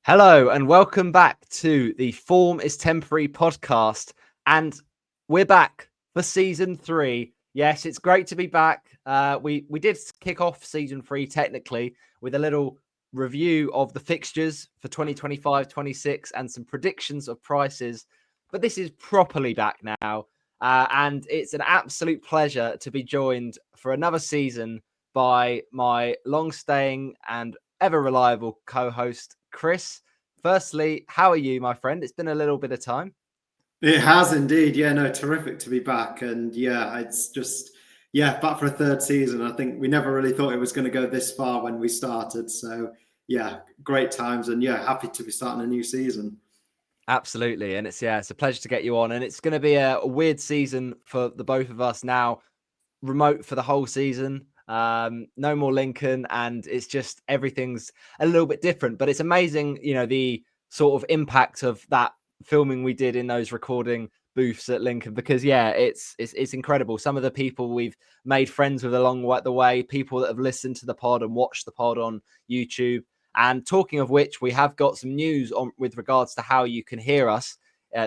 Hello and welcome back to the Form is Temporary podcast. And we're back for season 3. Yes, it's great to be back. We did kick off season 3 technically with a little review of the fixtures for 2025-26 and some predictions of prices. But this is properly back now. And it's an absolute pleasure to be joined for another season by my long-staying and ever reliable co-host, Chris. Firstly, how are you, my friend? It's been a little bit of time. It has indeed. Yeah, no, terrific to be back. And yeah, it's just, back for a third season. I think we never really thought it was going to go this far when we started. So yeah, great times. And yeah, happy to be starting a new season. Absolutely. And it's a pleasure to get you on. And it's going to be a weird season for the both of us now, remote for the whole season. No more Lincoln, and it's just everything's a little bit different. But it's amazing, the sort of impact of that filming we did in those recording booths at Lincoln, because it's incredible. Some of the people we've made friends with along the way, people that have listened to the pod and watched the pod on YouTube. And talking of which, we have got some news on with regards to how you can hear us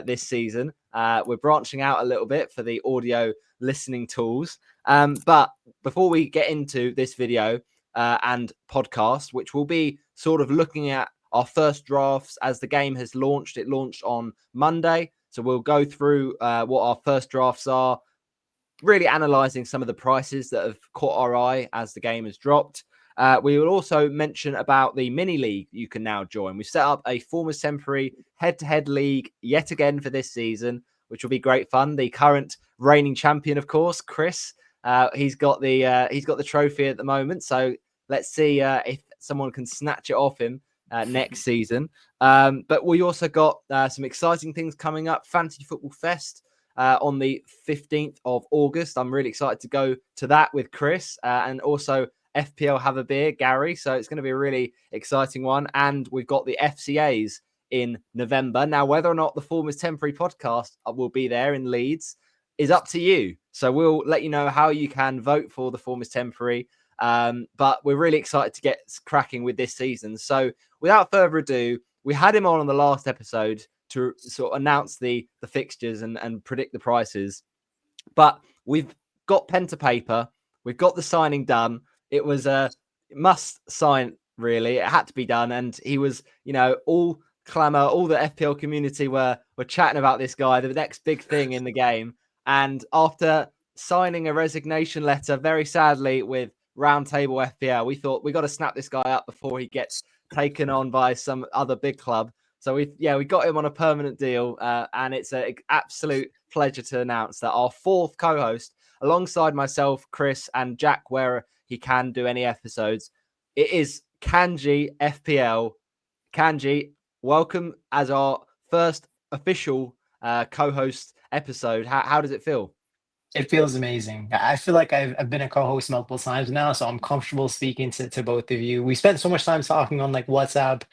this season. We're branching out a little bit for the audio listening tools. But before we get into this video and podcast, which will be sort of looking at our first drafts as the game has launched. It launched on Monday. So we'll go through what our first drafts are, really analysing some of the prices that have caught our eye as the game has dropped. We will also mention about the mini league you can now join. We've set up a Form is Temporary head-to-head league yet again for this season, which will be great fun. The current reigning champion, of course, Chris, he's got the trophy at the moment. So let's see if someone can snatch it off him next season. But we also got some exciting things coming up. Fantasy Football Fest on the 15th of August. I'm really excited to go to that with Chris and also FPL Have a Beer, Gary. So it's going to be a really exciting one. And we've got the FCAs in November. Now, whether or not the Form is Temporary podcast will be there in Leeds is up to you. So we'll let you know how you can vote for the Form is Temporary. But we're really excited to get cracking with this season. So without further ado, we had him on the last episode to sort of announce the fixtures and predict the prices. But we've got pen to paper. We've got the signing done. It was a must sign, really. It had to be done. And he was, all clamour, all the FPL community were chatting about this guy, the next big thing in the game. And after signing a resignation letter, very sadly, with Roundtable FPL, we thought we got to snap this guy up before he gets taken on by some other big club. So we got him on a permanent deal, and it's an absolute pleasure to announce that our fourth co-host, alongside myself, Chris, and Jack, where he can do any episodes, it is Kanji FPL. Kanji, welcome as our first official co-host episode. How does it feel? It feels amazing. I feel like I've been a co-host multiple times now, so I'm comfortable speaking to both of you. We spent so much time talking on like WhatsApp,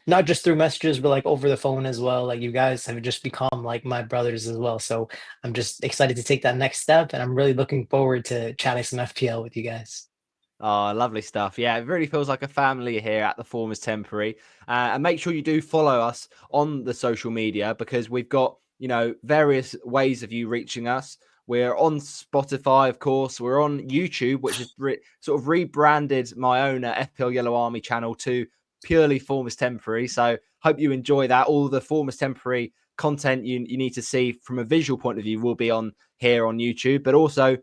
not just through messages, but like over the phone as well. Like you guys have just become like my brothers as well. So I'm just excited to take that next step, and I'm really looking forward to chatting some FPL with you guys. Oh, lovely stuff. Yeah, it really feels like a family here at the Form is Temporary. And make sure you do follow us on the social media, because we've got, various ways of you reaching us. We're on Spotify, of course. We're on YouTube, which has sort of rebranded my own FPL Yellow Army channel to purely Form is Temporary. So hope you enjoy that. All the Form is Temporary content you need to see from a visual point of view will be on here on YouTube, but also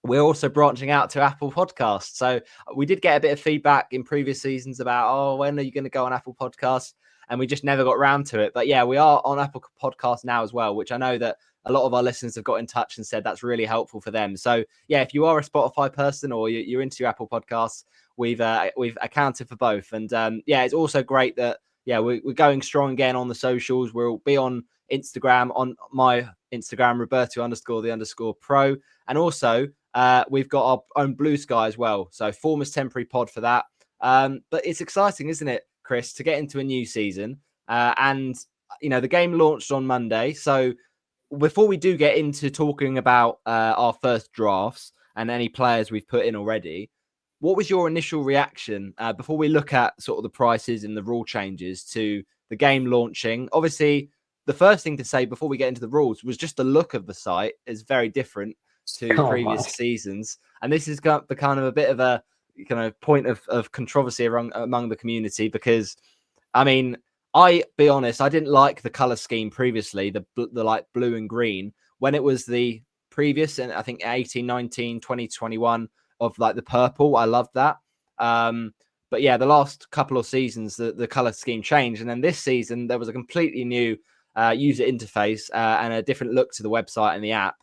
we're also branching out to Apple Podcasts. So we did get a bit of feedback in previous seasons about, when are you going to go on Apple Podcasts? And we just never got around to it. But yeah, we are on Apple Podcasts now as well, which I know that a lot of our listeners have got in touch and said that's really helpful for them. So yeah, if you are a Spotify person or you're into your Apple Podcasts, we've accounted for both. And it's also great that we're going strong again on the socials. We'll be on Instagram, on my Instagram, Roberto _the_pro, and also we've got our own Blue Sky as well. So Form is Temporary pod for that. But it's exciting, isn't it, Chris, to get into a new season? And the game launched on Monday. So before we do get into talking about our first drafts and any players we've put in already, what was your initial reaction before we look at sort of the prices and the rule changes to the game launching? Obviously, the first thing to say before we get into the rules was just the look of the site is very different to Oh my. previous seasons. And this has got the kind of a bit of a kind of point of controversy among the community because, I mean, I be honest, I didn't like the color scheme previously, the like blue and green when it was the previous, and I think 18, 19, 20, 21 of like the purple. I loved that. But yeah, the last couple of seasons, the color scheme changed. And then this season, there was a completely new user interface and a different look to the website and the app.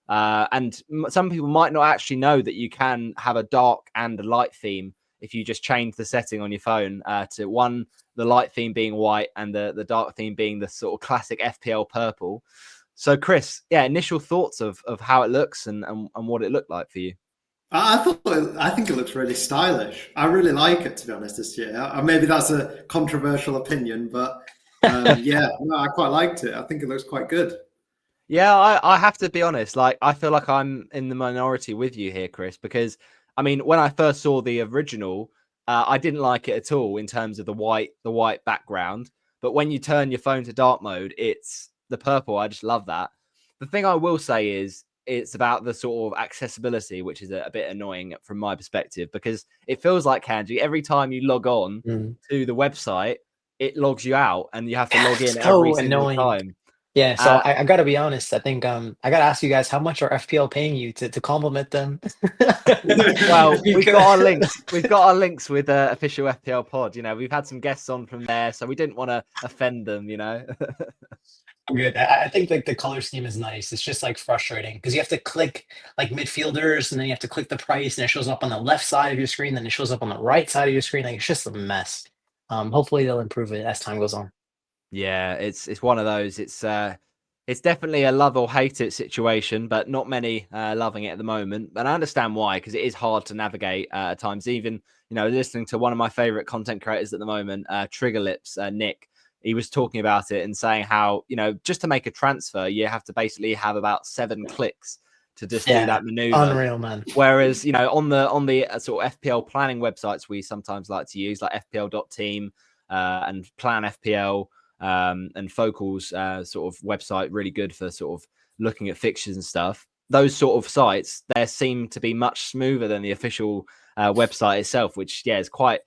And some people might not actually know that you can have a dark and a light theme if you just change the setting on your phone to one, the light theme being white and the dark theme being the sort of classic FPL purple. So, Chris, yeah, initial thoughts of how it looks and what it looked like for you. I think it looks really stylish. I really like it, to be honest, this year. Maybe that's a controversial opinion, but yeah, no, I quite liked it. I think it looks quite good. Yeah, I have to be honest. Like, I feel like I'm in the minority with you here, Chris, because I mean, when I first saw the original, I didn't like it at all in terms of the white background. But when you turn your phone to dark mode, it's the purple. I just love that. The thing I will say is it's about the sort of accessibility, which is a bit annoying from my perspective, because it feels like Kanji, every time you log on to the website, it logs you out and you have to log in every So single annoying. time. Yeah, so I gotta be honest. I think I gotta ask you guys, how much are FPL paying you to compliment them? Well, we've got our Because links. We've got our links with official FPL Pod. You know, we've had some guests on from there, so we didn't want to offend them. You know. good. I think like the color scheme is nice. It's just like frustrating because you have to click like midfielders and then you have to click the price and it shows up on the left side of your screen, then it shows up on the right side of your screen. Like it's just a mess. Hopefully they'll improve it as time goes on. Yeah, it's one of those. It's definitely a love or hate it situation, but not many loving it at the moment. And I understand why, because it is hard to navigate at times. Even listening to one of my favorite content creators at the moment, Trigger Lips, Nick. He was talking about it and saying how just to make a transfer, you have to basically have about 7 clicks to just do Yeah, that maneuver. unreal, man. Whereas on the sort of FPL planning websites we sometimes like to use, like FPL.team and Plan FPL and Focal's sort of website, really good for sort of looking at fixtures and stuff. Those sort of sites, they seem to be much smoother than the official website itself, which is quite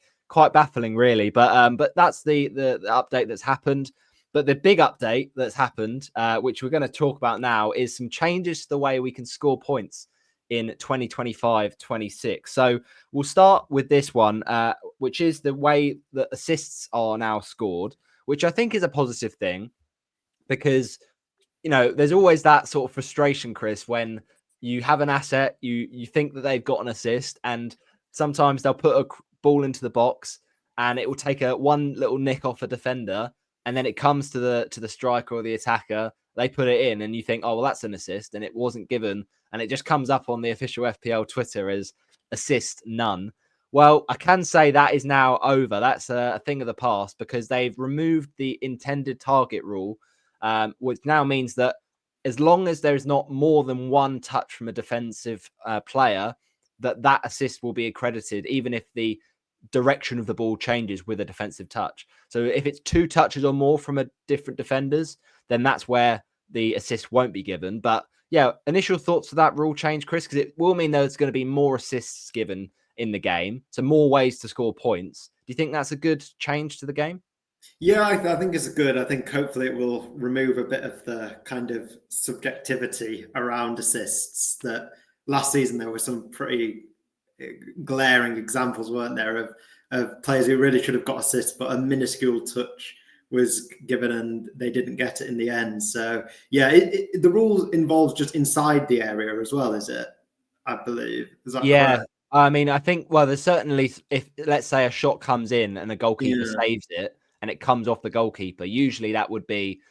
baffling, really. But that's the update that's happened. But the big update that's happened, which we're going to talk about now, is some changes to the way we can score points in 2025-26. So we'll start with this one, which is the way that assists are now scored, which I think is a positive thing because, there's always that sort of frustration, Chris, when you have an asset, you think that they've got an assist, and sometimes they'll put a ball into the box and it will take one little nick off a defender, and then it comes to the striker or the attacker, they put it in, and you think, oh, well, that's an assist, and it wasn't given, and it just comes up on the official FPL Twitter as assist none. Well, I can say that is now over. That's a thing of the past because they've removed the intended target rule, which now means that as long as there is not more than one touch from a defensive player, that assist will be accredited, even if the direction of the ball changes with a defensive touch. So if it's 2 touches or more from a different defenders, then that's where the assist won't be given. But yeah, initial thoughts to that rule change, Chris, because it will mean there's going to be more assists given in the game, so more ways to score points. Do you think that's a good change to the game? Yeah, I think it's good. I think hopefully it will remove a bit of the kind of subjectivity around assists that last season there were some pretty glaring examples, weren't there, of players who really should have got assists, but a minuscule touch was given and they didn't get it in the end. So yeah, the rule involves just inside the area as well, is it? I believe. Is that Yeah. correct? I mean, I think, well, there's certainly, if let's say a shot comes in and a goalkeeper Yeah. saves it and it comes off the goalkeeper, usually that would be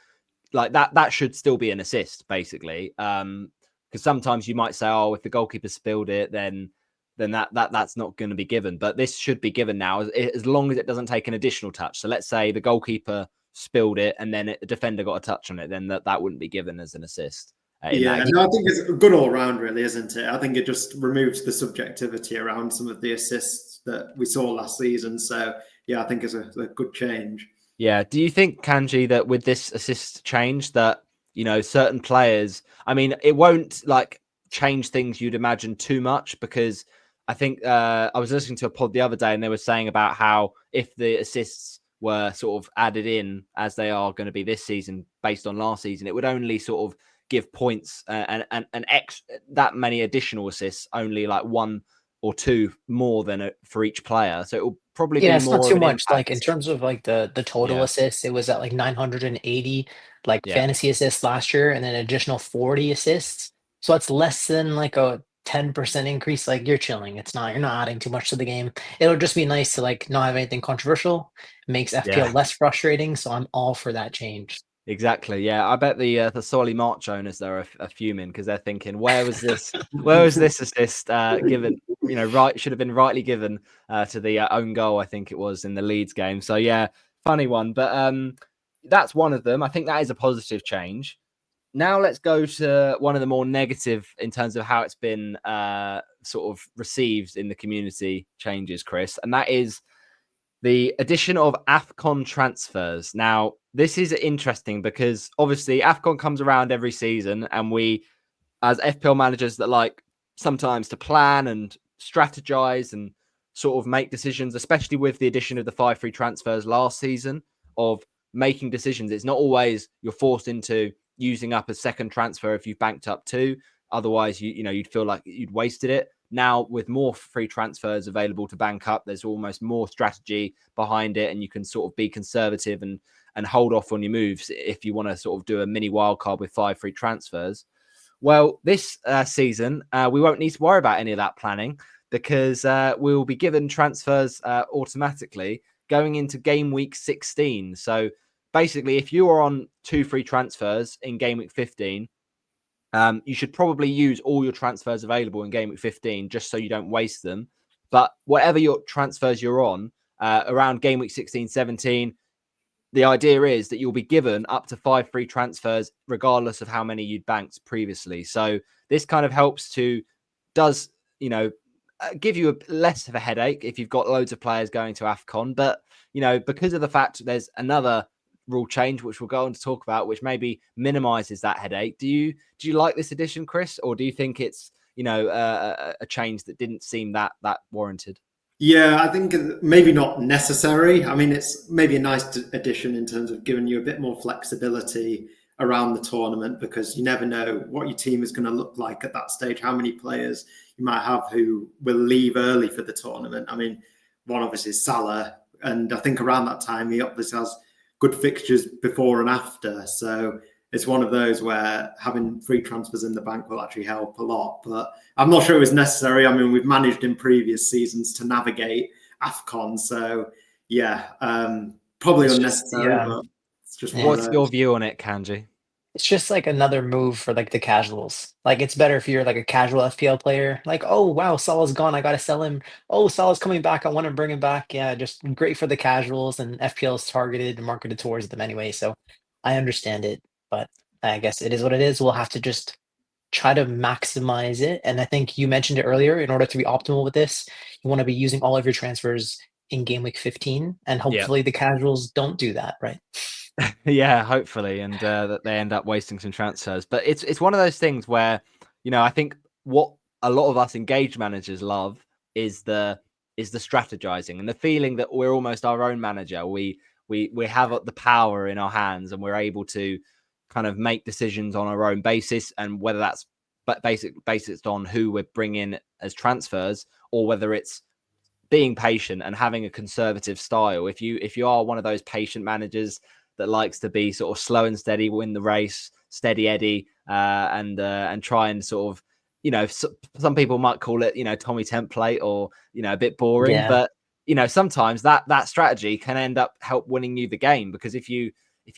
like that should still be an assist, basically. Because sometimes you might say, oh, if the goalkeeper spilled it, then that's not going to be given. But this should be given now as long as it doesn't take an additional touch. So let's say the goalkeeper spilled it and then the defender got a touch on it, then that wouldn't be given as an assist. in that. Yeah, no, I think it's good all round, really, isn't it? I think it just removes the subjectivity around some of the assists that we saw last season. So, yeah, I think it's a good change. Yeah. Do you think, Kanji, that with this assist change that, certain players, I mean, it won't like change things you'd imagine too much, because I think I was listening to a pod the other day and they were saying about how if the assists were sort of added in as they are going to be this season based on last season, it would only sort of give points and X that many additional assists, only like one or two more than for each player. So it will probably Yeah, be it's not more of too an much. Like impact. in terms of like the total Yeah. assists, it was at like 980 like Yeah. fantasy assists last year, and then additional 40 assists. So it's less than like a 10% increase. Like you're chilling. You're not adding too much to the game. It'll just be nice to like not have anything controversial. Makes FPL Yeah. less frustrating. So I'm all for that change. Exactly. Yeah, I bet the Solly March owners there are fuming, because they're thinking, where was this? Where was this assist given? Right, should have been rightly given to the own goal. I think it was in the Leeds game. So yeah, funny one. But that's one of them. I think that is a positive change. Now let's go to one of the more negative in terms of how it's been sort of received in the community changes, Chris, and that is the addition of AFCON transfers. Now, this is interesting because obviously AFCON comes around every season, and we, as FPL managers that like sometimes to plan and strategize and sort of make decisions, especially with the addition of the 5 free transfers last season, of making decisions. It's not always you're forced into using up a second transfer if you've banked up two. Otherwise, you'd feel like you'd wasted it. Now, with more free transfers available to bank up, there's almost more strategy behind it, and you can sort of be conservative and hold off on your moves if you want to sort of do a mini wildcard with 5 free transfers. Well, this season, we won't need to worry about any of that planning, because we will be given transfers automatically going into game week 16. So basically, if you are on 2 free transfers in game week 15, you should probably use all your transfers available in game week 15 just so you don't waste them. But whatever your transfers you're on around game week 16, 17, the idea is that you'll be given up to 5 free transfers, regardless of how many you'd banked previously. So this kind of does, give you less of a headache if you've got loads of players going to AFCON. But, because of the fact there's another rule change, which we'll go on to talk about, which maybe minimizes that headache. Do you like this addition, Chris? Or do you think it's, a change that didn't seem that warranted? Yeah, I think maybe not necessary. I mean, it's maybe a nice addition in terms of giving you a bit more flexibility around the tournament, because you never know what your team is going to look like at that stage, how many players you might have who will leave early for the tournament. I mean, one obviously is Salah, and I think around that time he obviously has good fixtures before and after. So it's one of those where having free transfers in the bank will actually help a lot. But I'm not sure it was necessary. I mean, we've managed in previous seasons to navigate AFCON. So, yeah, probably It's just unnecessary, yeah. but it's just one of What's your those. view on it, Kanji? It's just like another move for like the casuals. Like it's better if you're like a casual FPL player. Like, oh wow, Salah's gone. I gotta sell him. Oh, Salah's coming back. I want to bring him back. Yeah, just great for the casuals, and FPL is targeted and marketed towards them anyway. So I understand it, but I guess it is what it is. We'll have to just try to maximize it. And I think you mentioned it earlier. In order to be optimal with this, you want to be using all of your transfers in game week 15, and Yeah. hopefully the casuals don't do that, right? Yeah, hopefully, and that they end up wasting some transfers. But it's one of those things where, I think what a lot of us engaged managers love is the strategizing and the feeling that we're almost our own manager. We have the power in our hands, and we're able to kind of make decisions on our own basis, and whether that's based on who we're bringing as transfers, or whether it's being patient and having a conservative style. If you are one of those patient managers that likes to be sort of slow and steady, win the race, steady Eddie, and try and sort of, some people might call it, Tommy template, or a bit boring, Yeah. but sometimes that strategy can end up help winning you the game, because if you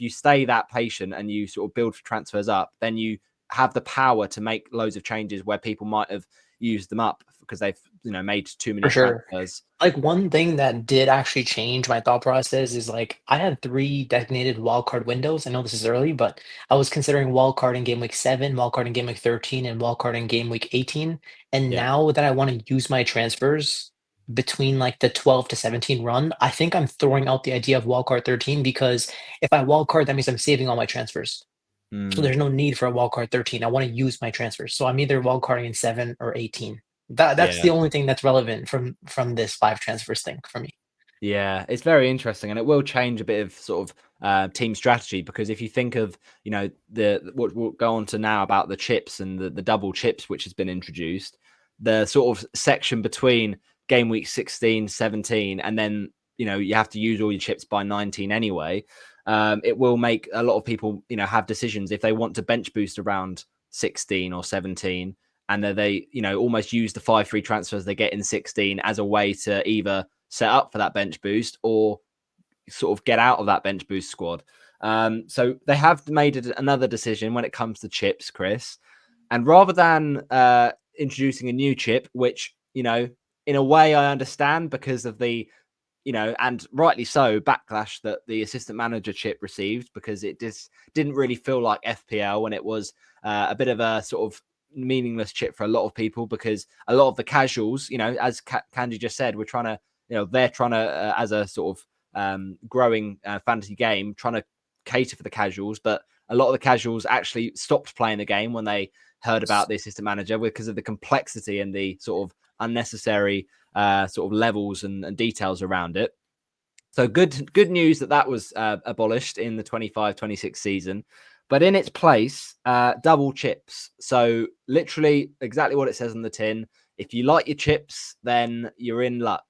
stay that patient and you sort of build transfers up, then you have the power to make loads of changes where people might have used them up because they've made too many For sure. transfers. Like one thing that did actually change my thought process is like I had three designated wildcard windows. I know this is early, but I was considering wildcard in game week 7, wildcard in game week 13, and wildcard in game week 18. And Yeah. now that I want to use my transfers between like the 12 to 17 run, I think I'm throwing out the idea of wildcard 13 because if I wildcard, that means I'm saving all my transfers. So Mm, there's no need for a wildcard 13. I want to use my transfers. So I'm either wildcarding in 7 or 18. That's yeah. the only thing that's relevant from this 5 transfers thing for me. Yeah, it's very interesting, and it will change a bit of sort of team strategy, because if you think of the what we'll go on to now about the chips and the double chips which has been introduced, the sort of section between game week 16, 17, and then you have to use all your chips by 19 anyway. It will make a lot of people have decisions if they want to bench boost around 16 or 17, and then they almost use the 5 free transfers they get in 16 as a way to either set up for that bench boost or sort of get out of that bench boost squad. So they have made another decision when it comes to chips, Chris. And rather than introducing a new chip, which, in a way I understand because of the, and rightly so, backlash that the assistant manager chip received, because it just didn't really feel like FPL, and it was a bit of a sort of meaningless chip for a lot of people, because a lot of the casuals, as Kanji just said, we're trying to, they're trying to, as a sort of growing fantasy game, trying to cater for the casuals. But a lot of the casuals actually stopped playing the game when they heard about the assistant manager, because of the complexity and the sort of unnecessary sort of levels and details around it. So good news that was abolished in the 25-26 season. But in its place, double chips. So literally exactly what it says on the tin. If you like your chips, then you're in luck.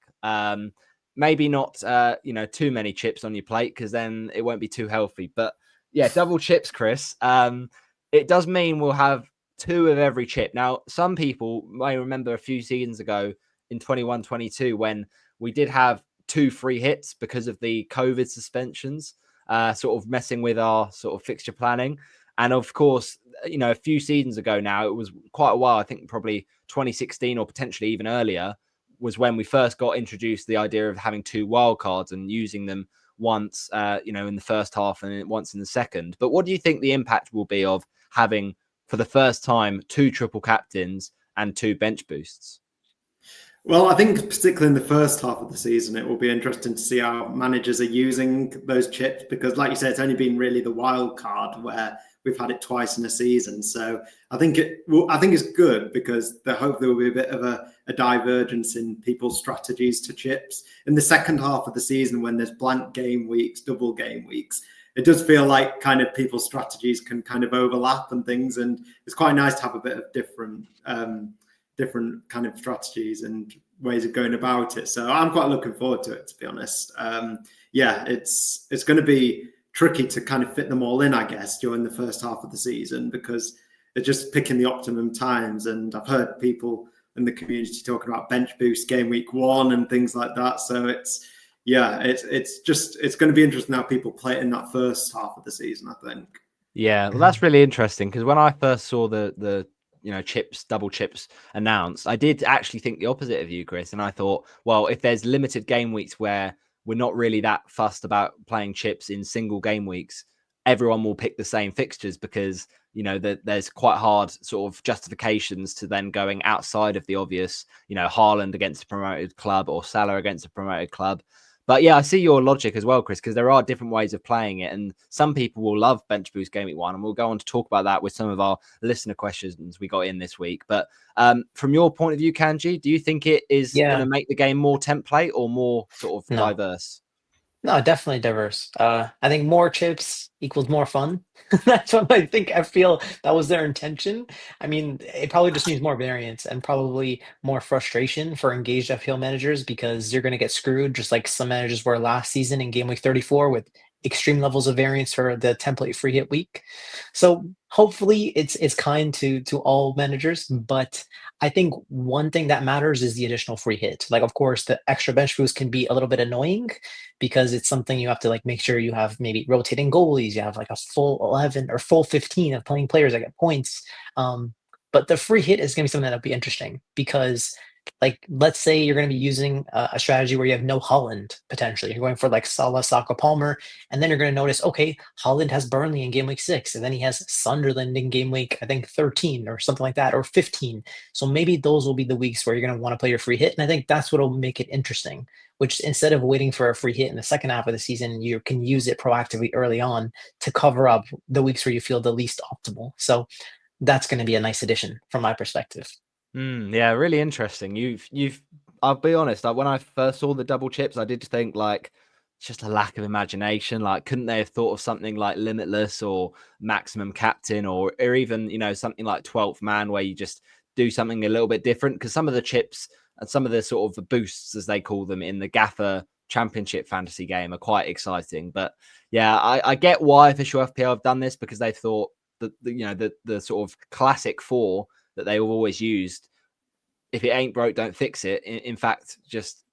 Maybe not, too many chips on your plate, because then it won't be too healthy. But yeah, double chips, Chris. It does mean we'll have 2 of every chip. Now, some people may remember a few seasons ago in 21-22 when we did have 2 free hits because of the COVID suspensions, sort of messing with our sort of fixture planning. And of course, a few seasons ago now, it was quite a while, I think probably 2016 or potentially even earlier, was when we first got introduced the idea of having 2 wildcards and using them once, in the first half and once in the second. But what do you think the impact will be of having, for the first time, 2 triple captains and 2 bench boosts? Well, I think particularly in the first half of the season, it will be interesting to see how managers are using those chips, because, like you said, it's only been really the wild card where we've had it twice in a season. So I think it's good, because there hopefully will be a bit of a divergence in people's strategies to chips in the second half of the season when there's blank game weeks, double game weeks. It does feel like kind of people's strategies can kind of overlap and things, and it's quite nice to have a bit of different kind of strategies and ways of going about it. So I'm quite looking forward to it, to be honest. It's going to be tricky to kind of fit them all in, I guess, during the first half of the season, because they're just picking the optimum times. And I've heard people in the community talking about bench boost game week 1 and things like that. So it's going to be interesting how people play it in that first half of the season, I think. Yeah, well, that's really interesting, because when I first saw the double chips announced, I did actually think the opposite of you, Chris. And I thought, well, if there's limited game weeks where we're not really that fussed about playing chips in single game weeks, everyone will pick the same fixtures, because there's quite hard sort of justifications to then going outside of the obvious, Haaland against a promoted club or Salah against a promoted club. But yeah, I see your logic as well, Chris, because there are different ways of playing it. And some people will love bench boost game week 1. And we'll go on to talk about that with some of our listener questions we got in this week. But from your point of view, Kanji, do you think it is going to make the game more template or more sort of diverse? No, definitely diverse. I think more chips equals more fun. That's what I think. I feel that was their intention. I mean, it probably just means more variance and probably more frustration for engaged FPL managers, because you're going to get screwed just like some managers were last season in game week 34 with extreme levels of variance for the template free hit week. So hopefully it's kind to all managers, but I think one thing that matters is the additional free hit. Like, of course, the extra bench boost can be a little bit annoying, because it's something you have to like make sure you have maybe rotating goalies, you have like a full 11 or full 15 of playing players that get points. But the free hit is going to be something that'll be interesting, because Like, let's say you're going to be using a strategy where you have no Holland potentially. You're going for like Salah, Saka, Palmer, and then you're going to notice, okay, Holland has Burnley in game week 6, and then he has Sunderland in game week, I think 13 or something like that, or 15. So maybe those will be the weeks where you're going to want to play your free hit, and I think that's what will make it interesting. Which instead of waiting for a free hit in the second half of the season, you can use it proactively early on to cover up the weeks where you feel the least optimal. So that's going to be a nice addition from my perspective. Yeah, really interesting. I'll be honest, like when I first saw the double chips, I did think like it's just a lack of imagination. Like, couldn't they have thought of something like Limitless or Maximum Captain or even, something like 12th Man where you just do something a little bit different? Because some of the chips and some of the sort of the boosts, as they call them in the Gaffer Championship fantasy game, are quite exciting. But yeah, I get why official FPL have done this, because they thought that the sort of classic four that they have always used, if it ain't broke, don't fix it. In fact, just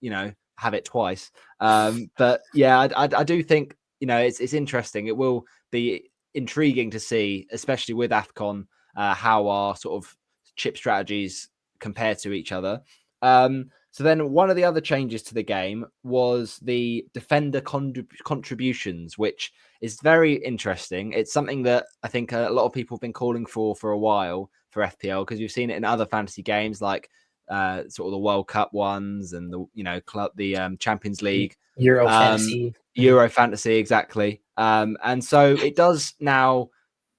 have it twice. But yeah, I do think it's interesting. It will be intriguing to see, especially with AFCON, how our sort of chip strategies compare to each other. So then one of the other changes to the game was the defender contributions, which is very interesting. It's something that I think a lot of people have been calling for a while for FPL, because you've seen it in other fantasy games like sort of the World Cup ones and the Champions League, Euro fantasy. Euro fantasy, exactly. And so it does now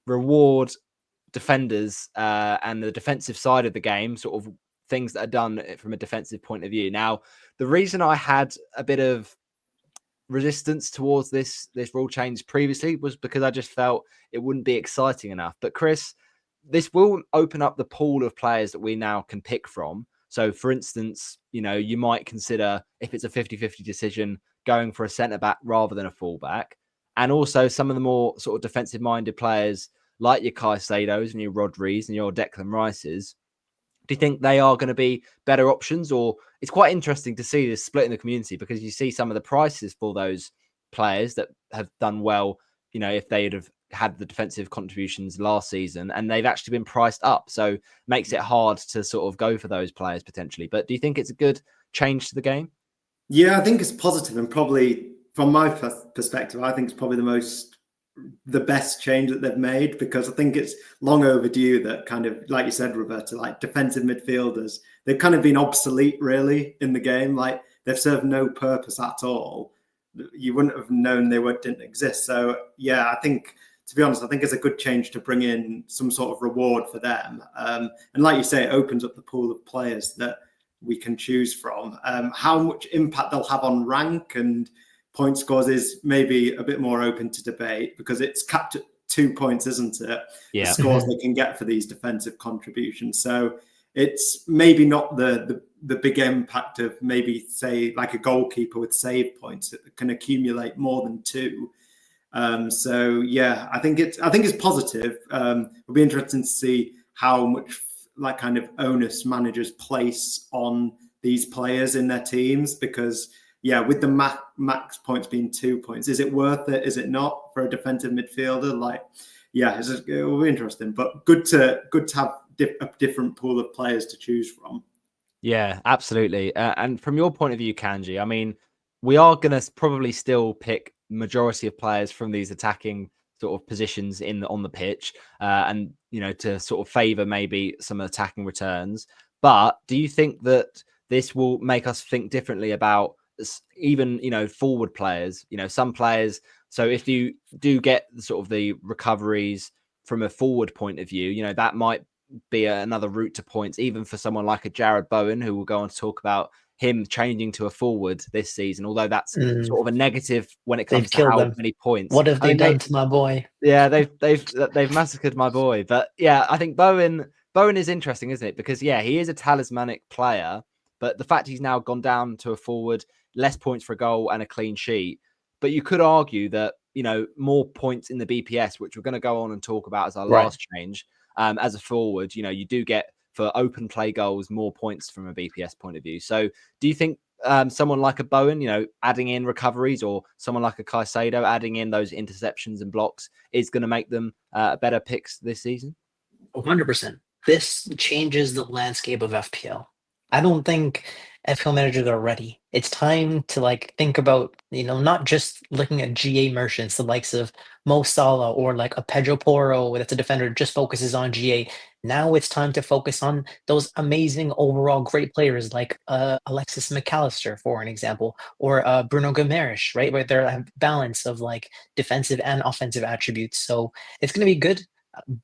reward defenders and the defensive side of the game, sort of things that are done from a defensive point of view. Now, the reason I had a bit of resistance towards this rule change previously was because I just felt it wouldn't be exciting enough. But Chris, this will open up the pool of players that we now can pick from. So for instance, you might consider, if it's a 50-50 decision, going for a centre back rather than a fullback. And also some of the more sort of defensive minded players like your Caicedos and your Rodris and your Declan Rices. Do you think they are going to be better options? Or it's quite interesting to see this split in the community, because you see some of the prices for those players that have done well, if they'd have had the defensive contributions last season, and they've actually been priced up. So it makes it hard to sort of go for those players potentially. But do you think it's a good change to the game? Yeah, I think it's positive, and probably from my perspective, I think it's probably the best change that they've made, because I think it's long overdue that, kind of like you said, Roberto, like defensive midfielders, they've kind of been obsolete really in the game. Like, they've served no purpose at all. You wouldn't have known they didn't exist. So yeah, I think, to be honest, I think it's a good change to bring in some sort of reward for them. And like you say, it opens up the pool of players that we can choose from. How much impact they'll have on rank and point scores is maybe a bit more open to debate, because it's capped at 2 points, isn't it? Yeah. The scores they can get for these defensive contributions. So it's maybe not the big impact of, maybe say, like a goalkeeper with save points that can accumulate more than 2. So yeah, I think it's positive. It'll be interesting to see how much like kind of onus managers place on these players in their teams, because yeah, with the max points being 2 points, is it worth it? Is it not for a defensive midfielder? Like, yeah, it will be interesting, but good to have a different pool of players to choose from. Yeah, absolutely. And from your point of view, Kanji, I mean, we are going to probably still pick majority of players from these attacking sort of positions on the pitch, and to sort of favour maybe some attacking returns. But do you think that this will make us think differently about even forward players? Some players. So if you do get sort of the recoveries from a forward point of view, that might be another route to points, even for someone like a Jared Bowen, who will go on to talk about him changing to a forward this season. Although that's sort of a negative when it comes to how many points. What have they done to my boy? Yeah, they've massacred my boy. But yeah, I think Bowen is interesting, isn't it? Because yeah, he is a talismanic player, but the fact he's now gone down to a forward, less points for a goal and a clean sheet. But you could argue that more points in the BPS, which we're going to go on and talk about as our last change. As a forward, you do get, for open play goals, more points from a BPS point of view. So do you think someone like a Bowen, adding in recoveries, or someone like a Caicedo adding in those interceptions and blocks, is going to make them better picks this season? 100%. This changes the landscape of FPL. I don't think FPL managers are ready. It's time to like think about, not just looking at GA merchants, the likes of Mo Salah or like a Pedro Porro that's a defender just focuses on GA. Now it's time to focus on those amazing overall great players like Alexis McAllister, for an example, or Bruno Guimaraes, right? Where they're a balance of like defensive and offensive attributes. So it's going to be good.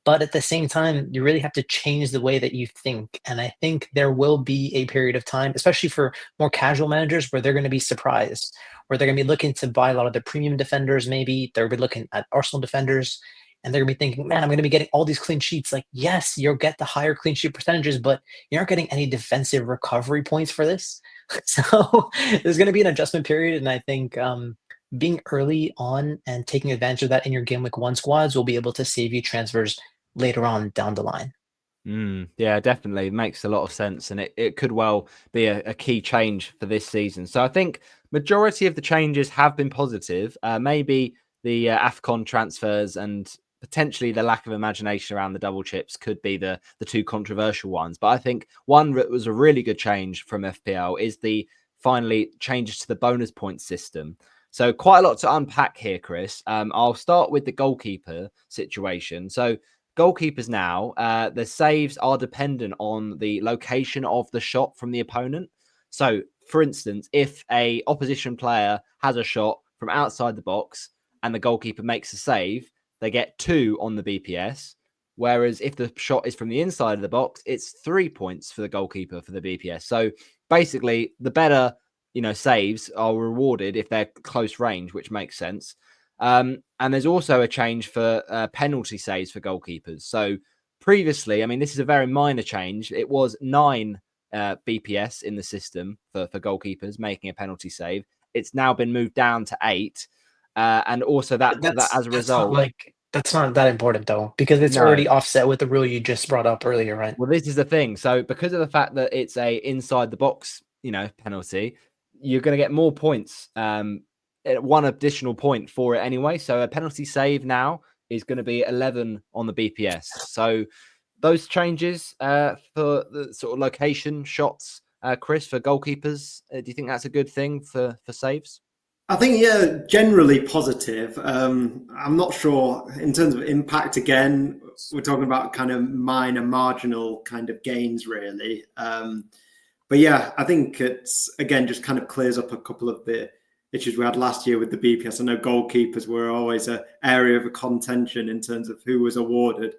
But at the same time, you really have to change the way that you think. And I think there will be a period of time, especially for more casual managers, where they're going to be surprised, where they're going to be looking to buy a lot of the premium defenders, maybe. They'll be looking at Arsenal defenders, and they're going to be thinking, man, I'm going to be getting all these clean sheets. Like, yes, you'll get the higher clean sheet percentages, but you're not getting any defensive recovery points for this. So there's going to be an adjustment period. And I think being early on and taking advantage of that in your game week 1 squads will be able to save you transfers later on down the line. Yeah, definitely makes a lot of sense, and it could well be a key change for this season. So I think majority of the changes have been positive. Maybe the AFCON transfers and potentially the lack of imagination around the double chips could be the two controversial ones. But I think one that was a really good change from FPL is the finally changes to the bonus point system. So quite a lot to unpack here, Chris. I'll start with the goalkeeper situation. So goalkeepers now, the saves are dependent on the location of the shot from the opponent. So, for instance, if a opposition player has a shot from outside the box and the goalkeeper makes a save, they get 2 on the BPS. Whereas if the shot is from the inside of the box, it's 3 points for the goalkeeper for the BPS. So basically, the better saves are rewarded if they're close range, which makes sense. And there's also a change for penalty saves for goalkeepers. So previously, I mean, this is a very minor change. It was 9 BPS in the system for goalkeepers making a penalty save. It's now been moved down to 8. And also that as a result, That's not that important though, because it's no. already offset with the rule you just brought up earlier, right? Well, this is the thing. So because of the fact that it's a inside the box, penalty, you're going to get more points. 1 additional point for it anyway. So a penalty save now is going to be 11 on the BPS. So those changes for the sort of location shots, Chris, for goalkeepers, do you think that's a good thing for saves? I think, yeah, generally positive. I'm not sure in terms of impact. Again, we're talking about kind of minor, marginal kind of gains, really. But yeah, I think it's, again, just kind of clears up a couple of the issues we had last year with the BPS. I know goalkeepers were always an area of contention in terms of who was awarded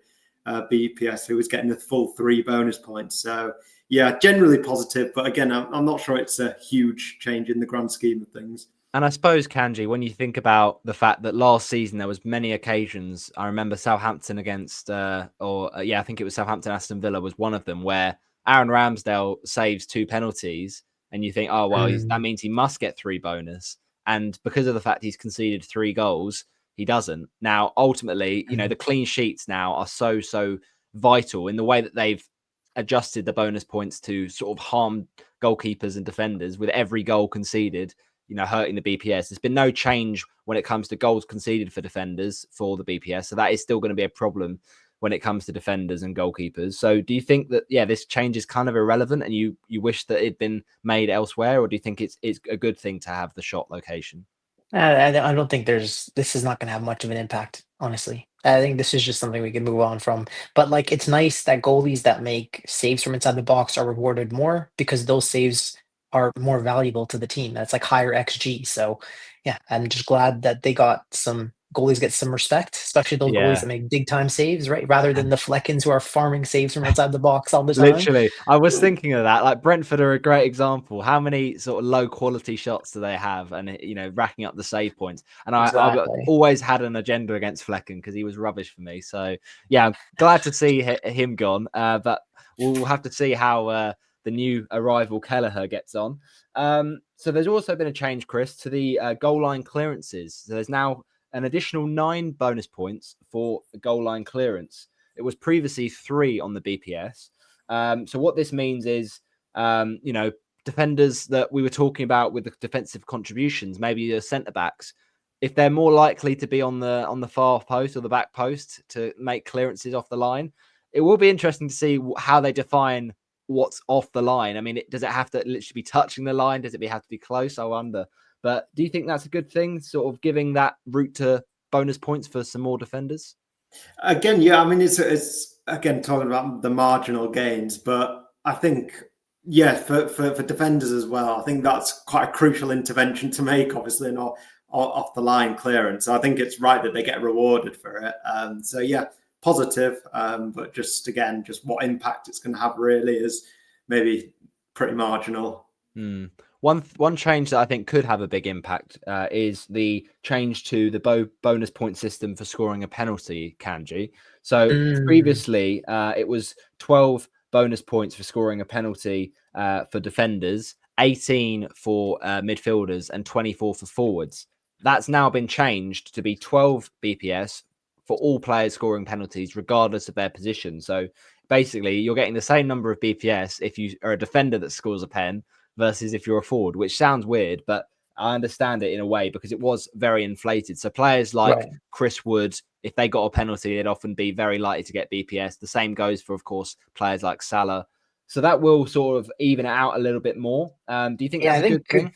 BPS, who was getting the full 3 bonus points. So yeah, generally positive. But again, I'm not sure it's a huge change in the grand scheme of things. And I suppose, Kanji, when you think about the fact that last season there was many occasions, I remember Southampton against, I think it was Southampton Aston Villa was one of them, where Aaron Ramsdale saves 2 penalties, and you think, oh well, that means he must get 3 bonus, and because of the fact he's conceded 3 goals, he doesn't. Now, ultimately, the clean sheets now are so vital in the way that they've adjusted the bonus points to sort of harm goalkeepers and defenders with every goal conceded, hurting the BPS. There's been no change when it comes to goals conceded for defenders for the BPS. So that is still going to be a problem when it comes to defenders and goalkeepers. So do you think that, this change is kind of irrelevant and you wish that it'd been made elsewhere? Or do you think it's a good thing to have the shot location? I don't think this is not going to have much of an impact, honestly. I think this is just something we can move on from. But like, it's nice that goalies that make saves from inside the box are rewarded more because those saves are more valuable to the team. That's like higher XG. So yeah, I'm just glad that they got some goalies get some respect, especially those goalies that make big time saves, right? Rather than the Fleckins who are farming saves from outside the box all the time. Literally, I was thinking of that. Like Brentford are a great example. How many sort of low quality shots do they have, and racking up the save points? And I've Exactly. always had an agenda against Flecken because he was rubbish for me. So yeah, I'm glad to see him gone. But we'll have to see how the new arrival Kelleher gets on. So there's also been a change, Chris, to the goal line clearances. So there's now an additional 9 bonus points for goal line clearance. It was previously 3 on the BPS. So what this means is, defenders that we were talking about with the defensive contributions, maybe the centre backs, if they're more likely to be on the far post or the back post to make clearances off the line, it will be interesting to see how they define what's off the line. I mean, does it have to literally be touching the line? Does it have to be close? I wonder. But do you think that's a good thing, sort of giving that route to bonus points for some more defenders? Again, yeah, I mean, it's again talking about the marginal gains, but I think, yeah, for defenders as well, I think that's quite a crucial intervention to make, obviously, and off the line clearance. So I think it's right that they get rewarded for it. So yeah, positive, but just again, just what impact it's going to have really is maybe pretty marginal. One change that I think could have a big impact is the change to the bonus point system for scoring a penalty, Kanji. So previously, it was 12 bonus points for scoring a penalty for defenders, 18 for midfielders, and 24 for forwards. That's now been changed to be 12 BPS for all players scoring penalties, regardless of their position. So basically, you're getting the same number of BPS if you are a defender that scores a pen versus if you're a forward, which sounds weird, but I understand it in a way because it was very inflated. So players like Chris Wood, if they got a penalty, they'd often be very likely to get BPS. The same goes for, of course, players like Salah. So that will sort of even it out a little bit more. Do you think that's a good thing?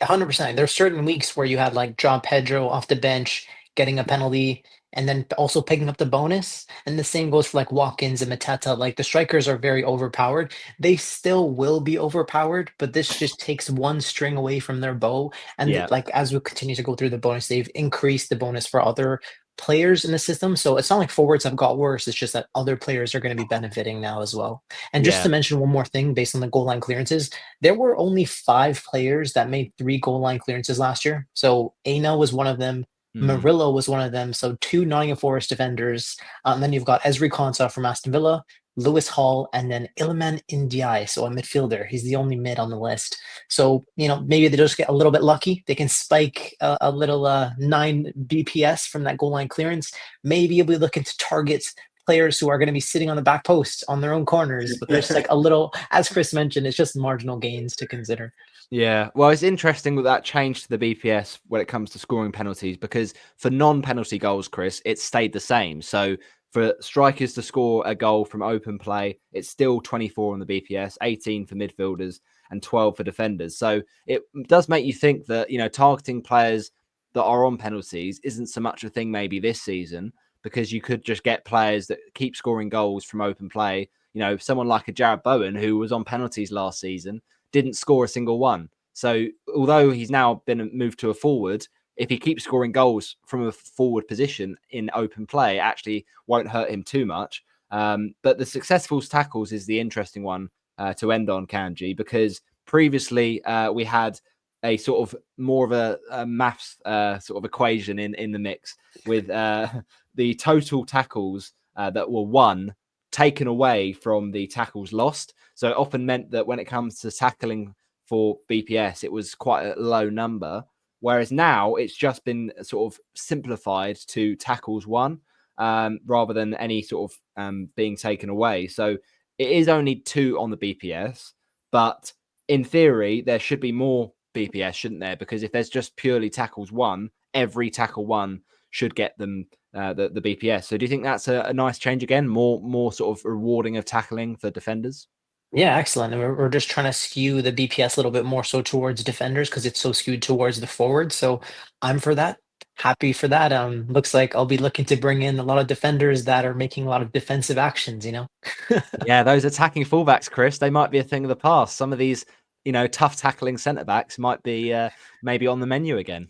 100%. There's certain weeks where you had like John Pedro off the bench getting a penalty and then also picking up the bonus. And the same goes for like Watkins and Mateta. Like the strikers are very overpowered. They still will be overpowered, but this just takes one string away from their bow. And Yeah. like as we continue to go through the bonus, they've increased the bonus for other players in the system. So it's not like forwards have got worse. It's just that other players are going to be benefiting now as well. And just Yeah. to mention one more thing based on the goal line clearances, there were only 5 players that made 3 goal line clearances last year. So Aina was one of them. Murillo was one of them. So 2 Nottingham Forest defenders. And then you've got Ezri Konsa from Aston Villa, Lewis Hall, and then Iliman Ndiaye, so a midfielder. He's the only mid on the list. So, maybe they just get a little bit lucky. They can spike a little 9 BPS from that goal line clearance. Maybe you'll be looking to target players who are going to be sitting on the back post on their own corners. But there's like a little, as Chris mentioned, it's just marginal gains to consider. Yeah, well, it's interesting with that change to the BPS when it comes to scoring penalties, because for non-penalty goals, Chris, it's stayed the same. So for strikers to score a goal from open play, it's still 24 on the BPS, 18 for midfielders, and 12 for defenders. So it does make you think that, targeting players that are on penalties isn't so much a thing maybe this season, because you could just get players that keep scoring goals from open play. Someone like a Jared Bowen, who was on penalties last season, didn't score a single one. So although he's now been moved to a forward, if he keeps scoring goals from a forward position in open play, it actually won't hurt him too much. But the successful tackles is the interesting one to end on, Kanji, because previously we had a sort of more of a maths sort of equation in the mix with the total tackles that were won taken away from the tackles lost. So it often meant that when it comes to tackling for BPS, it was quite a low number. Whereas now it's just been sort of simplified to tackles won rather than any sort of being taken away. So it is only 2 on the BPS, but in theory, there should be more BPS, shouldn't there? Because if there's just purely tackles won, every tackle won should get them the BPS. So do you think that's a nice change again? More sort of rewarding of tackling for defenders? Yeah, excellent. And we're just trying to skew the BPS a little bit more so towards defenders because it's so skewed towards the forward. So I'm for that. Happy for that. Looks like I'll be looking to bring in a lot of defenders that are making a lot of defensive actions. Yeah, those attacking fullbacks, Chris, they might be a thing of the past. Some of these, tough tackling centre backs might be maybe on the menu again.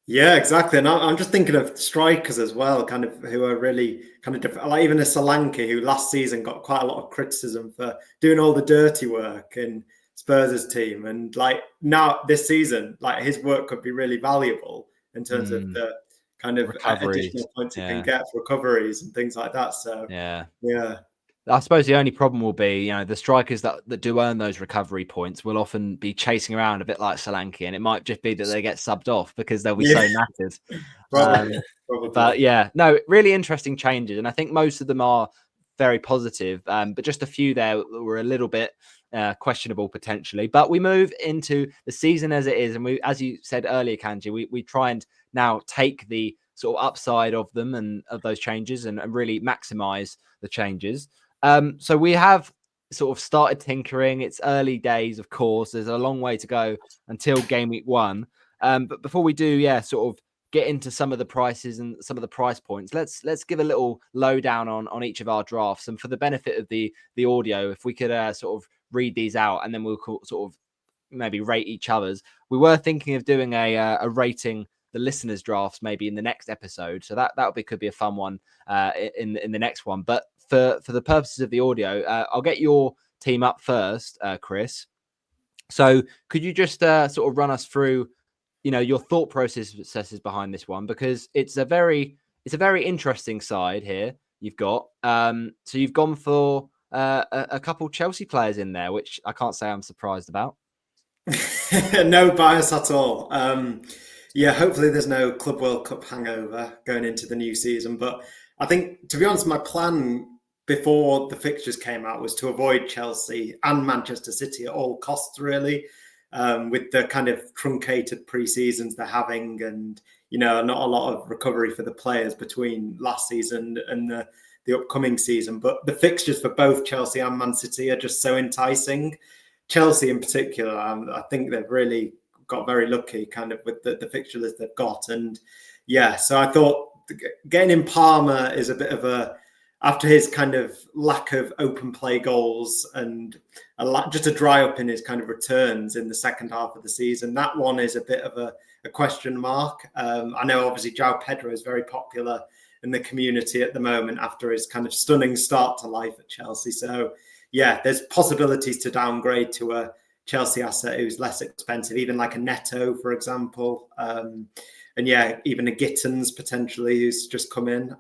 Yeah, exactly. And I'm just thinking of strikers as well, kind of who are really kind of like even a Solanke, who last season got quite a lot of criticism for doing all the dirty work in Spurs' team. And like now this season, like his work could be really valuable in terms of the kind of Recoveries. additional points he can get for recoveries and things like that. So yeah. Yeah. I suppose the only problem will be, the strikers that do earn those recovery points will often be chasing around a bit like Solanke, and it might just be that they get subbed off because they'll be so knackered. Probably. But yeah, no, really interesting changes, and I think most of them are very positive. But just a few there were a little bit questionable potentially. But we move into the season as it is, and we, as you said earlier, Kanji, we try and now take the sort of upside of them and of those changes and really maximize the changes. So we have sort of started tinkering. It's early days, of course. There's a long way to go until game week 1. But before we do, sort of get into some of the prices and some of the price points, let's give a little lowdown on each of our drafts. And for the benefit of the audio, if we could sort of read these out, and then we'll sort of maybe rate each other's. We were thinking of doing a rating the listeners' drafts maybe in the next episode, so that could be a fun one in the next one. But for the purposes of the audio, I'll get your team up first, Chris. So could you just sort of run us through, your thought processes behind this one, because it's a very interesting side here you've got. So you've gone for a couple Chelsea players in there, which I can't say I'm surprised about. No bias at all. Hopefully there's no Club World Cup hangover going into the new season. But I think, to be honest, my plan before the fixtures came out was to avoid Chelsea and Manchester City at all costs, really, with the kind of truncated pre-seasons they're having, and not a lot of recovery for the players between last season and the upcoming season. But the fixtures for both Chelsea and Man City are just so enticing. Chelsea in particular, I think they've really got very lucky kind of with the fixture list they've got. And so I thought getting in Palmer is a bit of after his kind of lack of open play goals and just a dry up in his kind of returns in the second half of the season. That one is a bit of a question mark. I know obviously João Pedro is very popular in the community at the moment after his kind of stunning start to life at Chelsea. So there's possibilities to downgrade to a Chelsea asset who's less expensive, even like a Neto, for example. Even a Gittins potentially who's just come in.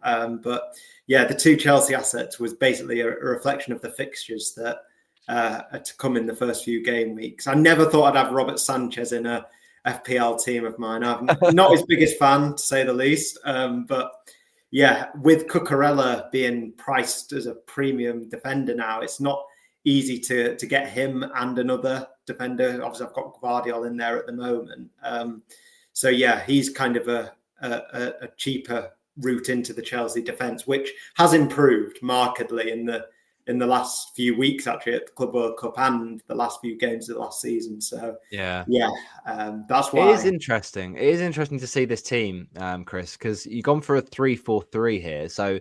The two Chelsea assets was basically a reflection of the fixtures that are to come in the first few game weeks. I never thought I'd have Robert Sanchez in a FPL team of mine. I'm not his biggest fan, to say the least. With Cucurella being priced as a premium defender now, it's not easy to get him and another defender. Obviously, I've got Gvardiol in there at the moment. He's kind of a cheaper route into the Chelsea defence, which has improved markedly in the last few weeks, actually, at the Club World Cup and the last few games of the last season. So that's why. It is interesting. It is interesting to see this team, Chris, because you've gone for a 3-4-3 here. So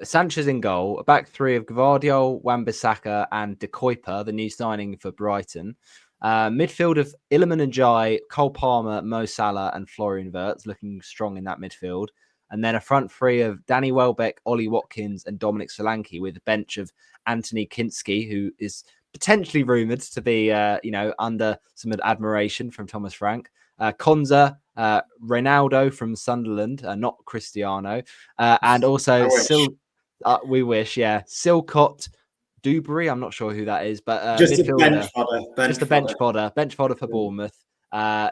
Sanchez in goal, a back three of Gvardiol, Wan-Bissaka and De Kuyper, the new signing for Brighton. Midfield of Iliman Ndiaye, Cole Palmer, Mo Salah and Florian Wirtz, looking strong in that midfield. And then a front three of Danny Welbeck, Ollie Watkins and Dominic Solanke, with a bench of Anthony Kinski, who is potentially rumoured to be, under some admiration from Thomas Frank. Konza, Ronaldo from Sunderland, not Cristiano. And also, we wish, Silcott Dewberry. I'm not sure who that is, but just midfielder. Just a bench fodder. Bench fodder for Bournemouth.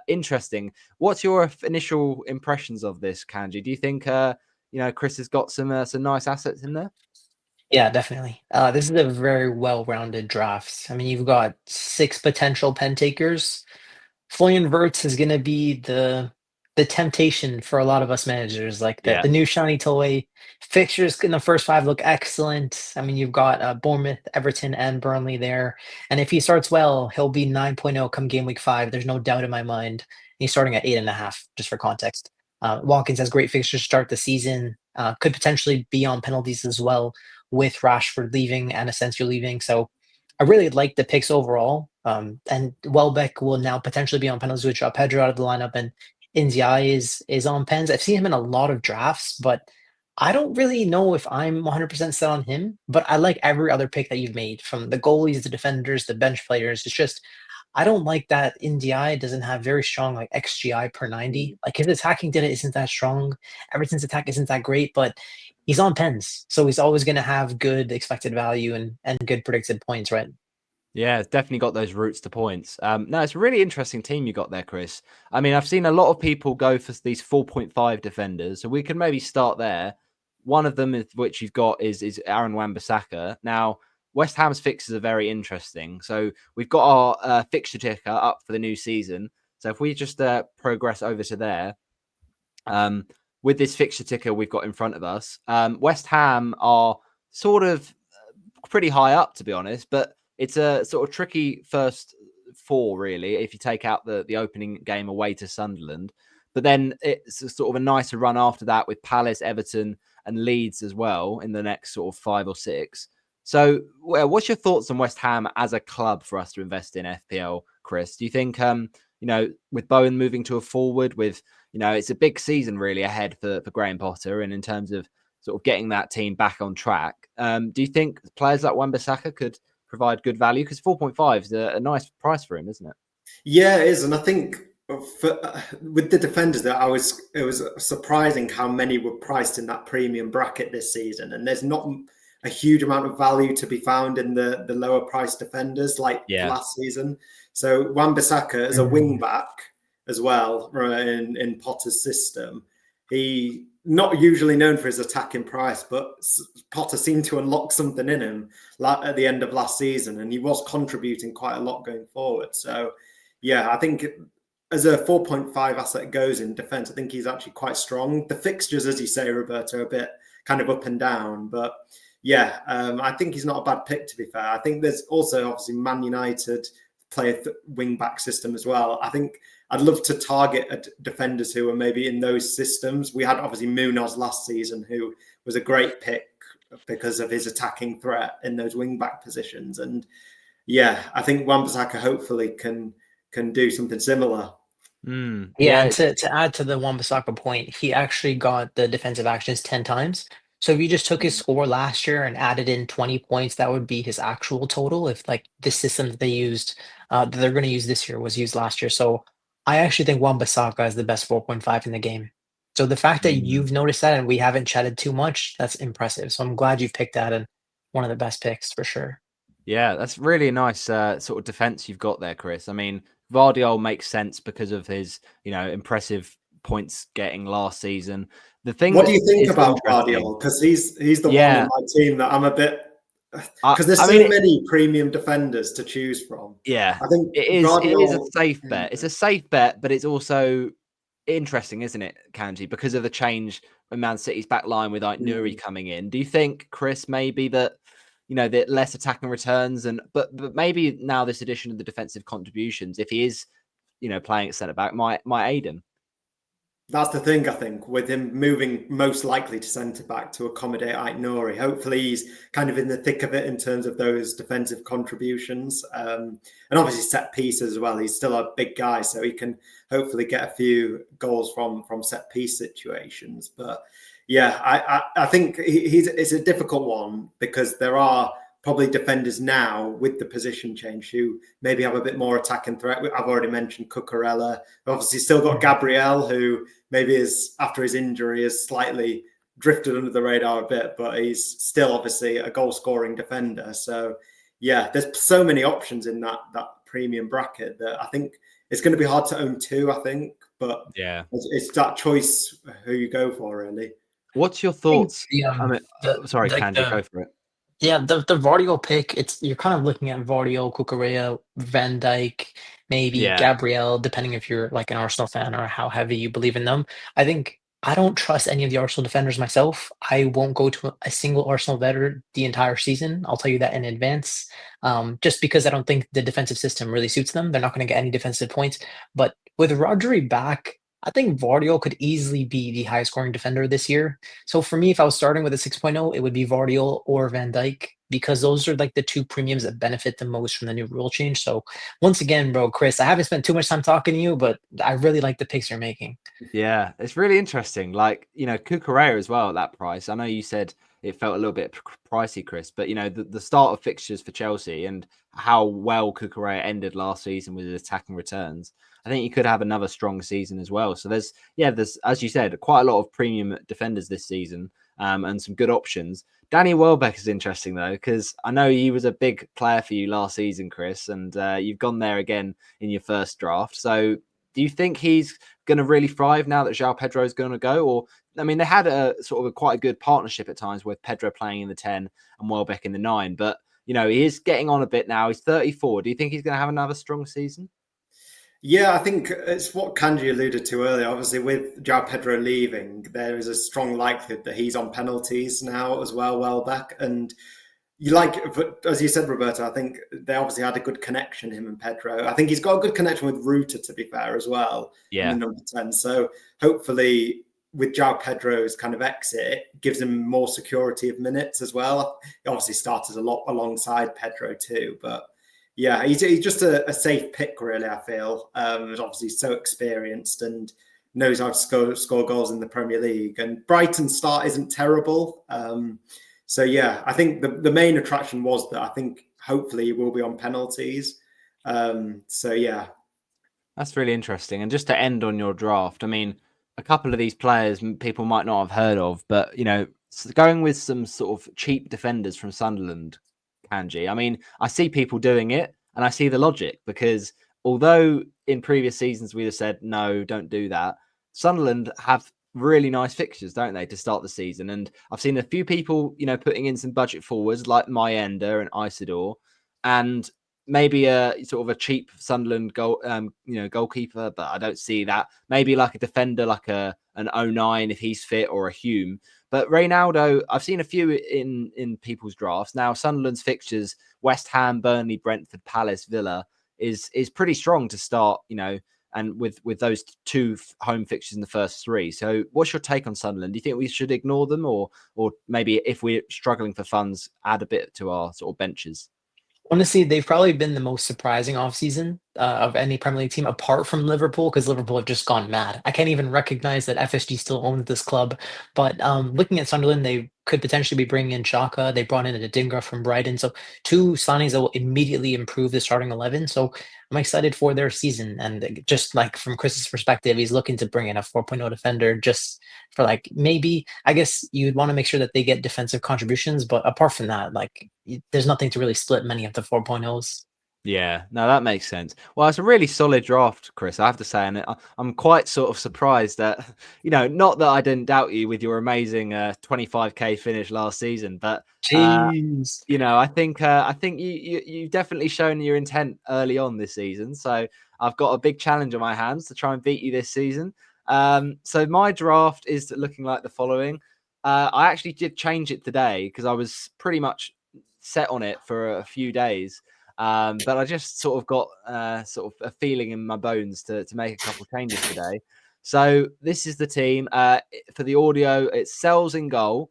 Interesting. What's your initial impressions of this, Kanji? Do you think Chris has got some nice assets in there? Yeah, definitely. This is a very well-rounded draft. I mean, you've got 6 potential pen takers. Florian Wirtz is going to be the temptation for a lot of us managers, like the new shiny toy. Fixtures in the first 5 look excellent. I mean, you've got Bournemouth, Everton, and Burnley there. And if he starts well, he'll be 9.0 come game week 5. There's no doubt in my mind. He's starting at 8.5, just for context. Watkins has great fixtures to start the season. Could potentially be on penalties as well, with Rashford leaving and Asensio leaving. So I really like the picks overall. And Welbeck will now potentially be on penalties with João Pedro out of the lineup, and Ndiaye is on pens. I've seen him in a lot of drafts, but I don't really know if I'm 100% set on him. But I like every other pick that you've made, from the goalies, the defenders, the bench players. It's just, I don't like that Ndiaye doesn't have very strong like XGI per 90. Like his attacking data isn't that strong. Everton's attack isn't that great, but he's on pens, so he's always going to have good expected value and good predicted points, right? Yeah, it's definitely got those routes to points. No, it's a really interesting team you got there, Chris. I mean, I've seen a lot of people go for these 4.5 defenders, so we can maybe start there. One of them, which you've got, is Aaron Wan-Bissaka. Now, West Ham's fixtures are very interesting. So we've got our fixture ticker up for the new season. So if we just progress over to there, with this fixture ticker we've got in front of us, West Ham are sort of pretty high up, to be honest, but it's a sort of tricky first four, really, if you take out the opening game away to Sunderland. But then it's a sort of a nicer run after that with Palace, Everton, and Leeds as well in the next sort of 5 or 6. So, what's your thoughts on West Ham as a club for us to invest in FPL, Chris? Do you think, with Bowen moving to a forward, with it's a big season really ahead for Graham Potter, and in terms of sort of getting that team back on track, do you think players like Wan-Bissaka could provide good value? Because 4.5 is a nice price for him, isn't it? Yeah, it is, and I think with the defenders, that it was surprising how many were priced in that premium bracket this season, and there's not a huge amount of value to be found in the lower price defenders like last season. So Wan-Bissaka as a wing back as well in Potter's system, he not usually known for his attacking price, but Potter seemed to unlock something in him at the end of last season, and he was contributing quite a lot going forward. So yeah, I think as a 4.5 asset goes in defence, I think he's actually quite strong. The fixtures, as you say, Roberto, are a bit kind of up and down, but yeah, I think he's not a bad pick, to be fair. I think there's also obviously Man United play a wing back system as well. I think I'd love to target defenders who are maybe in those systems. We had obviously Munoz last season, who was a great pick because of his attacking threat in those wing back positions. And yeah, I think Wan-Bissaka hopefully can do something similar. Yeah, and to add to the Wan-Bissaka point, he actually got the defensive actions 10 times. So if you just took his score last year and added in 20 points, that would be his actual total if like the system that they used, that they're going to use this year was used last year. So I actually think Wan-Bissaka is the best 4.5 in the game. So the fact that you've noticed that and we haven't chatted too much, that's impressive. So I'm glad you've picked that and one of the best picks for sure. Yeah, that's really a nice sort of defense you've got there, Chris. I mean, Vardiol makes sense because of his, impressive points getting last season. The thing What do you think is about Vardiol? Because he's the one in my team that I'm a bit, because there's many premium defenders to choose from. Yeah, I think it is a safe bet. It's a safe bet, but it's also interesting, isn't it, Kanji? Because of the change in Man City's back line with Nuri coming in. Do you think, Chris, maybe that the less attacking returns but maybe now this addition of the defensive contributions, if he is playing at centre back, might aid him? That's the thing, I think, with him moving most likely to centre back to accommodate Aït-Nouri. Hopefully he's kind of in the thick of it in terms of those defensive contributions. And obviously set pieces as well. He's still a big guy, so he can hopefully get a few goals from set piece situations. But yeah, I think it's a difficult one because there are probably defenders now with the position change who maybe have a bit more attacking threat. I've already mentioned Cucurella. Obviously still got Gabriel, who maybe is after his injury has slightly drifted under the radar a bit, but he's still obviously a goal scoring defender. So yeah, there's so many options in that premium bracket that I think it's going to be hard to own two, I think, but yeah, it's that choice who you go for, really. What's your thoughts? Sorry, Like Kanji, go for it. Yeah, the Vardiol pick, you're kind of looking at Vardiol, Cucurella, Van Dijk, maybe Gabriel, depending if you're like an Arsenal fan or how heavy you believe in them. I don't trust any of the Arsenal defenders myself. I won't go to a single Arsenal veteran the entire season. I'll tell you that in advance. Just because I don't think the defensive system really suits them. They're not going to get any defensive points. But with Rodri back, I think Vardiol could easily be the highest scoring defender this year. So for me, if I was starting with a 6.0, it would be Vardiol or Van Dijk because those are like the two premiums that benefit the most from the new rule change. So once again, bro, Chris, I haven't spent too much time talking to you, but I really like the picks you're making. Yeah, it's really interesting. Like, Cucurella as well at that price. I know you said it felt a little bit pricey, Chris, but the start of fixtures for Chelsea and how well Cucurella ended last season with his attacking returns, I think you could have another strong season as well. So there's, as you said, quite a lot of premium defenders this season, and some good options. Danny Welbeck is interesting though, because I know he was a big player for you last season, Chris, and you've gone there again in your first draft. So do you think he's going to really thrive now that João Pedro is going to go? Or, I mean, they had a sort of quite a good partnership at times with Pedro playing in the 10 and Welbeck in the 9, but he is getting on a bit now. He's 34. Do you think he's going to have another strong season? Yeah, I think it's what Kanji alluded to earlier. Obviously, with João Pedro leaving, there is a strong likelihood that he's on penalties now as well, Welbeck. And as you said, Roberto, I think they obviously had a good connection, him and Pedro. I think he's got a good connection with Ruta, to be fair, as well, in the number 10. So hopefully with João Pedro's kind of exit, it gives him more security of minutes as well. He obviously started a lot alongside Pedro too, but yeah, he's just a safe pick, really, I feel. He's obviously so experienced and knows how to score goals in the Premier League. And Brighton's start isn't terrible. So yeah, I think the main attraction was that I think hopefully he will be on penalties. So yeah. That's really interesting. And just to end on your draft, I mean, a couple of these players people might not have heard of, but going with some sort of cheap defenders from Sunderland, Kanji. I mean, I see people doing it and I see the logic, because although in previous seasons we'd have said, no, don't do that, Sunderland have really nice fixtures, don't they, to start the season? And I've seen a few people, putting in some budget forwards like Mayenda and Isidore, and maybe a sort of a cheap Sunderland goalkeeper, but I don't see that. Maybe like a defender, like an 09 if he's fit, or a Hume. But Reynaldo, I've seen a few in people's drafts. Now, Sunderland's fixtures, West Ham, Burnley, Brentford, Palace, Villa, is pretty strong to start, and with those two home fixtures in the first three. So what's your take on Sunderland? Do you think we should ignore them, or maybe if we're struggling for funds, add a bit to our sort of benches? Honestly, they've probably been the most surprising offseason of any Premier League team, apart from Liverpool, because Liverpool have just gone mad. I can't even recognize that FSG still owns this club. But looking at Sunderland, they could potentially be bringing in Xhaka. They brought in a Dingra from Brighton. So two signings that will immediately improve the starting 11. So I'm excited for their season. And just like from Chris's perspective, he's looking to bring in a 4.0 defender just for maybe, I guess you'd want to make sure that they get defensive contributions. But apart from that, there's nothing to really split many of the 4.0s. Yeah, no, that makes sense. Well, it's a really solid draft, Chris, I have to say. And I'm quite sort of surprised that, not that I didn't doubt you with your amazing 25k finish last season, but, Jeez. I think you've definitely shown your intent early on this season. So I've got a big challenge on my hands to try and beat you this season. So my draft is looking like the following. I actually did change it today because I was pretty much set on it for a few days. But I just sort of got sort of a feeling in my bones to make a couple of changes today. So this is the team. For the audio, it's Sells in goal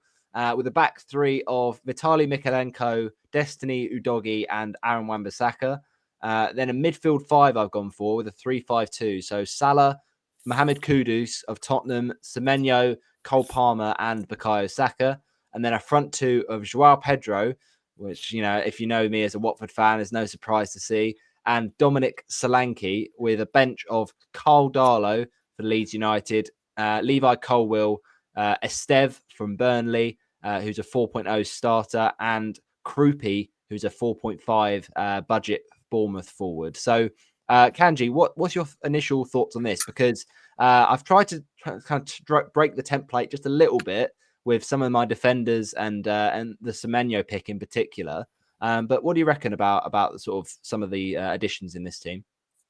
with a back three of Vitaly Mikalenko, Destiny Udogi, and Aaron Wan-Bissaka. Then a midfield five I've gone for with a 3-5-2. So Salah, Mohamed Kudus of Tottenham, Semenyo, Cole Palmer, and Bukayo Saka. And then a front two of João Pedro, which, if you know me as a Watford fan, is no surprise to see, and Dominic Solanke, with a bench of Carl Darlow for Leeds United, Levi Colwill, Esteve from Burnley, who's a 4.0 starter, and Krupi, who's a 4.5 budget Bournemouth forward. So, Kanji, what's your initial thoughts on this? Because I've tried to kind of break the template just a little bit with some of my defenders and the Semenyo pick in particular. But what do you reckon about the sort of some of the additions in this team?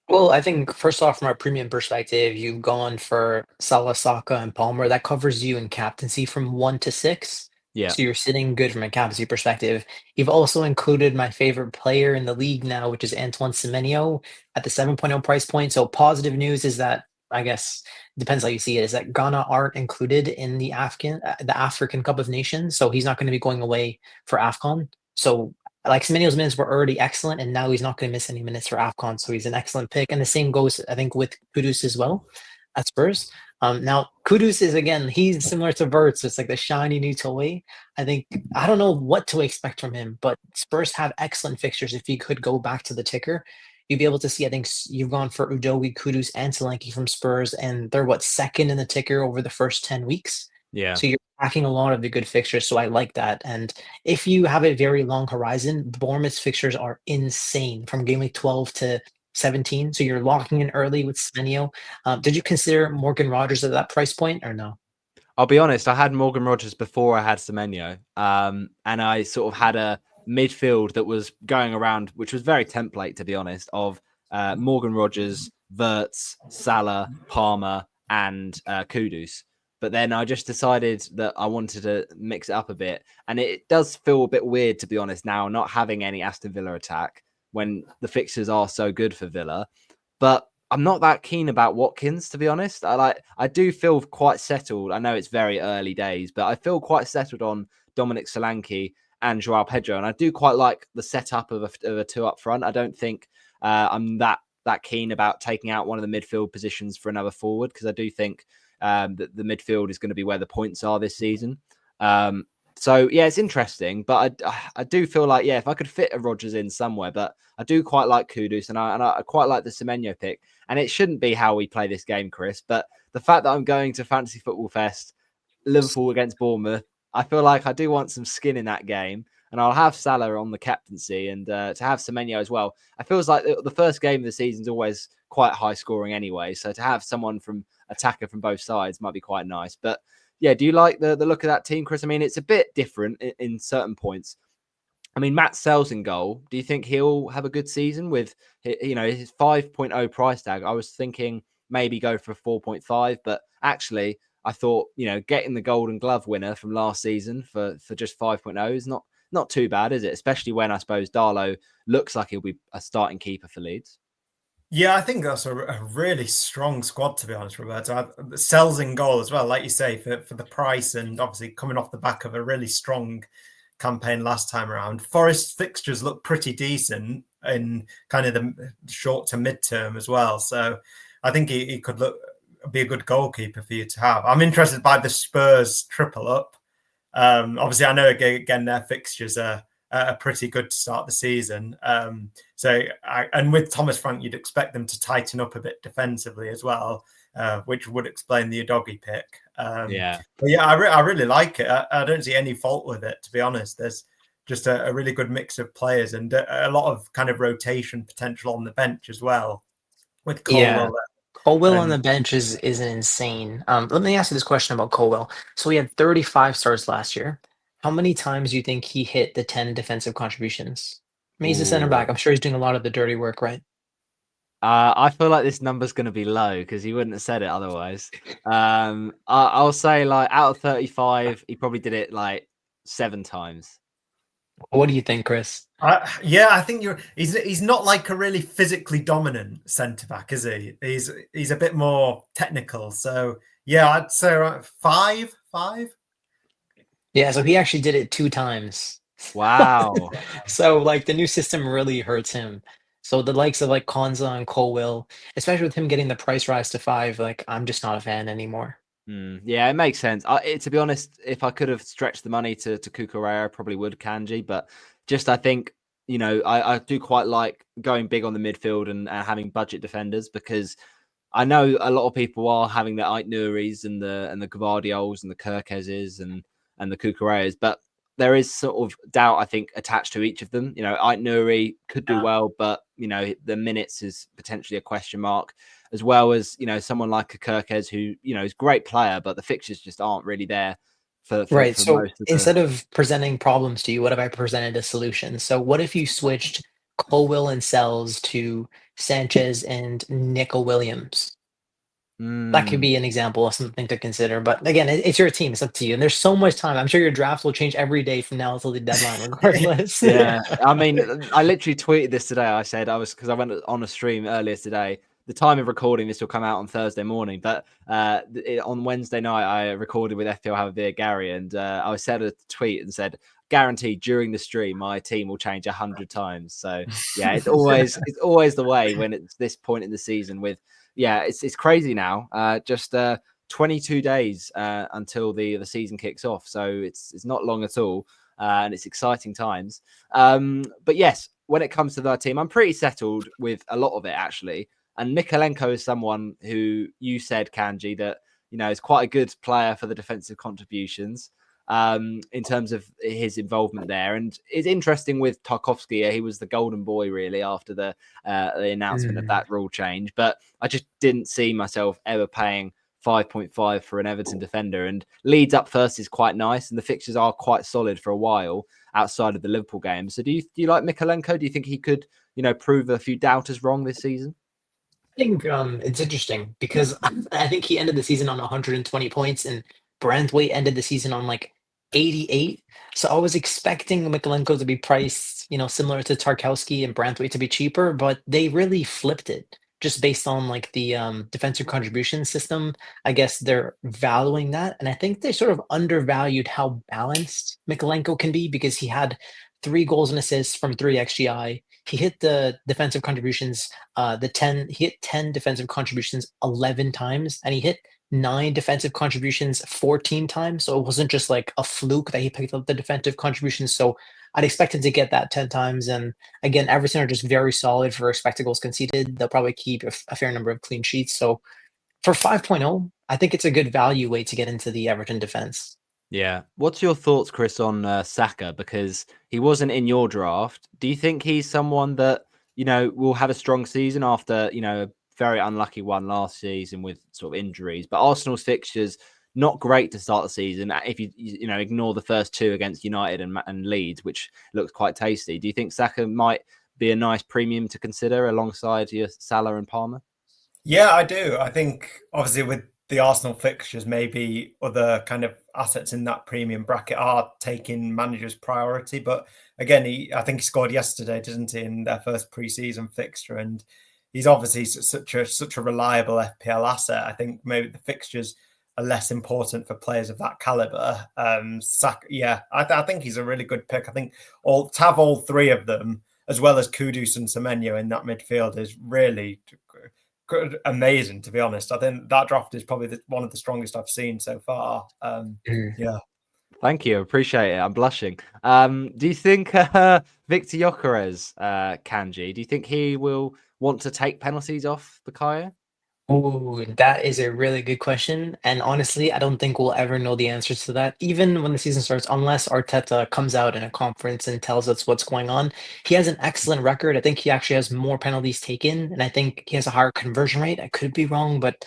Well, I think first off, from a premium perspective, you've gone for Salah, Saka, and Palmer. That covers you in captaincy from 1 to 6. Yeah. So you're sitting good from a captaincy perspective. You've also included my favorite player in the league now, which is Antoine Semenyo at the 7.0 price point. So positive news is that, I guess, depends how you see it, is that Ghana aren't included in the African Cup of Nations. So he's not going to be going away for AFCON. So Semenyo's minutes were already excellent, and now he's not going to miss any minutes for AFCON, so he's an excellent pick. And the same goes, I think, with Kudus as well at Spurs. Now, Kudus is, again, he's similar to Verts. It's like the shiny new toy. I don't know what to expect from him, but Spurs have excellent fixtures. If you could go back to the ticker, you'd be able to see, I think you've gone for Udogi, Kudus, and Solanke from Spurs, and they're, second in the ticker over the first 10 weeks? Yeah. So you're tracking a lot of the good fixtures, so I like that. And if you have a very long horizon, Bournemouth's fixtures are insane from game week 12 to 17. So you're locking in early with Semenyo. Did you consider Morgan Rogers at that price point or no? I'll be honest, I had Morgan Rogers before I had Semenyo. And I sort of had a midfield that was going around, which was very template, to be honest, of Morgan Rogers, Verts, Salah, Palmer, and Kudus. But then I just decided that I wanted to mix it up a bit. And it does feel a bit weird, to be honest, now not having any Aston Villa attack when the fixtures are so good for Villa. But I'm not that keen about Watkins, to be honest. I do feel quite settled. I know it's very early days, but I feel quite settled on Dominic Solanke and Joao Pedro. And I do quite like the setup of a two up front. I don't think I'm that keen about taking out one of the midfield positions for another forward, because I do think that the midfield is going to be where the points are this season. So yeah, it's interesting, but I do feel like, yeah, if I could fit a Rodgers in somewhere, but I do quite like Kudus, and I quite like the Semenyo pick. And it shouldn't be how we play this game, Chris, but the fact that I'm going to Fantasy Football Fest, Liverpool against Bournemouth, I feel like I do want some skin in that game, and I'll have Salah on the captaincy, and to have Semenyo as well. I feels like the first game of the season is always quite high scoring anyway, so to have someone from attacker from both sides might be quite nice. But yeah, do you like the look of that team, Chris? I mean, it's a bit different in certain points. I mean, Matt Sells in goal. Do you think he'll have a good season with, his 5.0 price tag? I was thinking maybe go for 4.5, but actually I thought, getting the Golden Glove winner from last season for just 5.0 is not too bad, is it? Especially when I suppose Darlow looks like he'll be a starting keeper for Leeds. Yeah, I think that's a really strong squad, to be honest, Roberto. Sells in goal as well, like you say, for the price, and obviously coming off the back of a really strong campaign last time around. Forest's fixtures look pretty decent in kind of the short to mid-term as well. So I think he could be a good goalkeeper for you to have. I'm interested by the Spurs triple up. Obviously, I know, again, their fixtures are pretty good to start the season. And with Thomas Frank, you'd expect them to tighten up a bit defensively as well, which would explain the Udogie pick. But yeah, I really like it. I don't see any fault with it, to be honest. There's just a really good mix of players and a lot of kind of rotation potential on the bench as well with Colwell. Colwell on the bench is insane. Let me ask you this question about Colwell. So he had 35 starts last year. How many times do you think he hit the 10 defensive contributions? I mean, he's a center back. I'm sure he's doing a lot of the dirty work, right? I feel like this number's going to be low because he wouldn't have said it otherwise. I'll say, like, out of 35, he probably did it like 7 times. What do you think, Chris? I think he's not like a really physically dominant centre back, is he? He's a bit more technical. So yeah, I'd say 5. Yeah, so he actually did it 2 times. Wow. So like the new system really hurts him. So the likes of like Konza and Colwell, especially with him getting the price rise to 5, like I'm just not a fan anymore. Yeah, it makes sense. To be honest, if I could have stretched the money to Cucurella, I probably would Kanji. But just, I think, I do quite like going big on the midfield and having budget defenders, because I know a lot of people are having the Ait-Nouris and the Gvardiols and the Kirkezes and the Cucurellas, but there is sort of doubt, I think, attached to each of them. Ait-Nouri could do well, but the minutes is potentially a question mark, as well as someone like a Kirkez who is a great player, but the fixtures just aren't really there for Right. So most of the. instead of presenting problems to you, what if I presented a solution? So what if you switched Colwell and Sells to Sanchez and Nico Williams? That could be an example of something to consider. But again, it's your team. It's up to you. And there's so much time. I'm sure your draft will change every day from now until the deadline, regardless. Yeah, I mean, I literally tweeted this today. I said because I went on a stream earlier today. The time of recording this will come out on Thursday morning, but on Wednesday night I recorded with FPL Have a Beer Gary, and I said a tweet and said, guaranteed during the stream my team will change 100 times. So yeah, it's always the way when it's this point in the season. It's crazy now. Just 22 days until the season kicks off, so it's not long at all. And it's exciting times. But yes, when it comes to their team, I'm pretty settled with a lot of it, actually. And Mykolenko is someone who you said, Kanji, that is quite a good player for the defensive contributions in terms of his involvement there. And it's interesting with Tarkowski. He was the golden boy, really, after the announcement of that rule change. But I just didn't see myself ever paying 5.5 for an Everton defender, and Leeds up first is quite nice, and the fixtures are quite solid for a while outside of the Liverpool game. So do you like Mykolenko? Do you think he could prove a few doubters wrong this season? think it's interesting because I think he ended the season on 120 points and Branthwaite ended the season on like 88. So I was expecting Mikolenko to be priced, similar to Tarkowski and Branthwaite to be cheaper, but they really flipped it just based on like the defensive contribution system. I guess they're valuing that. And I think they sort of undervalued how balanced Mikolenko can be because he had 3 goals and assists from 3 XGI. He hit the defensive contributions he hit 10 defensive contributions 11 times, and he hit 9 defensive contributions 14 times. So it wasn't just like a fluke that he picked up the defensive contributions. So I'd expect him to get that 10 times. And again, Everton are just very solid for expected goals conceded. They'll probably keep a fair number of clean sheets. So for 5.0, I think it's a good value way to get into the Everton defense. Yeah. What's your thoughts, Chris, on Saka? Because he wasn't in your draft. Do you think he's someone that, will have a strong season after, a very unlucky one last season with sort of injuries? But Arsenal's fixtures, not great to start the season. If you ignore the first 2 against United and Leeds, which looks quite tasty. Do you think Saka might be a nice premium to consider alongside your Salah and Palmer? Yeah, I do. I think obviously with the Arsenal fixtures, maybe other kind of assets in that premium bracket are taking managers' priority. But again, I think he scored yesterday, didn't he, in their first pre-season fixture, and he's obviously such a reliable FPL asset. I think maybe the fixtures are less important for players of that caliber. Saka, I think he's a really good pick. I think to have all 3 of them, as well as Kudus and Semenyo in that midfield, is really amazing, to be honest. I think that draft is probably one of the strongest I've seen so far. Yeah. Thank you. Appreciate it. I'm blushing. Do you think Victor Gyökeres, Kanji, do you think he will want to take penalties off Bukayo? Oh, that is a really good question. And honestly, I don't think we'll ever know the answers to that, even when the season starts, unless Arteta comes out in a conference and tells us what's going on. He has an excellent record. I think he actually has more penalties taken, and I think he has a higher conversion rate. I could be wrong, but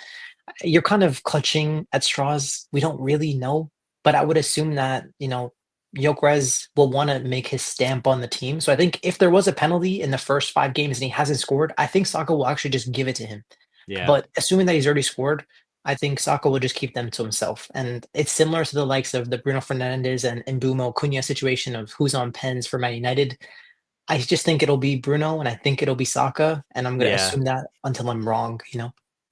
you're kind of clutching at straws. We don't really know, but I would assume that, Gyökeres will want to make his stamp on the team. So I think if there was a penalty in the first 5 games and he hasn't scored, I think Saka will actually just give it to him. Yeah. But assuming that he's already scored, I think Saka will just keep them to himself. And it's similar to the likes of the Bruno Fernandes and Mbeumo Cunha situation of who's on pens for Man United. I just think it'll be Bruno and I think it'll be Saka. And I'm going to assume that until I'm wrong.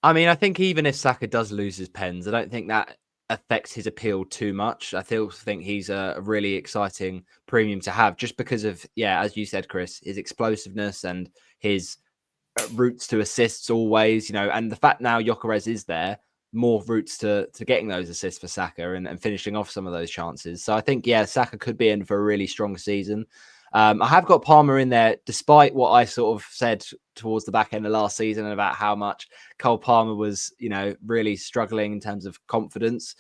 I mean, I think even if Saka does lose his pens, I don't think that affects his appeal too much. I still think he's a really exciting premium to have just because of, as you said, Chris, his explosiveness and his routes to assists always, and the fact now Gyökeres is there, more routes to getting those assists for Saka and finishing off some of those chances. So I think, Saka could be in for a really strong season. I have got Palmer in there, despite what I sort of said towards the back end of last season about how much Cole Palmer was, really struggling in terms of confidence.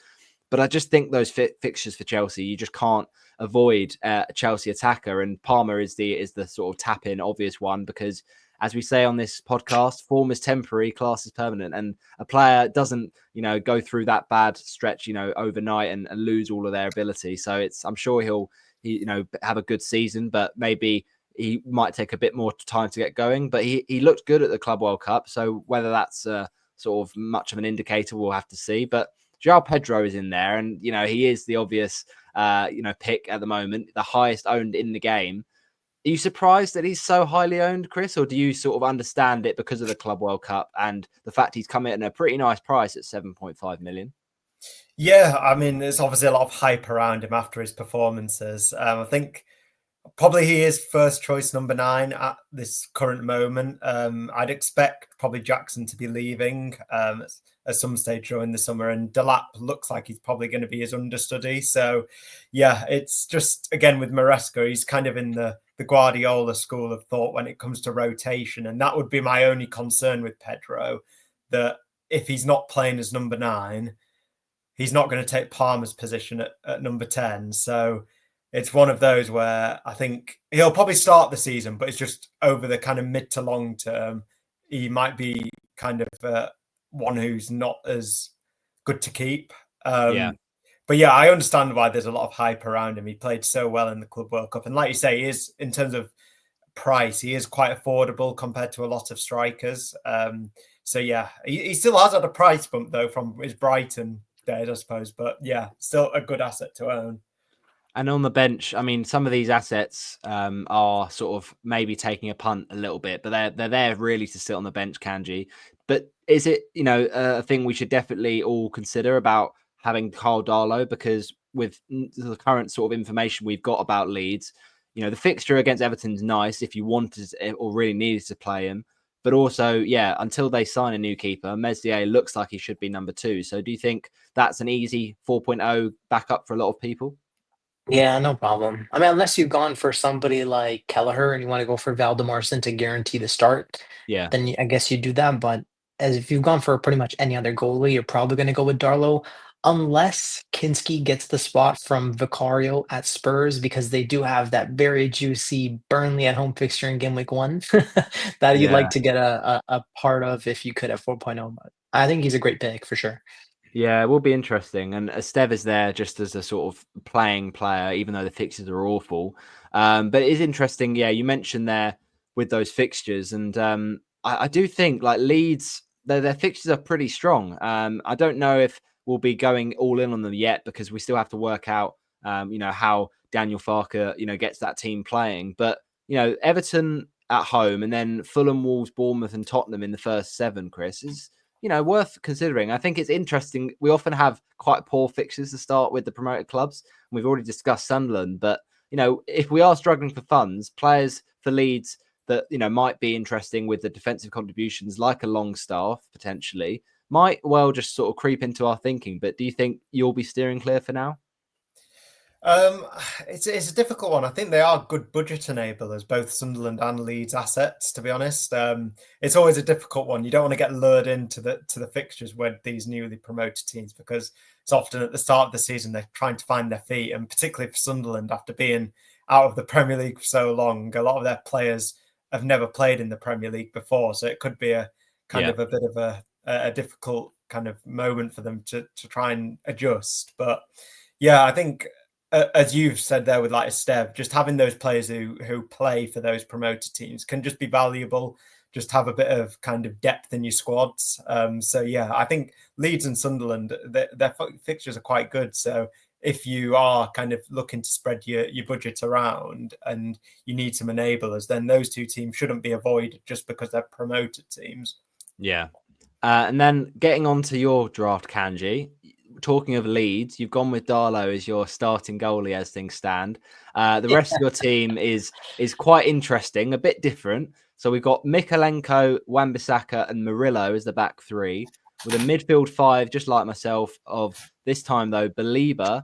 But I just think those fixtures for Chelsea, you just can't avoid a Chelsea attacker, and Palmer is the sort of tap-in obvious one because, as we say on this podcast, form is temporary, class is permanent, and a player doesn't, go through that bad stretch, overnight and lose all of their ability. So I'm sure he'll have a good season, but maybe he might take a bit more time to get going. But he looked good at the Club World Cup, so whether that's sort of much of an indicator, we'll have to see. But João Pedro is in there, and he is the obvious pick at the moment, the highest owned in the game. Are you surprised that he's so highly owned, Chris, or do you sort of understand it because of the Club World Cup and the fact he's come in at a pretty nice price at 7.5 million? Yeah, I mean, there's obviously a lot of hype around him after his performances. I think probably he is first choice number 9 at this current moment. I'd expect probably Jackson to be leaving at some stage during the summer, and Delap looks like he's probably going to be his understudy. So, it's just, again, with Maresca, he's kind of in the Guardiola school of thought when it comes to rotation, and that would be my only concern with Pedro, that if he's not playing as number 9, he's not going to take Palmer's position at number 10. So it's one of those where I think he'll probably start the season, but it's just over the kind of mid to long term, he might be kind of one who's not as good to keep. But I understand why there's a lot of hype around him. He played so well in the Club World Cup. And like you say, he is, in terms of price, he is quite affordable compared to a lot of strikers. So yeah, he still has had a price bump though from his Brighton days, I suppose. But yeah, still a good asset to own. And on the bench, I mean, some of these assets are sort of maybe taking a punt a little bit, but they're there really to sit on the bench, Kanji. But is it, a thing we should definitely all consider about having Carl Darlow? Because with the current sort of information we've got about Leeds, the fixture against Everton's nice if you wanted or really needed to play him. But also, yeah, until they sign a new keeper, Meslier looks like he should be number 2. So do you think that's an easy 4.0 backup for a lot of people? Yeah, no problem. I mean, unless you've gone for somebody like Kelleher and you want to go for Valdemarson to guarantee the start, Yeah. then I guess you do that. But as if you've gone for pretty much any other goalie, you're probably going to go with Darlow, unless Kinski gets the spot from Vicario at Spurs, because they do have that very juicy Burnley at home fixture in game week 1 that you'd like Yeah. to get a part of if you could at 4.0. But I think he's a great pick for sure. Yeah, it will be interesting. And Esteve is there just as a sort of playing player, even though the fixtures are awful. But it is interesting. Yeah, you mentioned there with those fixtures. And I do think like Leeds, their fixtures are pretty strong. I don't know if we'll be going all in on them yet because we still have to work out, how Daniel Farker, gets that team playing. But, Everton at home and then Fulham, Wolves, Bournemouth and Tottenham in the first 7, Chris, is worth considering. I think it's interesting. We often have quite poor fixtures to start with the promoted clubs. We've already discussed Sunderland, but if we are struggling for funds, players for Leeds that might be interesting with the defensive contributions, like a Longstaff potentially, might well just sort of creep into our thinking. But do you think you'll be steering clear for now? It's a difficult one. I think they are good budget enablers, both Sunderland and Leeds assets. To be honest, it's always a difficult one. You don't want to get lured into the fixtures with these newly promoted teams because it's often at the start of the season they're trying to find their feet, and particularly for Sunderland after being out of the Premier League for so long, a lot of their players have never played in the Premier League before, so it could be a kind of a bit of a difficult kind of moment for them to try and adjust. But yeah, I think. As you've said there with like Esteve, just having those players who play for those promoted teams can just be valuable. Just have a bit of kind of depth in your squads. So yeah, I think Leeds and Sunderland, their fixtures are quite good. So if you are kind of looking to spread your budget around and you need some enablers, then those 2 teams shouldn't be avoided just because they're promoted teams. Yeah. And then getting on to your draft, Kanji, talking of Leeds, you've gone with Darlow as your starting goalie as things stand. The rest of your team is quite interesting, a bit different. So we've got Mikalenko, Wan-Bissaka and Murillo as the back 3, with a midfield 5, just like myself, of this time though, Belieber,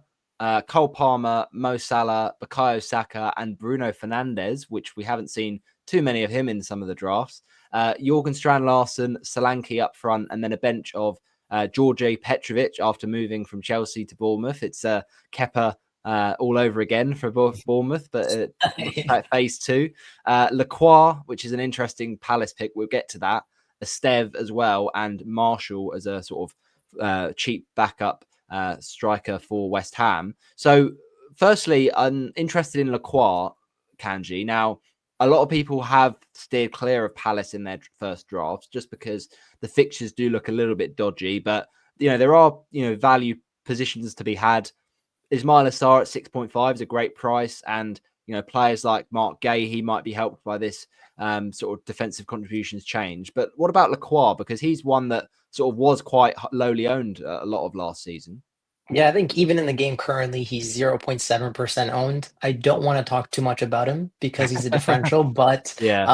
Cole Palmer, Mo Salah, Bukayo Saka and Bruno Fernandes, which we haven't seen too many of him in some of the drafts. Jorgen Strand-Larsen, Solanke up front, and then a bench of Georgi Petrovic after moving from Chelsea to Bournemouth. It's Kepa all over again for Bournemouth, but phase 2. Lacroix, which is an interesting Palace pick. We'll get to that. Esteve as well, and Marshall as a sort of cheap backup striker for West Ham. So firstly, I'm interested in Lacroix, Kanji. Now, a lot of people have steered clear of Palace in their first drafts just because the fixtures do look a little bit dodgy. But, there are, value positions to be had. Ismail Assar at 6.5 is a great price. And, players like Mark Gay, he might be helped by this sort of defensive contributions change. But what about Lacroix? Because he's one that sort of was quite lowly owned a lot of last season. Yeah, I think even in the game currently, he's 0.7% owned. I don't want to talk too much about him because he's a differential, but Yeah.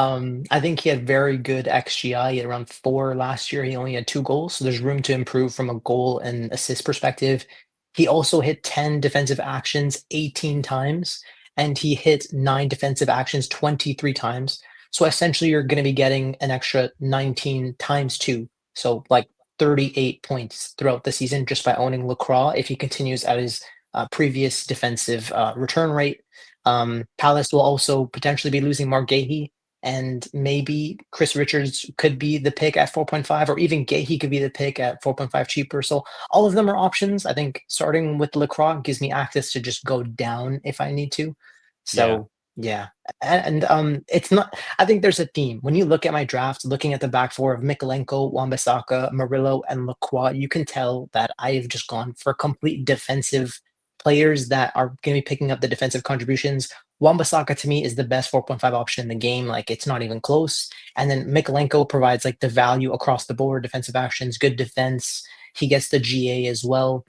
I think he had very good XGI. He had around 4 last year. He only had 2 goals, so there's room to improve from a goal and assist perspective. He also hit 10 defensive actions 18 times, and he hit 9 defensive actions 23 times. So essentially, you're going to be getting an extra 19 times 2. So like 38 points throughout the season just by owning Lacroix if he continues at his previous defensive return rate. Palace will also potentially be losing Mark Gahey, and maybe Chris Richards could be the pick at 4.5, or even Gahey could be the pick at 4.5 cheaper. So all of them are options. I think starting with Lacroix gives me access to just go down if I need to. So Yeah. And it's not, I think there's a theme. When you look at my draft, looking at the back four of Mikolenko, Wan-Bissaka, Murillo, and Lacroix, you can tell that I have just gone for complete defensive players that are going to be picking up the defensive contributions. Wan-Bissaka to me is the best 4.5 option in the game. Like, it's not even close. And then Mikolenko provides like the value across the board, defensive actions, good defense. He gets the GA as well.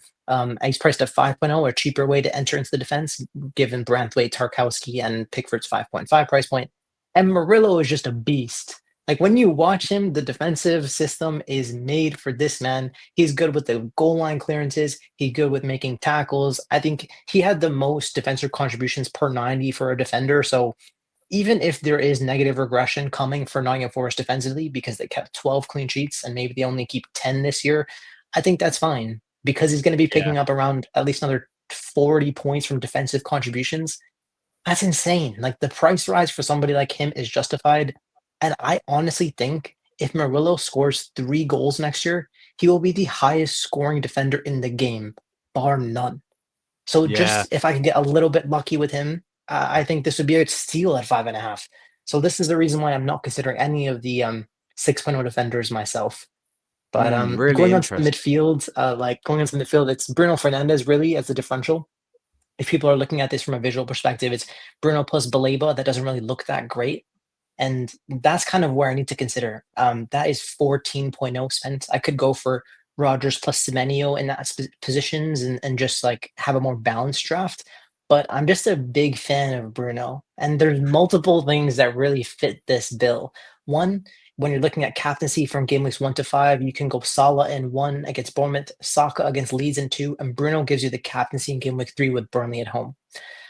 He's priced at 5.0, a cheaper way to enter into the defense, given Branthwaite, Tarkowski, and Pickford's 5.5 price point. And Murillo is just a beast. Like, when you watch him, the defensive system is made for this man. He's good with the goal line clearances. He's good with making tackles. I think he had the most defensive contributions per 90 for a defender. So even if there is negative regression coming for Nottingham Forest defensively because they kept 12 clean sheets and maybe they only keep 10 this year, I think that's fine because he's going to be picking up around at least another 40 points from defensive contributions. That's insane. Like, the price rise for somebody like him is justified. And I honestly think if Murillo scores 3 goals next year, he will be the highest scoring defender in the game, bar none. So Yeah. just if I can get a little bit lucky with him, I think this would be a steal at 5.5. So this is the reason why I'm not considering any of the 6.0 defenders myself. But Really going on to the interesting. midfield, it's Bruno Fernandes really as the differential. If people are looking at this from a visual perspective, it's Bruno plus Baleba. That doesn't really look that great. And that's kind of where I need to consider. That is 14.0 spent. I could go for Rogers plus Semenyo in that positions and just like have a more balanced draft. But I'm just a big fan of Bruno. And there's multiple things that really fit this bill. One, when you're looking at captaincy from game weeks 1 to 5, you can go Salah in 1 against Bournemouth, Saka against Leeds in 2, and Bruno gives you the captaincy in game week 3 with Burnley at home.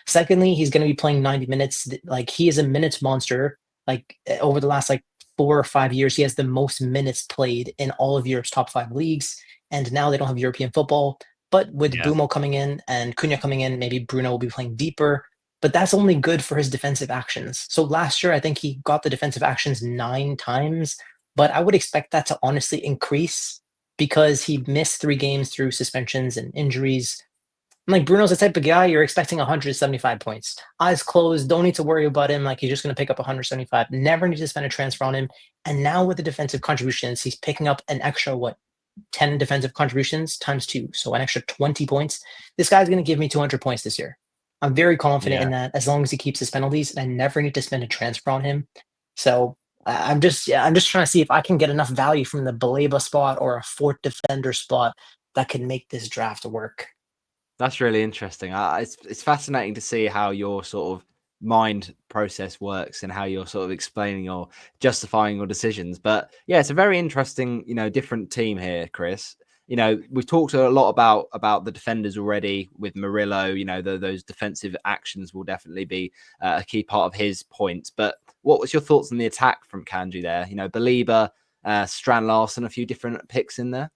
Secondly, he's going to be playing 90 minutes. Like, he is a minutes monster. Like, over the last like 4 or 5 years, he has the most minutes played in all of Europe's top 5 leagues. And now they don't have European football. But with Yeah. Bumo coming in and Cunha coming in, maybe Bruno will be playing deeper. But that's only good for his defensive actions. So last year, I think he got the defensive actions 9 times. But I would expect that to honestly increase because he missed 3 games through suspensions and injuries. Like, Bruno's the type of guy you're expecting 175 points. Eyes closed, don't need to worry about him. Like, he's just going to pick up 175. Never need to spend a transfer on him. And now with the defensive contributions, he's picking up an extra, 10 defensive contributions times 2. So an extra 20 points. This guy's going to give me 200 points this year. I'm very confident in that as long as he keeps his penalties, and I never need to spend a transfer on him. So I'm just trying to see if I can get enough value from the Baleba spot or a fourth defender spot that can make this draft work. That's really interesting. It's fascinating to see how your sort of mind process works and how you're sort of explaining or justifying your decisions. But yeah, it's a very interesting, different team here, Chris. We've talked a lot about the defenders already with Murillo. Those defensive actions will definitely be a key part of his points. But what was your thoughts on the attack from Kanji there? Baleba, Strand Larson, a few different picks in there.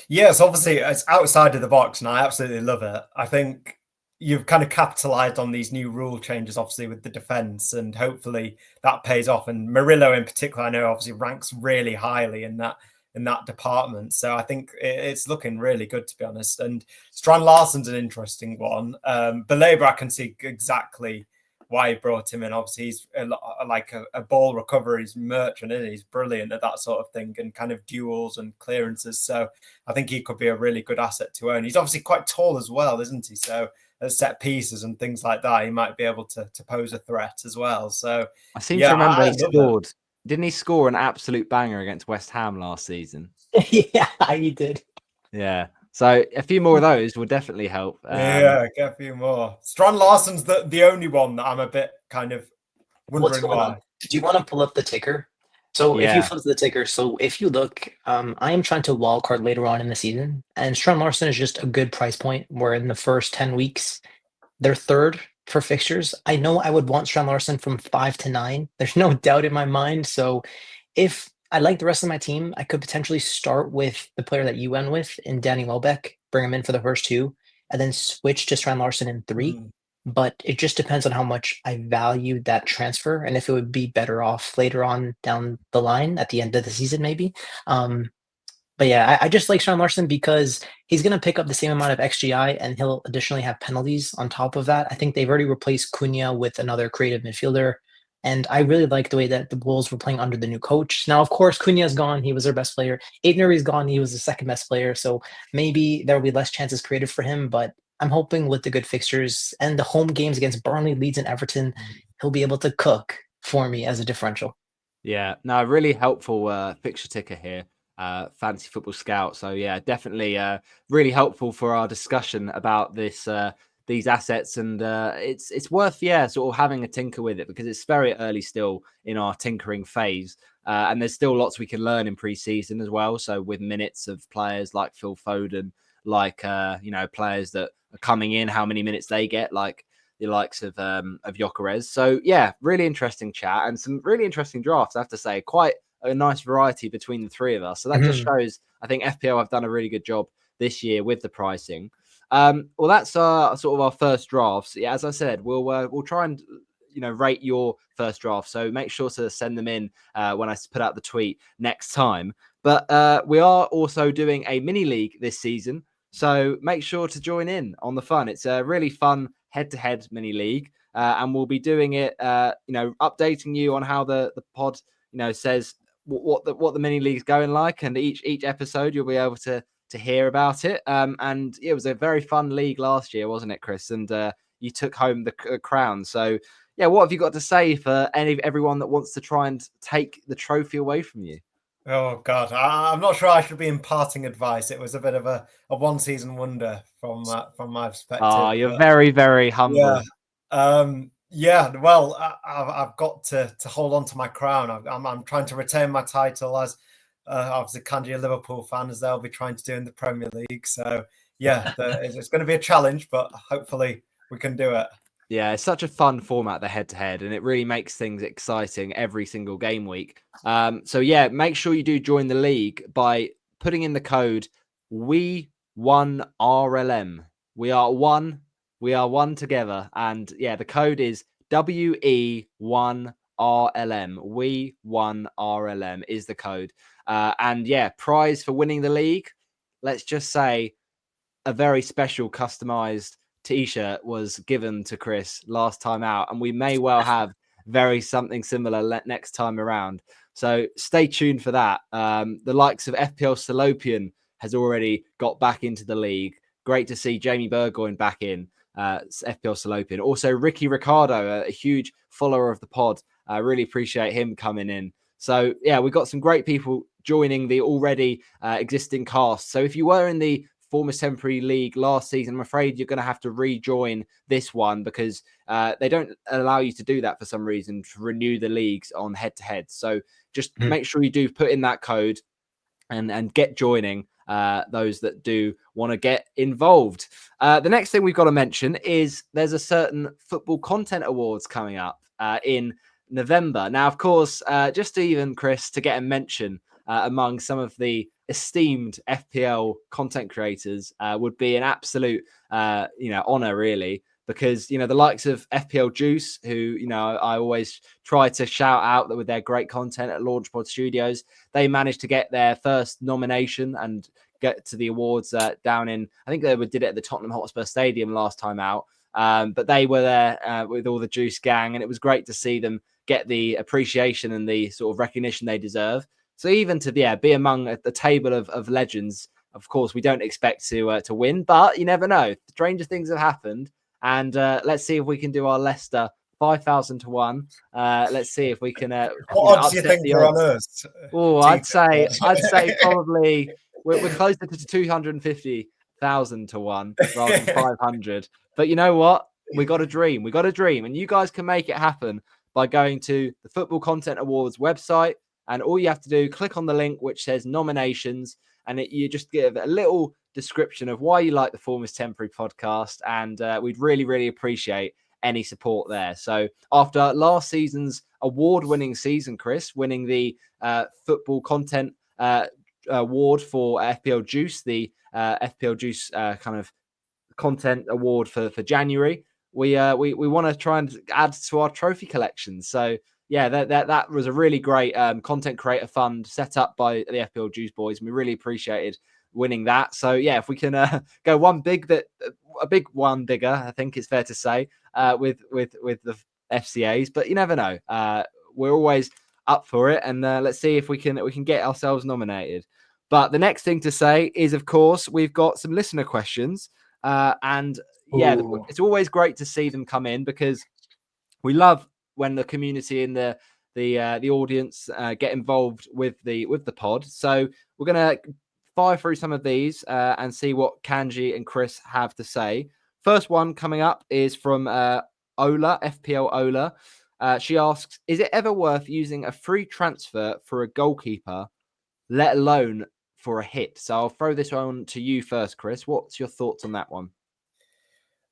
Yes, obviously it's outside of the box, and I absolutely love it. I think you've kind of capitalized on these new rule changes, obviously, with the defense, and hopefully that pays off. And Murillo, in particular, I know obviously ranks really highly in that department. So I think it's looking really good, to be honest. And Strand Larson's an interesting one. Baleba, I can see exactly why he brought him in. Obviously, he's a ball recovery's merchant, isn't he? He's brilliant at that sort of thing and kind of duels and clearances. So I think he could be a really good asset to own. He's obviously quite tall as well, isn't he? So at set pieces and things like that, he might be able to pose a threat as well. So I seem to remember he scored. Didn't he score an absolute banger against West Ham last season? Yeah, he did. Yeah. So a few more of those would definitely help. Yeah, get a few more. Strand Larson's the only one that I'm a bit kind of wondering why. Do you want to pull up the ticker? So if you flip the ticker, so if you look, I am trying to wildcard later on in the season, and Strand Larson is just a good price point. Where in the first 10 weeks, they're third for fixtures. I know I would want Strand Larson from 5 to 9. There's no doubt in my mind. So if I like the rest of my team, I could potentially start with the player that you went with in Danny Welbeck, bring him in for the first 2, and then switch to Strand Larson in 3. But it just depends on how much I value that transfer and if it would be better off later on down the line at the end of the season, maybe. But yeah, I just like Sean Larson because he's going to pick up the same amount of XGI and he'll additionally have penalties on top of that. I think they've already replaced Cunha with another creative midfielder. And I really like the way that the Wolves were playing under the new coach. Now, of course, Cunha's gone. He was their best player. Aidnuri's gone. He was the second best player. So maybe there will be less chances created for him. But I'm hoping with the good fixtures and the home games against Burnley, Leeds, and Everton, he'll be able to cook for me as a differential. Yeah, no, really helpful fixture ticker here, Fantasy Football Scout. So yeah, definitely really helpful for our discussion about this these assets, and it's worth sort of having a tinker with it because it's very early still in our tinkering phase, and there's still lots we can learn in pre-season as well. So with minutes of players like Phil Foden, like players that are coming in, how many minutes they get, like the likes of Gyökeres. So yeah, really interesting chat and some really interesting drafts. I have to say, quite a nice variety between the three of us. So that just shows, I think FPL have done a really good job this year with the pricing. Well, that's sort of our first drafts. Yeah, as I said, we'll try and rate your first draft. So make sure to send them in when I put out the tweet next time. But we are also doing a mini league this season. So make sure to join in on the fun. It's a really fun head-to-head mini league, and we'll be doing it. Updating you on how the pod, says what the mini league's going like, and each episode you'll be able to hear about it. And it was a very fun league last year, wasn't it, Chris? And you took home the crown. So yeah, what have you got to say for everyone that wants to try and take the trophy away from you? Oh God, I'm not sure I should be imparting advice. It was a bit of a one-season wonder from my perspective. Oh, you're very, very humble. Yeah. Well, I've got to hold on to my crown. I'm trying to retain my title as obviously Kanji a Liverpool fan, as they'll be trying to do in the Premier League. So yeah, it's going to be a challenge, but hopefully we can do it. Yeah, it's such a fun format, the head-to-head, and it really makes things exciting every single game week. So yeah, make sure you do join the league by putting in the code WE1RLM. We are one together. And yeah, the code is WE1RLM. WE1RLM is the code. And yeah, prize for winning the league. Let's just say a very special customized t-shirt was given to Chris last time out, and we may well have something similar next time around. So stay tuned for that. The likes of FPL Salopian has already got back into the league. Great to see Jamie Burgoyne back in FPL Salopian. Also, Ricky Ricardo, a huge follower of the pod. I really appreciate him coming in. So yeah, we've got some great people joining the already existing cast. So if you were in the former temporary league last season, I'm afraid you're going to have to rejoin this one because they don't allow you to do that for some reason, to renew the leagues on head-to-head. So just make sure you do put in that code and get joining those that do want to get involved. The next thing we've got to mention is there's a certain football content awards coming up in November. Now, of course, just even Chris, to get a mention among some of the esteemed FPL content creators would be an absolute honor, really, because the likes of FPL Juice, who I always try to shout out with their great content at Launchpod Studios, they managed to get their first nomination and get to the awards down in, I think they did it at the Tottenham Hotspur Stadium last time out, but they were there with all the Juice gang, and it was great to see them get the appreciation and the sort of recognition they deserve. So even to be among the table of legends, of course, we don't expect to win, but you never know. Stranger things have happened, and let's see if we can do our Leicester 5,000 to 1. Let's see if we can. What odds do you think are on us? Oh, I'd say probably we're closer to 250,000 to 1 rather than 500. But you know what? We got a dream. We got a dream, and you guys can make it happen by going to the Football Content Awards website. And all you have to do, click on the link which says nominations, and you just give a little description of why you like the Form is Temporary podcast. And we'd really, really appreciate any support there. So after last season's award-winning season, Chris, winning the Football Content Award for FPL Juice, the FPL Juice kind of content award for January, we want to try and add to our trophy collection. So yeah, that was a really great content creator fund set up by the FPL Juice Boys, and we really appreciated winning that. So yeah, if we can go a big one bigger, I think it's fair to say, with the FCAs, but you never know. We're always up for it, and let's see if we can get ourselves nominated. But the next thing to say is, of course, we've got some listener questions, and yeah, Ooh. it's always great to see them come in because we love when the community and the audience get involved with the pod. So we're gonna fire through some of these and see what Kanji and Chris have to say. First one coming up is from Ola, FPL Ola. She asks, is it ever worth using a free transfer for a goalkeeper, let alone for a hit? So I'll throw this one to you first, Chris. What's your thoughts on that one?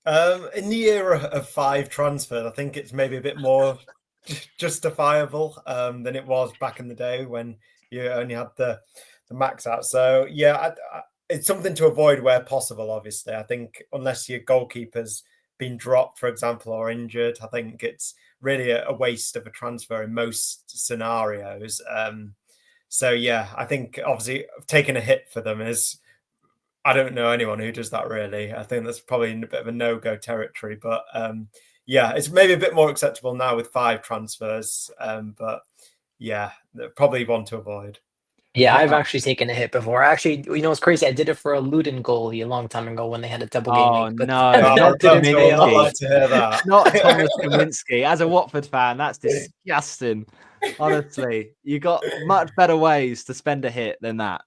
In the era of 5 transfers, I think it's maybe a bit more justifiable than it was back in the day when you only had the max out. So yeah, it's something to avoid where possible. Obviously, I think unless your goalkeeper's been dropped, for example, or injured, I think it's really a waste of a transfer in most scenarios. So yeah, I think obviously taking a hit for them is, I don't know anyone who does that really. I think that's probably a bit of a no-go territory. But yeah, it's maybe a bit more acceptable now with 5 transfers. But yeah, probably one to avoid. Yeah, I've actually taken a hit before. Actually, it's crazy. I did it for a Luton goalie a long time ago when they had a double game Oh week, but no, that not didn't pay Not off. like to hear that. Not Thomas Kaminski. As a Watford fan, that's disgusting. Honestly, you got much better ways to spend a hit than that.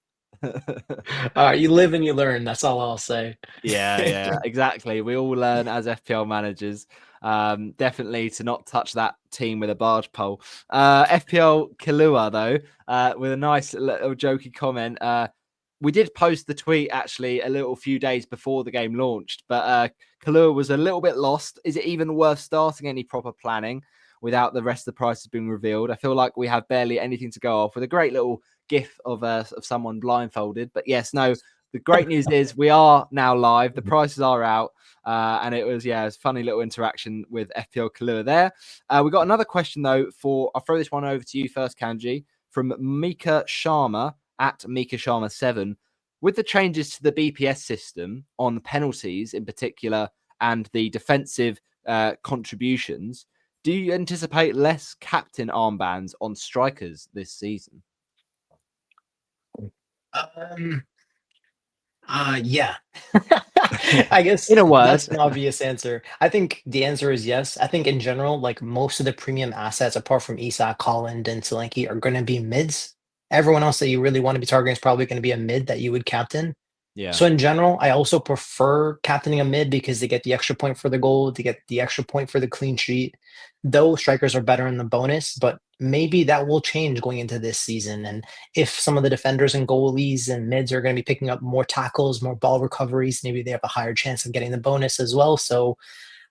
You live and you learn. That's all I'll say. Yeah, exactly. We all learn as FPL managers, definitely to not touch that team with a barge pole. FPL Kalua, though, with a nice little jokey comment. We did post the tweet actually a little few days before the game launched, but Kalua was a little bit lost. Is it even worth starting any proper planning without the rest of the prices being revealed? I feel like we have barely anything to go off, with a great little gif of someone blindfolded. But yes, no, the great news is we are now live. The prices are out. And it was a funny little interaction with FPL Kalua there. We got another question, though, I'll throw this one over to you first, Kanji, from Mika Sharma at Mika Sharma 7. With the changes to the BPS system on penalties in particular and the defensive contributions, do you anticipate less captain armbands on strikers this season? Yeah. I guess In a word. that's an obvious answer. I think the answer is yes. I think in general, like most of the premium assets, apart from Isak, Holland, and Solanke, are going to be mids. Everyone else that you really want to be targeting is probably going to be a mid that you would captain. Yeah. So in general, I also prefer captaining a mid because they get the extra point for the goal, they get the extra point for the clean sheet. Though strikers are better in the bonus, but maybe that will change going into this season. And if some of the defenders and goalies and mids are going to be picking up more tackles, more ball recoveries, maybe they have a higher chance of getting the bonus as well. So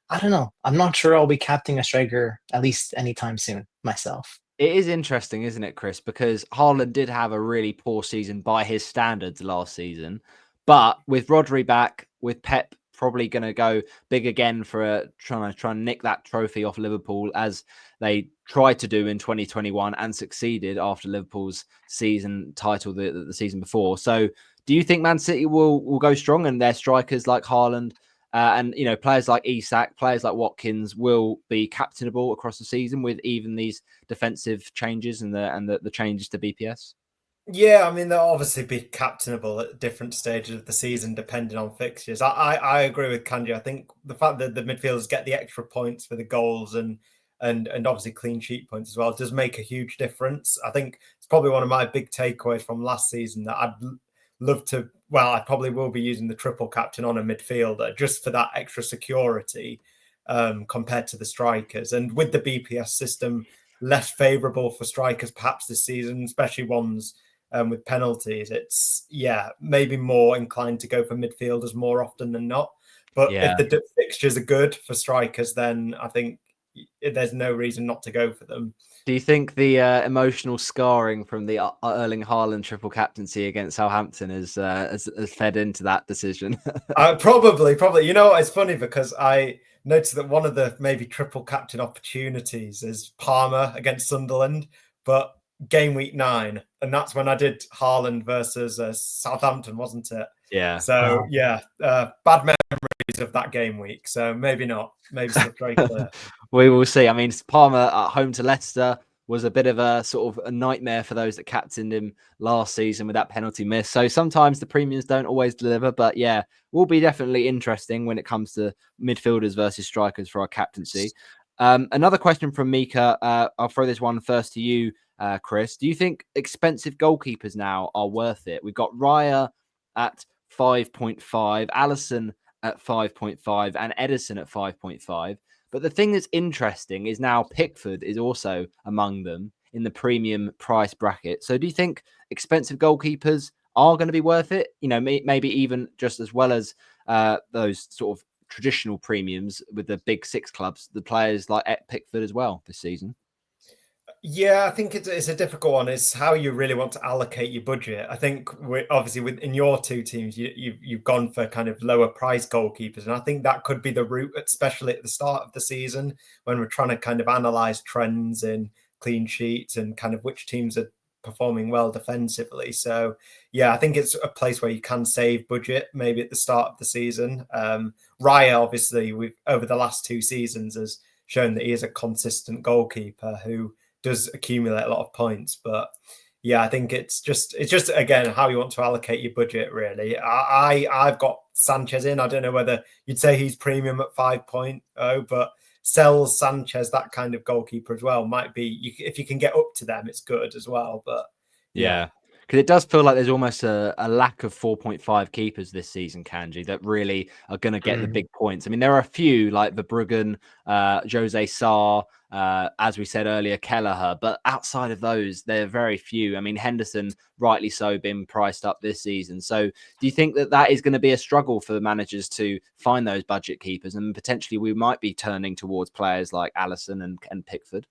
I don't know. I'm not sure I'll be captaining a striker at least anytime soon myself. It is interesting, isn't it, Chris? Because Haaland did have a really poor season by his standards last season. But with Rodri back, with Pep probably going to go big again for trying to nick that trophy off Liverpool, as they tried to do in 2021 and succeeded after Liverpool's season title the season before. So do you think Man City will go strong and their strikers like Haaland and players like Isak, players like Watkins will be captainable across the season with even these defensive changes and the changes to BPS? Yeah, I mean, they'll obviously be captainable at different stages of the season, depending on fixtures. I agree with Kanji. I think the fact that the midfielders get the extra points for the goals and obviously clean sheet points as well does make a huge difference. I think it's probably one of my big takeaways from last season that I'd love to. Well, I probably will be using the triple captain on a midfielder just for that extra security compared to the strikers. And with the BPS system less favourable for strikers perhaps this season, especially ones with penalties, it's maybe more inclined to go for midfielders more often than not. But if the fixtures are good for strikers, then I think there's no reason not to go for them. Do you think the emotional scarring from the Erling Haaland triple captaincy against Southampton has fed into that decision? Probably. You know, it's funny because noticed that one of the maybe triple captain opportunities is Palmer against Sunderland, but game week 9, and that's when I did Haaland versus Southampton, wasn't it? Yeah. So bad memories of that game week. So maybe not. Maybe stuff very clear. We will see. I mean, Palmer at home to Leicester was a bit of a sort of a nightmare for those that captained him last season with that penalty miss. So sometimes the premiums don't always deliver, but yeah, will be definitely interesting when it comes to midfielders versus strikers for our captaincy. Another question from Mika. I'll throw this one first to you, Chris. Do you think expensive goalkeepers now are worth it? We've got Raya at 5.5, Allison at 5.5, and Edison at 5.5. But the thing that's interesting is now Pickford is also among them in the premium price bracket. So do you think expensive goalkeepers are going to be worth it? You know, maybe even just as well as those sort of traditional premiums with the big 6 clubs, the players like Pickford as well this season? Yeah, I think it's a difficult one. It's how you really want to allocate your budget. I think obviously within your 2 teams, you've gone for kind of lower price goalkeepers, and I think that could be the route, especially at the start of the season when we're trying to kind of analyze trends in clean sheets and kind of which teams are performing well defensively. So yeah, I think it's a place where you can save budget maybe at the start of the season. Raya, obviously, over the last 2 seasons has shown that he is a consistent goalkeeper who does accumulate a lot of points. But yeah, I think it's just again how you want to allocate your budget, really. I've got Sanchez in. I don't know whether you'd say he's premium at 5.0, but sells Sanchez, that kind of goalkeeper as well, might be, if you can get up to them, it's good as well. But yeah. Because it does feel like there's almost a lack of 4.5 keepers this season, Kanji, that really are going to get the big points. I mean, there are a few like Verbruggen, Jose Sarr, as we said earlier, Kelleher, but outside of those, there are very few. I mean, Henderson, rightly so, been priced up this season. So do you think that is going to be a struggle for the managers to find those budget keepers, and potentially we might be turning towards players like Allison and Pickford?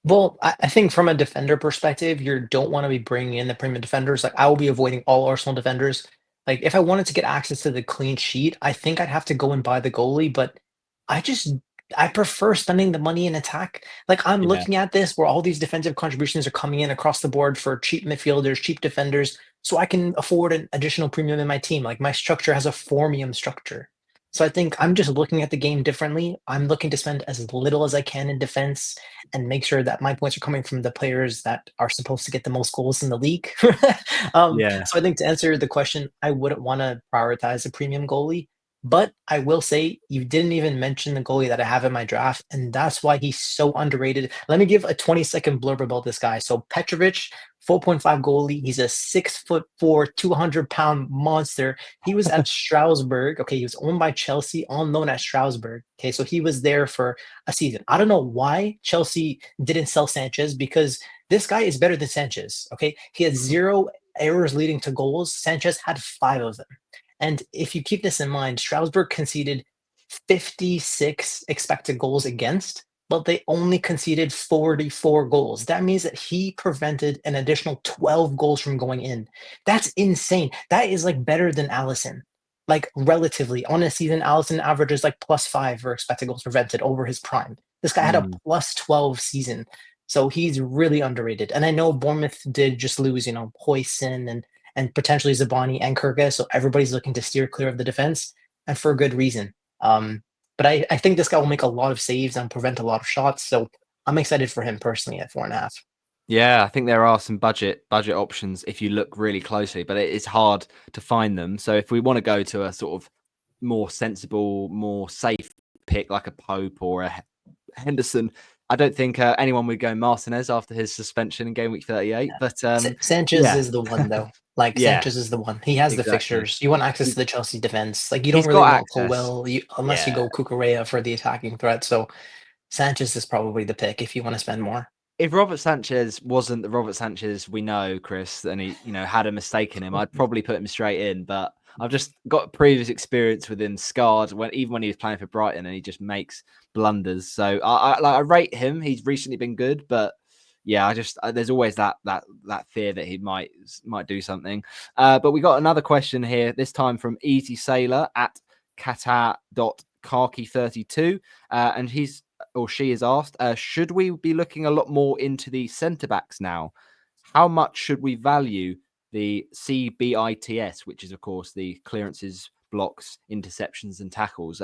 Well, I think from a defender perspective, you don't want to be bringing in the premium defenders. Like I will be avoiding all Arsenal defenders. Like if I wanted to get access to the clean sheet, I think I'd have to go and buy the goalie. But I just I prefer spending the money in attack. Like I'm Yeah. looking at this where all these defensive contributions are coming in across the board for cheap midfielders, cheap defenders, so I can afford an additional premium in my team. Like my structure has a formium structure. So I think I'm just looking at the game differently. I'm looking to spend as little as I can in defense and make sure that my points are coming from the players that are supposed to get the most goals in the league. Yeah. So I think to answer the question, I wouldn't want to prioritize a premium goalie. But I will say you didn't even mention the goalie that I have in my draft, and that's why he's so underrated. Let me give a 20-second blurb about this guy. So Petrovic, 4.5 goalie. He's a 6'4", 200-pound monster. He was at Strasbourg. Okay, he was owned by Chelsea on loan at Strasbourg. Okay, so he was there for a season. I don't know why Chelsea didn't sell Sanchez, because this guy is better than Sanchez. Okay, he had 0 errors leading to goals. Sanchez had 5 of them. And if you keep this in mind, Strasbourg conceded 56 expected goals against, but they only conceded 44 goals. That means that he prevented an additional 12 goals from going in. That's insane. That is like better than Allison. Like relatively on a season, Allison averages like +5 for expected goals prevented over his prime. This guy had a +12 season. So he's really underrated. And I know Bournemouth did just lose, Hoyson and potentially Zabani and Kurga. So everybody's looking to steer clear of the defense, and for a good reason. But I think this guy will make a lot of saves and prevent a lot of shots. So I'm excited for him personally at 4.5. Yeah, I think there are some budget options if you look really closely, but it's hard to find them. So if we want to go to a sort of more sensible, more safe pick like a Pope or a Henderson, I don't think anyone would go Martinez after his suspension in game week 38. But Sanchez is the one, though. Like Yeah, Sanchez is the one. He has the exactly. fixtures. You want access to the Chelsea defense. Like you He's don't really got want access. Colwell unless you go Cucurella for the attacking threat. So Sanchez is probably the pick if you want to spend more. If Robert Sanchez wasn't the Robert Sanchez we know, Chris, and he, had a mistake in him, I'd probably put him straight in. But I've just got previous experience with him scarred even when he was playing for Brighton, and he just makes blunders. So I rate him. He's recently been good, but yeah, there's always that fear that he might do something. But we got another question here, this time from Easy Sailor at Qatar Khaki32, and he's or she is asked, should we be looking a lot more into the centre backs now? How much should we value the CBITS, which is, of course, the clearances, blocks, interceptions, and tackles?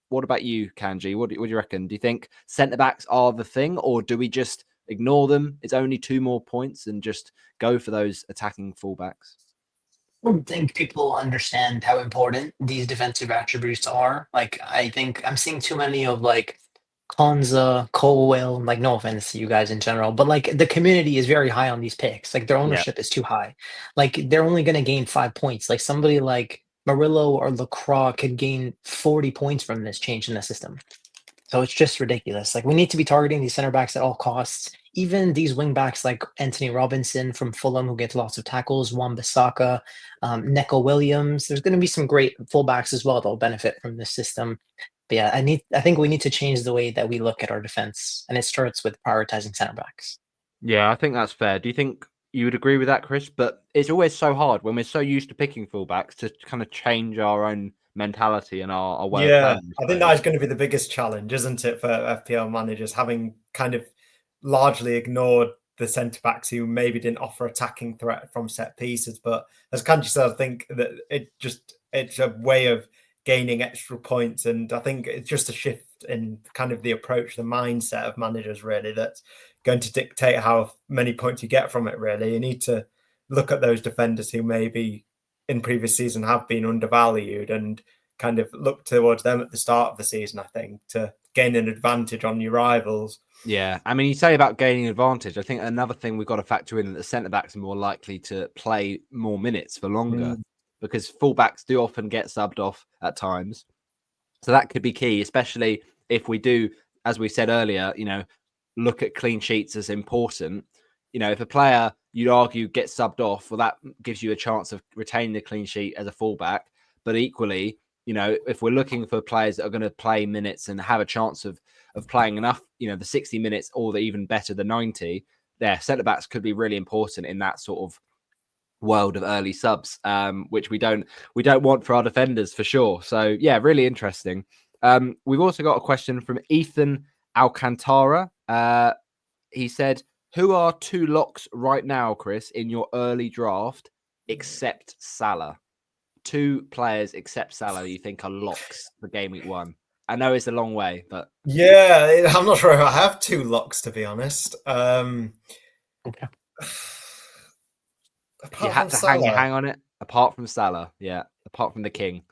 What about you, Kanji? What do you reckon? Do you think centre backs are the thing, or do we just ignore them? It's only 2 more points and just go for those attacking fullbacks? I don't think people understand how important these defensive attributes are. Like, I think I'm seeing too many of like Konza, Colwell, like no offense to you guys in general, but like the community is very high on these picks. Like their ownership is too high. Like they're only going to gain 5 points. Like somebody like Murillo or Lacroix could gain 40 points from this change in the system. So it's just ridiculous. Like we need to be targeting these center backs at all costs. Even these wing backs like Anthony Robinson from Fulham, who gets lots of tackles, Wan-Bissaka, Neco Williams. There's going to be some great fullbacks as well that'll benefit from this system. But yeah, I think we need to change the way that we look at our defense, and it starts with prioritizing center backs. Yeah, I think that's fair. Do you think you would agree with that, Chris? But it's always so hard when we're so used to picking fullbacks to kind of change our own mentality and our way of playing. I think that is going to be the biggest challenge, isn't it, for FPL managers, having kind of largely ignored the centre backs who maybe didn't offer attacking threat from set pieces. But as Kanji said, I think that it's a way of gaining extra points, and I think it's just a shift in kind of the approach, the mindset of managers, really, that's going to dictate how many points you get from it. Really, you need to look at those defenders who maybe in previous season have been undervalued and kind of look towards them at the start of the season, I think, to gain an advantage on your rivals. Yeah, I mean, you say about gaining advantage. I think another thing we've got to factor in that the centre backs are more likely to play more minutes for longer because fullbacks do often get subbed off at times. So that could be key, especially if we do, as we said earlier, look at clean sheets as important. If a player, you'd argue, gets subbed off, well, that gives you a chance of retaining the clean sheet as a fullback. But equally, if we're looking for players that are going to play minutes and have a chance of playing enough, the 60 minutes or even better, the 90, centre backs could be really important in that sort of world of early subs, which we don't want for our defenders for sure. So yeah, really interesting. We've also got a question from Ethan Alcantara. He said, who are 2 locks right now, Chris, in your early draft except Salah? 2 players except Salah you think are locks for game week 1? I know it's a long way, but yeah, I'm not sure if I have 2 locks, to be honest. Okay. You had to hang on it. Apart from Salah, apart from the king.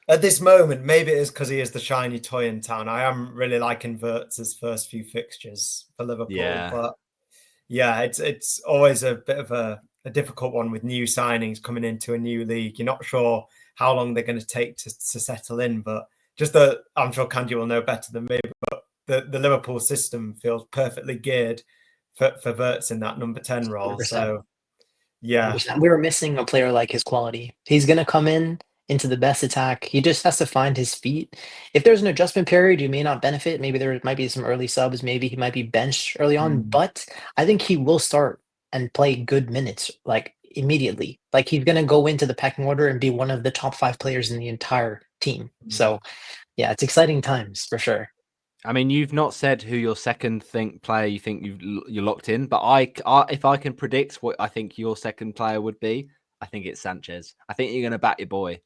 At this moment, maybe it is because he is the shiny toy in town. I am really liking Wirtz's first few fixtures for Liverpool, but yeah, it's always a bit of a difficult one with new signings coming into a new league. You're not sure how long they're going to take to settle in, but just that I'm sure Kanji will know better than me, but the Liverpool system feels perfectly geared for Wirtz in that number 10 role. 100%. So yeah, 100%. We were missing a player like his quality. He's going to come into the best attack. He just has to find his feet. If there's an adjustment period, you may not benefit. Maybe there might be some early subs. Maybe he might be benched early on, but I think he will start and play good minutes like immediately. Like he's going to go into the pecking order and be one of the top 5 players in the entire team. So yeah, it's exciting times for sure. I mean, you've not said who your second player you think you're locked in, but if I can predict what I think your second player would be, I think it's Sanchez. I think you're going to back your boy.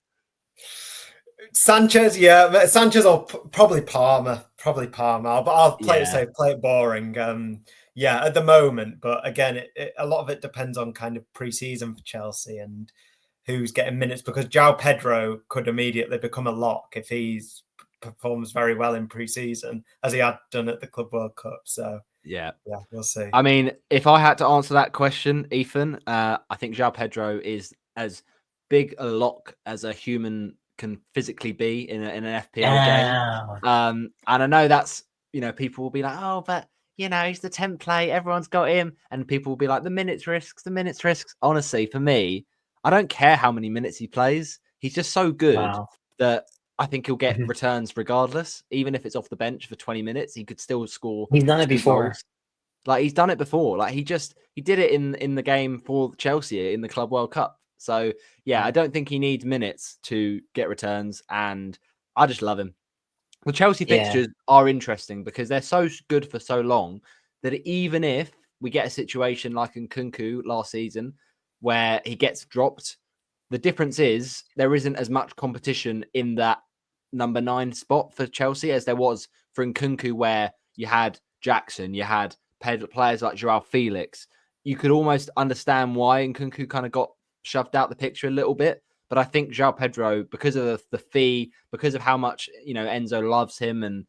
Sanchez, yeah. Sanchez or probably Palmer. But I'll play it safe, play it boring. At the moment. But again, a lot of it depends on kind of pre-season for Chelsea and who's getting minutes, because João Pedro could immediately become a lock if he performs very well in pre-season, as he had done at the Club World Cup. So yeah, we'll see. I mean, if I had to answer that question, Ethan, I think João Pedro is as big a lock as a human can physically be in an FPL game. And I know that's, people will be like, oh, but he's the template, everyone's got him, and people will be like, the minutes risks. Honestly, for me, I don't care how many minutes he plays. He's just so good that I think he'll get returns regardless. Even if it's off the bench for 20 minutes, he could still score. He's done it before. Goals. Like he's done it before. Like he did it in the game for Chelsea in the Club World Cup. So yeah, I don't think he needs minutes to get returns, and I just love him. The Chelsea Yeah. fixtures are interesting because they're so good for so long that even if we get a situation like in Nkunku last season where he gets dropped, the difference is there isn't as much competition in that number 9 spot for Chelsea as there was for Nkunku, where you had Jackson, you had players like Joao Felix. You could almost understand why Nkunku kind of got shoved out the picture a little bit. But I think João Pedro, because of the fee, because of how much, Enzo loves him, and,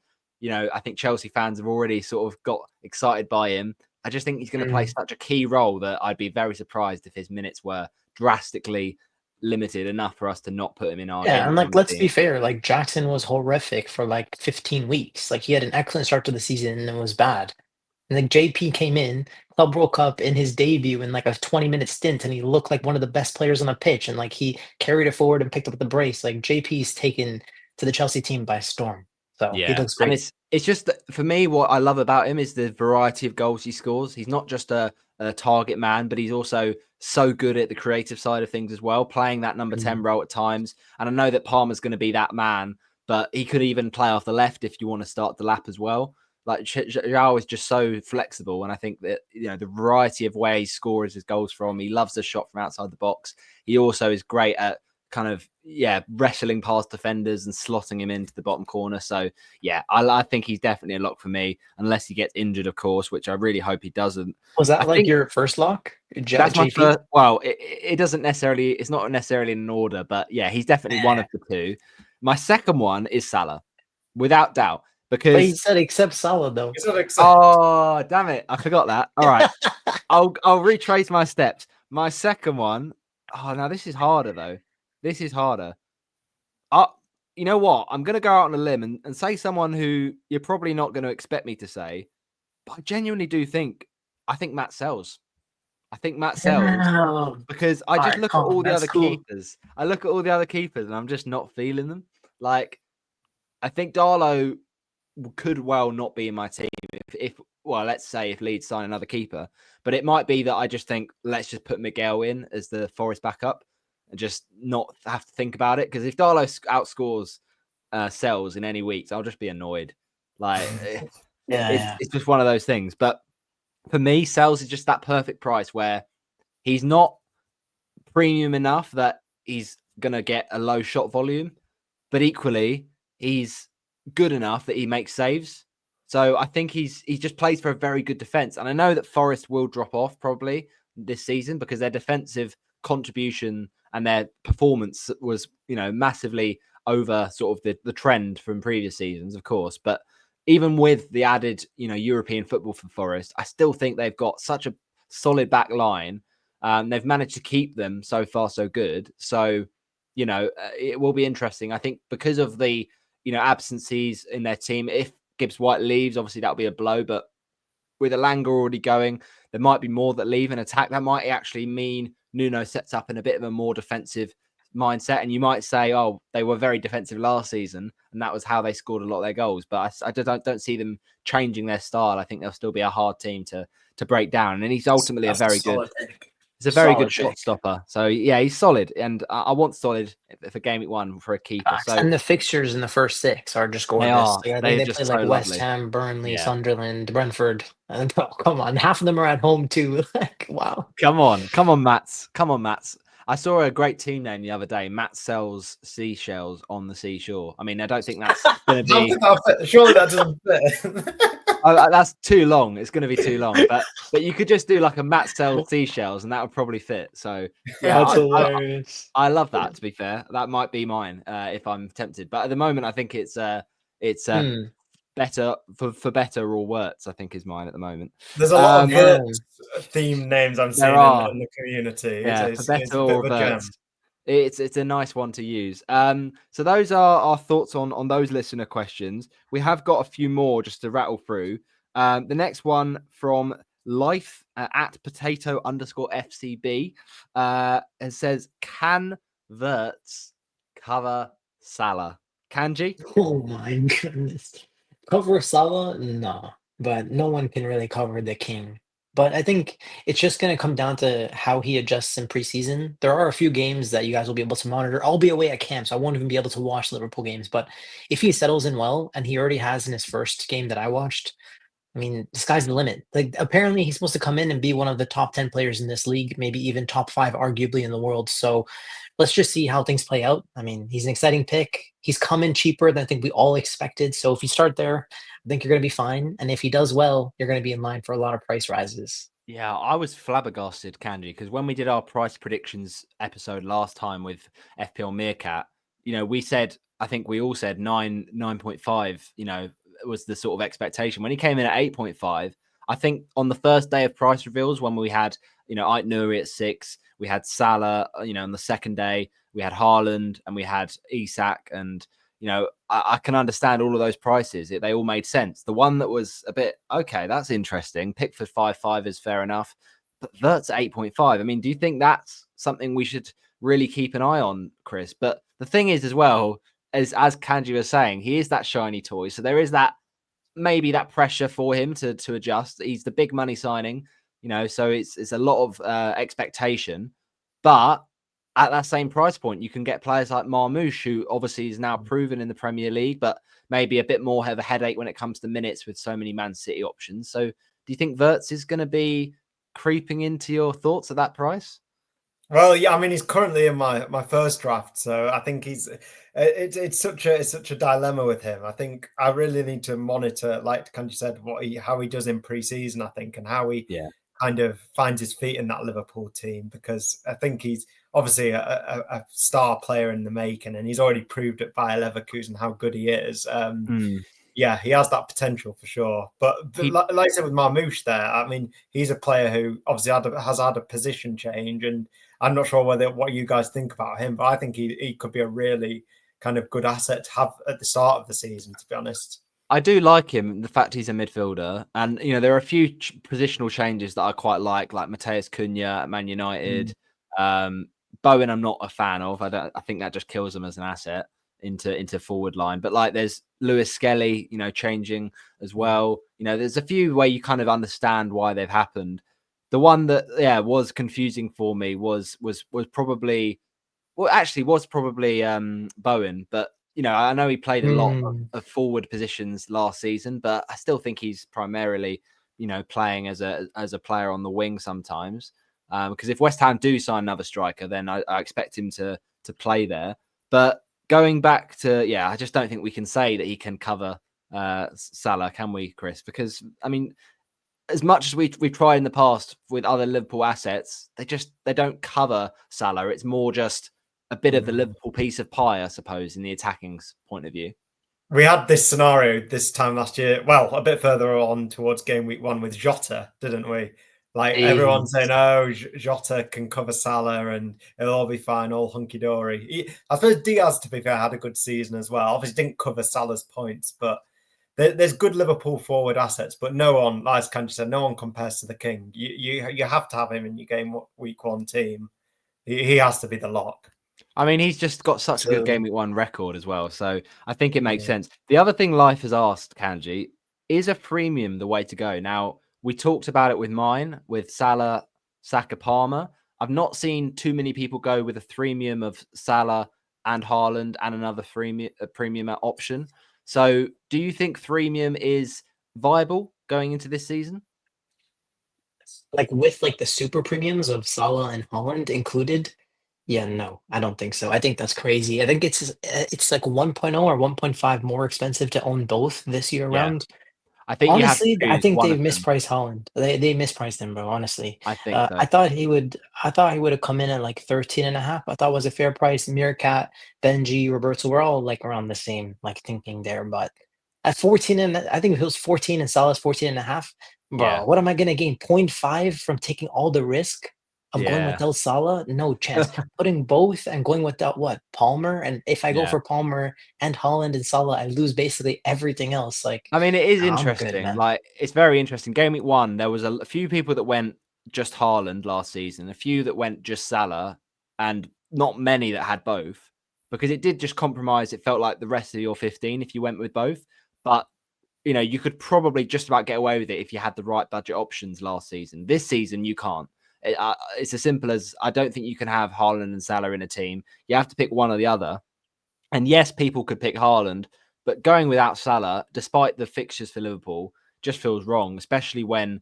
I think Chelsea fans have already sort of got excited by him. I just think he's going to play such a key role that I'd be very surprised if his minutes were drastically limited enough for us to not put him in our Yeah, and like, let's team. be fair, like Jackson was horrific for like 15 weeks. Like he had an excellent start to the season and then was bad. And like JP came in, Club World Cup in his debut in like a 20-minute stint, and he looked like one of the best players on the pitch. And like he carried it forward and picked up the brace. Like JP's taken to the Chelsea team by storm. So he Yeah, looks and great. it's just that for me, what I love about him is the variety of goals he scores. He's not just a target man, but he's also so good at the creative side of things as well, playing that number 10 role at times. And I know that Palmer's going to be that man, but he could even play off the left if you want to start the lap as well. Like João is just so flexible, and I think that the variety of where he scores his goals from. He loves the shot from outside the box. He also is great at kind of wrestling past defenders and slotting him into the bottom corner. So I think he's definitely a lock for me, unless he gets injured, of course, which I really hope he doesn't. Was that I like think your first lock? that's my JP? first. Well, it doesn't necessarily. It's not necessarily in an order, but yeah, he's definitely one of the two. My second one is Salah, without doubt, But he because said except Salah though. It's not oh damn it, I forgot that. All right, I'll retrace my steps. My second one. Oh, now this is harder though. This is harder. You know what? I'm going to go out on a limb and say someone who you're probably not going to expect me to say, but I genuinely do think, I think Matt Sells. I think Matt Sells, Damn. because I just Alright, look at calm. all the That's other cool. keepers. I look at all the other keepers and I'm just not feeling them. Like, I think Darlow could well not be in my team if let's say if Leeds sign another keeper, but it might be that I just think let's just put Miguel in as the Forest backup and just not have to think about it, because if Darlow outscores Sells in any weeks, I'll just be annoyed. Like it's just one of those things. But for me, Sells is just that perfect price where he's not premium enough that he's gonna get a low shot volume, but equally he's good enough that he makes saves. So I think he just plays for a very good defense. And I know that Forest will drop off probably this season because their defensive contribution and their performance was, massively over sort of the trend from previous seasons, of course. But even with the added, European football for Forest, I still think they've got such a solid back line. They've managed to keep them so far so good. So, it will be interesting. I think because of the, absences in their team, if Gibbs White leaves, obviously that'll be a blow. But with Elanga already going, there might be more that leave in attack. That might actually mean Nuno sets up in a bit of a more defensive mindset. And you might say, oh, they were very defensive last season, and that was how they scored a lot of their goals. But I don't see them changing their style. I think they'll still be a hard team to break down. And he's ultimately a very good. He's a very good shot stopper. So yeah, he's solid, and I want solid for game week 1 for a keeper. So and the fixtures in the first 6 are just gorgeous. they are. Like, I They're think they just play so like West lovely. Ham, Burnley, Yeah. Sunderland, Brentford. And oh, come on, half of them are at home too. Like, wow. Come on, Mats. Come on, Mats. I saw a great team name the other day. Matt sells seashells on the seashore. I mean, I don't think that's going to be. Surely that doesn't fit. That's too long. It's going to be too long. But you could just do like a Matt sells seashells, and that would probably fit. So yeah, That's hilarious. I love that. To be fair, that might be mine if I'm tempted. But at the moment, I think it's better for better or worse. I think is mine at the moment. There's a lot of theme names I'm seeing in the community. Yeah, it's for better a bit or of a gem. worse. It's a nice one to use. So those are our thoughts on those listener questions. We have got a few more just to rattle through. The next one from Life at potato_FCB it says, can Verts cover Salah? Kanji? Oh my goodness. Cover Salah? No. But no one can really cover the king. But I think it's just going to come down to how he adjusts in preseason. There are a few games that you guys will be able to monitor. I'll be away at camp, so I won't even be able to watch Liverpool games. But if he settles in well, and he already has in his first game that I watched, I mean, the sky's the limit. Like, apparently, he's supposed to come in and be one of the top 10 players in this league, maybe even top 5, arguably, in the world. So let's just see how things play out. I mean, he's an exciting pick. He's come in cheaper than I think we all expected. So if you start there, I think you're going to be fine. And if he does well, you're going to be in line for a lot of price rises. Yeah, I was flabbergasted, Kanji, because when we did our price predictions episode last time with FPL Meerkat, we said, I think we all said 9.5, was the sort of expectation. When he came in at 8.5, I think on the first day of price reveals, when we had, Ait Nouri at 6, we had Salah, on the second day, we had Haaland and we had Isak, and I can understand all of those prices. They all made sense. The one that was a bit, okay, that's interesting. Pickford 5.5 is fair enough, but Vert's 8.5. I mean, do you think that's something we should really keep an eye on, Chris? But the thing is, as well, as Kanji was saying, he is that shiny toy. So there is that maybe that pressure for him to adjust. He's the big money signing, so it's a lot of expectation. But at that same price point, you can get players like Marmoush, who obviously is now proven in the Premier League, but maybe a bit more of a headache when it comes to minutes with so many Man City options. So do you think Verts is going to be creeping into your thoughts at that price? Well, yeah, I mean, he's currently in my first draft, so I think it's such a dilemma with him. I think I really need to monitor, like Kanji said, how he does in preseason, I think, and how he kind of finds his feet in that Liverpool team, because I think he's obviously a star player in the making, and he's already proved it by Leverkusen how good he is. Yeah, he has that potential for sure. But like I said with Marmoush there, I mean, he's a player who obviously has had a position change, and I'm not sure what you guys think about him, but I think he could be a really kind of good asset to have at the start of the season, to be honest. I do like him, the fact he's a midfielder. And, there are a few positional changes that I quite like Mateus Cunha at Man United. Bowen, I'm not a fan of. I think that just kills him as an asset into forward line. But there's Lewis Skelly, changing as well. There's a few where you kind of understand why they've happened. The one that, was confusing for me was probably Bowen, but I know he played a lot of forward positions last season, but I still think he's primarily, playing as a player on the wing sometimes. Because if West Ham do sign another striker, then I expect him to play there. But going back to, I just don't think we can say that he can cover Salah, can we, Chris? Because I mean, as much as we've tried in the past with other Liverpool assets, they don't cover Salah. It's more just a bit of the Liverpool piece of pie, I suppose, in the attacking's point of view. We had this scenario this time last year, well, a bit further on towards game week 1 with Jota, didn't we? Everyone saying, oh, Jota can cover Salah and it'll all be fine, all hunky-dory. I suppose Diaz, to be fair, had a good season as well. Obviously didn't cover Salah's points, but there's good Liverpool forward assets, but no one, as Kanji said, no one compares to the king. You have to have him in your game week 1 team. He has to be the lock. I mean, he's just got such a good game week 1 record as well. So I think it makes sense. The other thing Life has asked, Kanji, is a freemium the way to go? Now, we talked about it with mine, with Salah, Saka, Palmer. I've not seen too many people go with a freemium of Salah and Haaland and another premium option. So do you think freemium is viable going into this season? With the super premiums of Salah and Haaland included? Yeah, no, I don't think so. I think that's crazy. I think it's like 1.0 or 1.5 more expensive to own both this year around. I think honestly, I think they've mispriced Haaland. They mispriced him, bro. Honestly, I think so. I thought he would have come in at like 13.5. I thought was a fair price. Meerkat, Benji, Roberto, we're all around the same thinking there. But at 14, and I think if it was 14 and Salah's 14.5, bro, what am I gonna gain? 0.5 from taking all the risk of going without Salah? No chance. Putting both and going without Palmer, and if I go for Palmer and Haaland and Salah, I lose basically everything else. I mean, it is interesting. Good, it's very interesting. Game week 1, there was a few people that went just Haaland last season, a few that went just Salah, and not many that had both, because it did just compromise. It felt like the rest of your 15 if you went with both. But you could probably just about get away with it if you had the right budget options last season. This season, you can't. It's as simple as I don't think you can have Haaland and Salah in a team. You have to pick one or the other. And yes, people could pick Haaland, but going without Salah, despite the fixtures for Liverpool, just feels wrong, especially when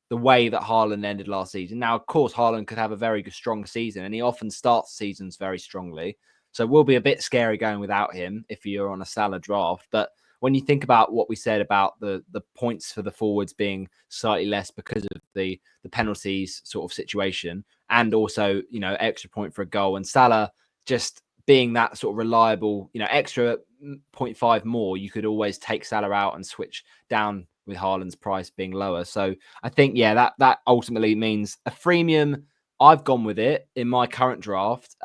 the way that Haaland ended last season. Now, of course, Haaland could have a very good, strong season, and he often starts seasons very strongly. So it will be a bit scary going without him if you're on a Salah draft. But when you think about what we said about the points for the forwards being slightly less because of the penalties sort of situation, and also, extra point for a goal, and Salah just being that sort of reliable, extra 0.5 more, you could always take Salah out and switch down with Haaland's price being lower. So I think, that ultimately means a freemium. I've gone with it in my current draft.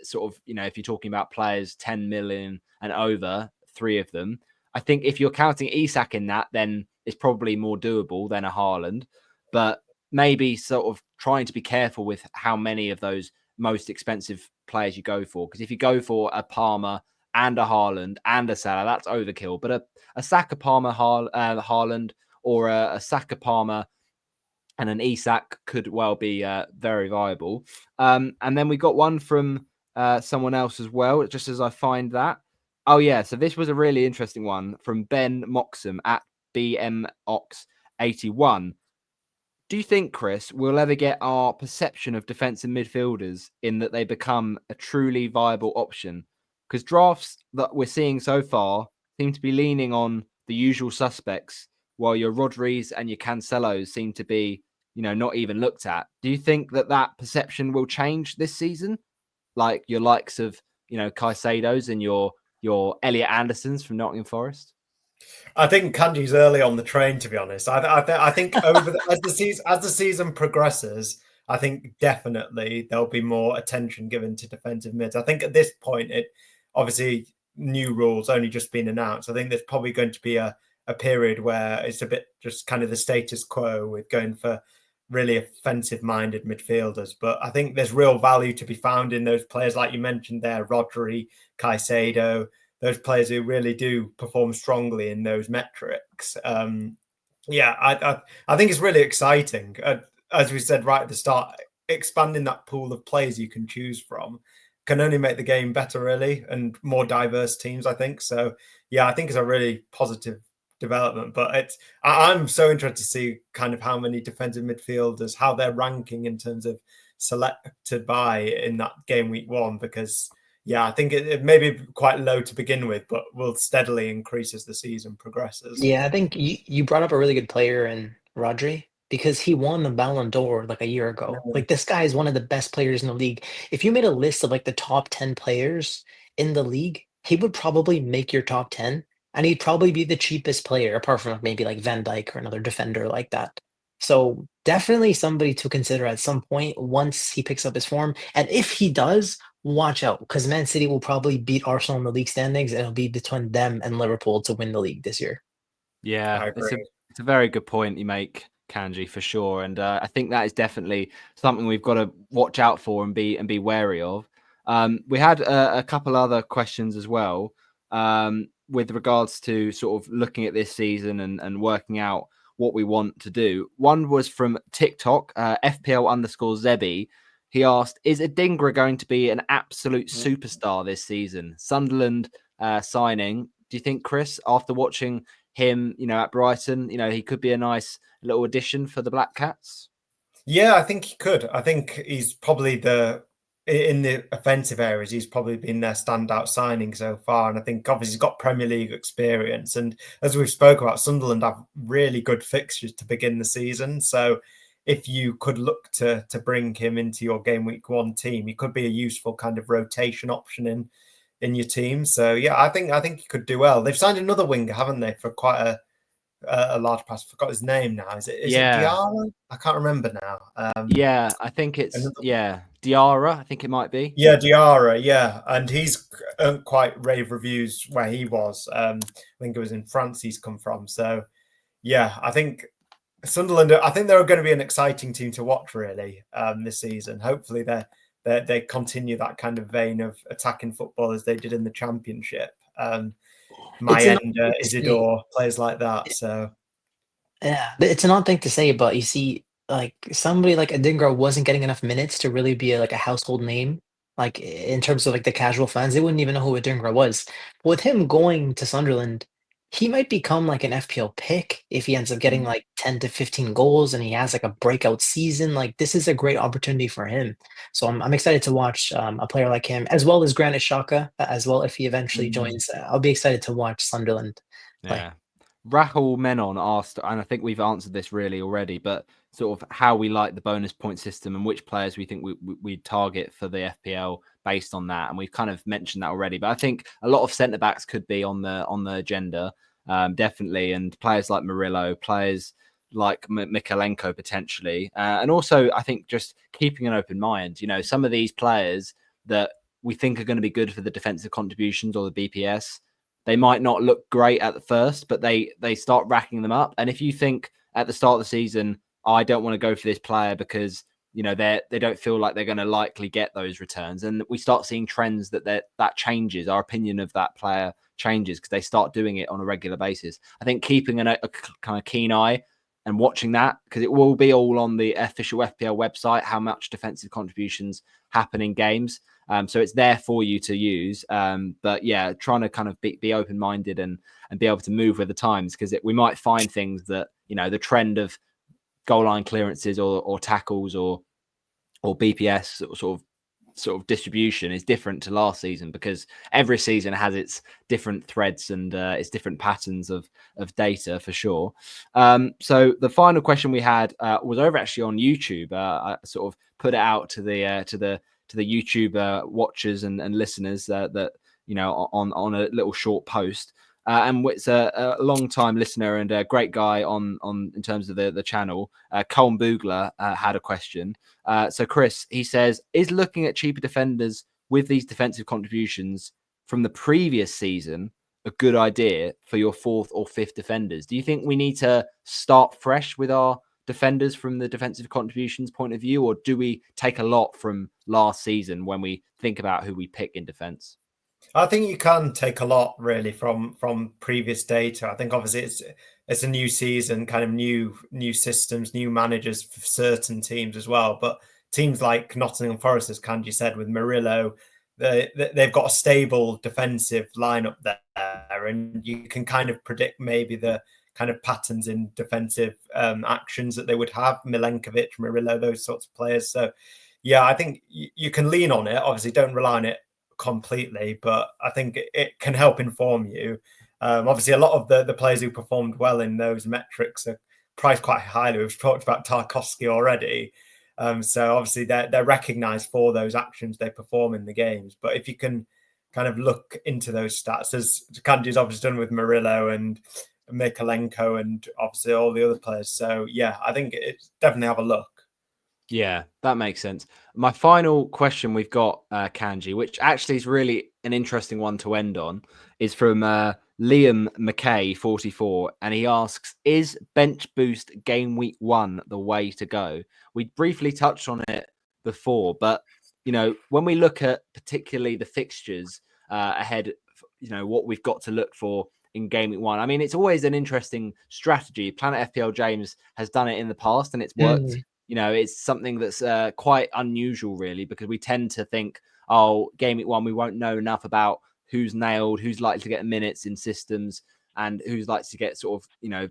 Sort of, if you're talking about players 10 million and over, 3 of them, I think if you're counting Isak in that, then it's probably more doable than a Haaland. But maybe sort of trying to be careful with how many of those most expensive players you go for. Because if you go for a Palmer and a Haaland and a Salah, that's overkill. But a Saka, Palmer, Haaland, or a Saka, Palmer, and an Isak could well be very viable. And then we got one from someone else as well, just as I find that. Oh, yeah. So this was a really interesting one from Ben Moxham at BMOX81. Do you think, Chris, we'll ever get our perception of defensive midfielders in that they become a truly viable option? Because drafts that we're seeing so far seem to be leaning on the usual suspects, while your Rodris and your Cancelos seem to be, not even looked at. Do you think that perception will change this season? Like your likes of, Caicedo's and your Elliot Andersons from Nottingham Forest? I think Kanji's early on the train, to be honest. I think as the season progresses, I think definitely there'll be more attention given to defensive mids. I think at this point, it obviously new rules only just been announced. I think there's probably going to be a period where it's a bit just kind of the status quo with going for really offensive-minded midfielders. But I think there's real value to be found in those players, like you mentioned there, Rodri, Caicedo, those players who really do perform strongly in those metrics. I think it's really exciting. As we said right at the start, expanding that pool of players you can choose from can only make the game better, really, and more diverse teams, I think. So, I think it's a really positive development. But I'm so interested to see kind of how many defensive midfielders, how they're ranking in terms of selected by in that game week 1, because I think it may be quite low to begin with, but will steadily increase as the season progresses. Yeah, I think you brought up a really good player in Rodri, because he won the Ballon d'Or like a year ago. Like, this guy is one of the best players in the league. If you made a list of like the top 10 players in the league, he would probably make your top 10, and he'd probably be the cheapest player, apart from maybe like Van Dijk or another defender like that. So definitely somebody to consider at some point once he picks up his form. And if he does, watch out, because Man City will probably beat Arsenal in the league standings, and it'll be between them and Liverpool to win the league this year. Yeah, it's a very good point you make, Kanji, for sure. And I think that is definitely something we've got to watch out for and be wary of. We had a couple other questions as well with regards to sort of looking at this season and working out what we want to do. One was from TikTok, FPL_Zebi. He asked, is Adingra going to be an absolute superstar this season? Sunderland signing. Do you think, Chris, after watching him, at Brighton, he could be a nice little addition for the Black Cats? Yeah, I think he could. I think he's probably in the offensive areas, he's probably been their standout signing so far. And I think obviously he's got Premier League experience. And as we've spoke about, Sunderland have really good fixtures to begin the season. So if you could look to bring him into your game week 1 team, he could be a useful kind of rotation option in your team. So I think he could do well. They've signed another winger, haven't they, for quite a large price. I forgot his name now. Is it Diarra? I can't remember now. I think it's Diarra. I think it might be. Yeah, Diarra. Yeah, and he's quite rave reviews where he was. I think it was in France he's come from. So I think Sunderland, I think they're going to be an exciting team to watch, really, this season. Hopefully they continue that kind of vein of attacking football as they did in the Championship. Mayenda, Isidore, players like that. So yeah, it's an odd thing to say, but you see, like somebody like Adingra wasn't getting enough minutes to really be like a household name. Like in terms of like the casual fans, they wouldn't even know who Adingra was. But with him going to Sunderland, he might become like an FPL pick if he ends up getting like 10 to 15 goals and he has like a breakout season. Like this is a great opportunity for him. So I'm excited to watch a player like him, as well as Granit Xhaka, as well if he eventually joins. I'll be excited to watch Sunderland play. Yeah. Rahul Menon asked, and I think we've answered this really already, but sort of how we like the bonus point system and which players we think we target for the FPL based on that. And we've kind of mentioned that already, but I think a lot of centre backs could be on the agenda, definitely. And players like Murillo, players like Mikalenko potentially. And also, I think just keeping an open mind, you know, some of these players that we think are going to be good for the defensive contributions or the BPS, they might not look great at the first, but they start racking them up. And if you think at the start of the season, I don't want to go for this player because you know they don't feel like they're going to likely get those returns, and we start seeing trends that changes. Our opinion of that player changes because they start doing it on a regular basis. I think keeping a kind of keen eye and watching that, because it will be all on the official FPL website, how much defensive contributions happen in games. So it's there for you to use. But yeah, trying to kind of be open-minded and be able to move with the times, because we might find things that, you know, the trend of goal line clearances or tackles or BPS sort of distribution is different to last season, because every season has its different threads and its different patterns of data for sure. So the final question we had was over actually on YouTube. I sort of put it out to the YouTube watchers and listeners that, you know, on a little short post. And it's a long time listener and a great guy on in terms of the channel. Colm Boogler had a question. So Chris, he says, is looking at cheaper defenders with these defensive contributions from the previous season a good idea for your fourth or fifth defenders? Do you think we need to start fresh with our defenders from the defensive contributions point of view, or do we take a lot from last season when we think about who we pick in defense? I think you can take a lot really from previous data. I think obviously it's a new season, kind of new systems, new managers for certain teams as well. But teams like Nottingham Forest, as Kanji said, with Murillo, they've got a stable defensive lineup there, and you can kind of predict maybe the kind of patterns in defensive actions that they would have. Milenkovic, Murillo, those sorts of players. So yeah, I think you can lean on it. Obviously, don't rely on it completely, but I think it can help inform you. Obviously, a lot of the players who performed well in those metrics are priced quite highly. We've talked about Tarkowski already. So obviously they're recognised for those actions they perform in the games. But if you can kind of look into those stats, as Kanji's obviously done with Murillo and Mikalenko and obviously all the other players. So yeah, I think it's definitely have a look. Yeah, that makes sense. My final question we've got, Kanji, which actually is really an interesting one to end on, is from Liam McKay, 44. And he asks, is bench boost game week 1 the way to go? We briefly touched on it before, but, you know, when we look at particularly the fixtures ahead, you know, what we've got to look for in game week 1. I mean, it's always an interesting strategy. Planet FPL James has done it in the past and it's worked. You know, it's something that's quite unusual, really, because we tend to think, oh, game week 1, we won't know enough about who's nailed, who's likely to get minutes in systems, and who's likely to get sort of, you know,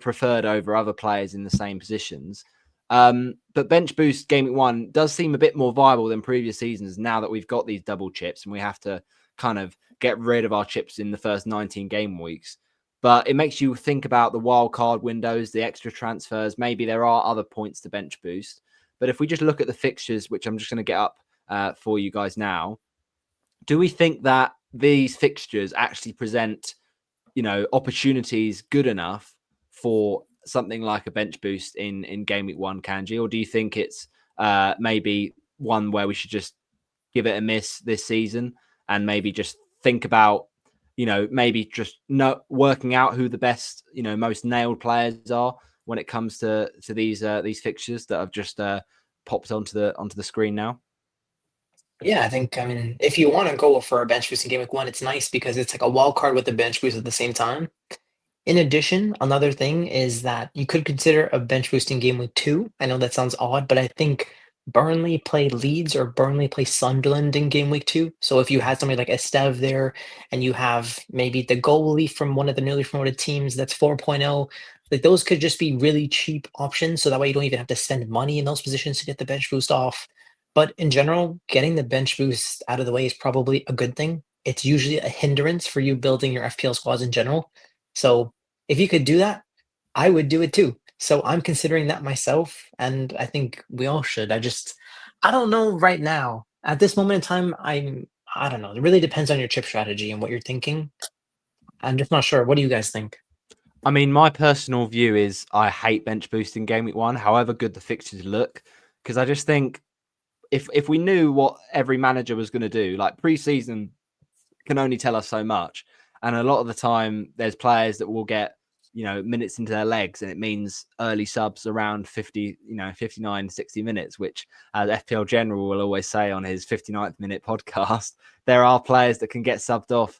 preferred over other players in the same positions. But bench boost game week 1 does seem a bit more viable than previous seasons now that we've got these double chips and we have to kind of get rid of our chips in the first 19 game weeks. But it makes you think about the wild card windows, the extra transfers. Maybe there are other points to bench boost. But if we just look at the fixtures, which I'm just going to get up for you guys now, do we think that these fixtures actually present, you know, opportunities good enough for something like a bench boost in game week 1, Kanji? Or do you think it's maybe one where we should just give it a miss this season and maybe just think about, you know, maybe just working out who the best, you know, most nailed players are when it comes to these fixtures that have just popped onto the screen now? Yeah, I think, I mean, if you want to go for a bench boost in game week 1, it's nice because it's like a wild card with a bench boost at the same time. In addition, another thing is that you could consider a bench boost in game week 2. I know that sounds odd, but I think Burnley play Leeds or Burnley play Sunderland in game week 2. So if you had somebody like Estev there and you have maybe the goalie from one of the newly promoted teams that's 4.0, like those could just be really cheap options. So that way you don't even have to spend money in those positions to get the bench boost off. But in general, getting the bench boost out of the way is probably a good thing. It's usually a hindrance for you building your FPL squads in general. So if you could do that, I would do it too. So I'm considering that myself, and I think we all should. I don't know right now. At this moment in time, I don't know. It really depends on your chip strategy and what you're thinking. I'm just not sure. What do you guys think? I mean, my personal view is I hate bench boosting game week 1, however good the fixtures look, because I just think if we knew what every manager was going to do, like preseason can only tell us so much. And a lot of the time, there's players that will get, minutes into their legs, and it means early subs around 50, 59, 60 minutes, which, as FPL General will always say on his 59th minute podcast, there are players that can get subbed off,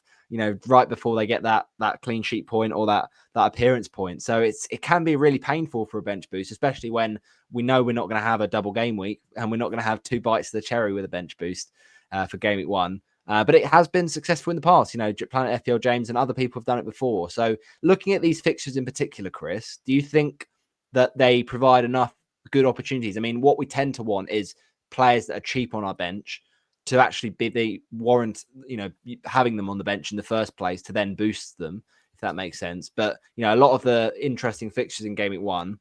right before they get that clean sheet point or that appearance point. So it can be really painful for a bench boost, especially when we know we're not going to have a double game week and we're not going to have 2 bites of the cherry with a bench boost for game week 1. But it has been successful in the past. Planet FPL James and other people have done it before. So looking at these fixtures in particular, Chris, do you think that they provide enough good opportunities? I mean, what we tend to want is players that are cheap on our bench to actually be the warrant, having them on the bench in the first place to then boost them, if that makes sense. But, a lot of the interesting fixtures in Game Week 1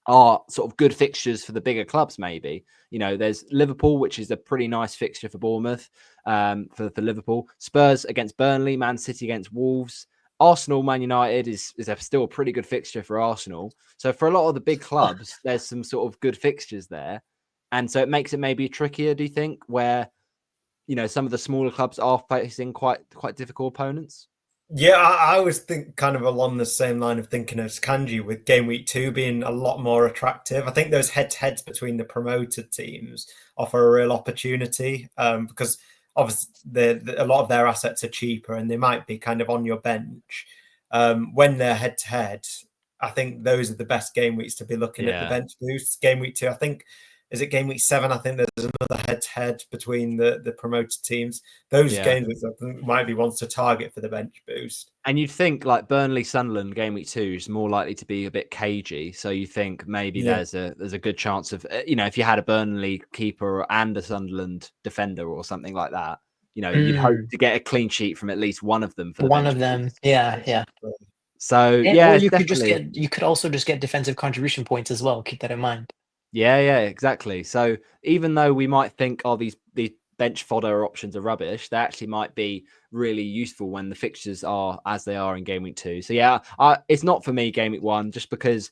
are sort of good fixtures for the bigger clubs, maybe. There's Liverpool, which is a pretty nice fixture for Bournemouth, for Liverpool. Spurs against Burnley, Man City against Wolves. Arsenal, Man United is still a pretty good fixture for Arsenal. So for a lot of the big clubs, there's some sort of good fixtures there. And so it makes it maybe trickier, do you think, where, some of the smaller clubs are facing quite difficult opponents? Yeah, I always think kind of along the same line of thinking as Kanji, with game week 2 being a lot more attractive. I think those head-to-heads between the promoted teams offer a real opportunity, because obviously a lot of their assets are cheaper and they might be kind of on your bench. When they're head-to-head, I think those are the best game weeks to be looking at the bench boosts. Game week 2, I think, is it game week 7? I think there's another head-to-head between the promoted teams. Those games I think might be ones to target for the bench boost. And you'd think like Burnley Sunderland game week 2 is more likely to be a bit cagey. So you think maybe there's a good chance of, if you had a Burnley keeper and a Sunderland defender or something like that, you'd hope to get a clean sheet from at least one of them for the One bench of them. boost. Yeah. So Or it's you could also just get defensive contribution points as well. Keep that in mind. Yeah, exactly. So even though we might think, these bench fodder options are rubbish, they actually might be really useful when the fixtures are as they are in game week 2. So it's not for me game week 1, just because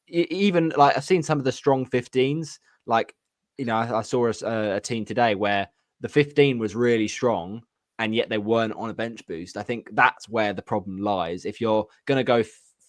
even like I've seen some of the strong 15s, like, I saw a team today where the 15 was really strong and yet they weren't on a bench boost. I think that's where the problem lies. If you're going to go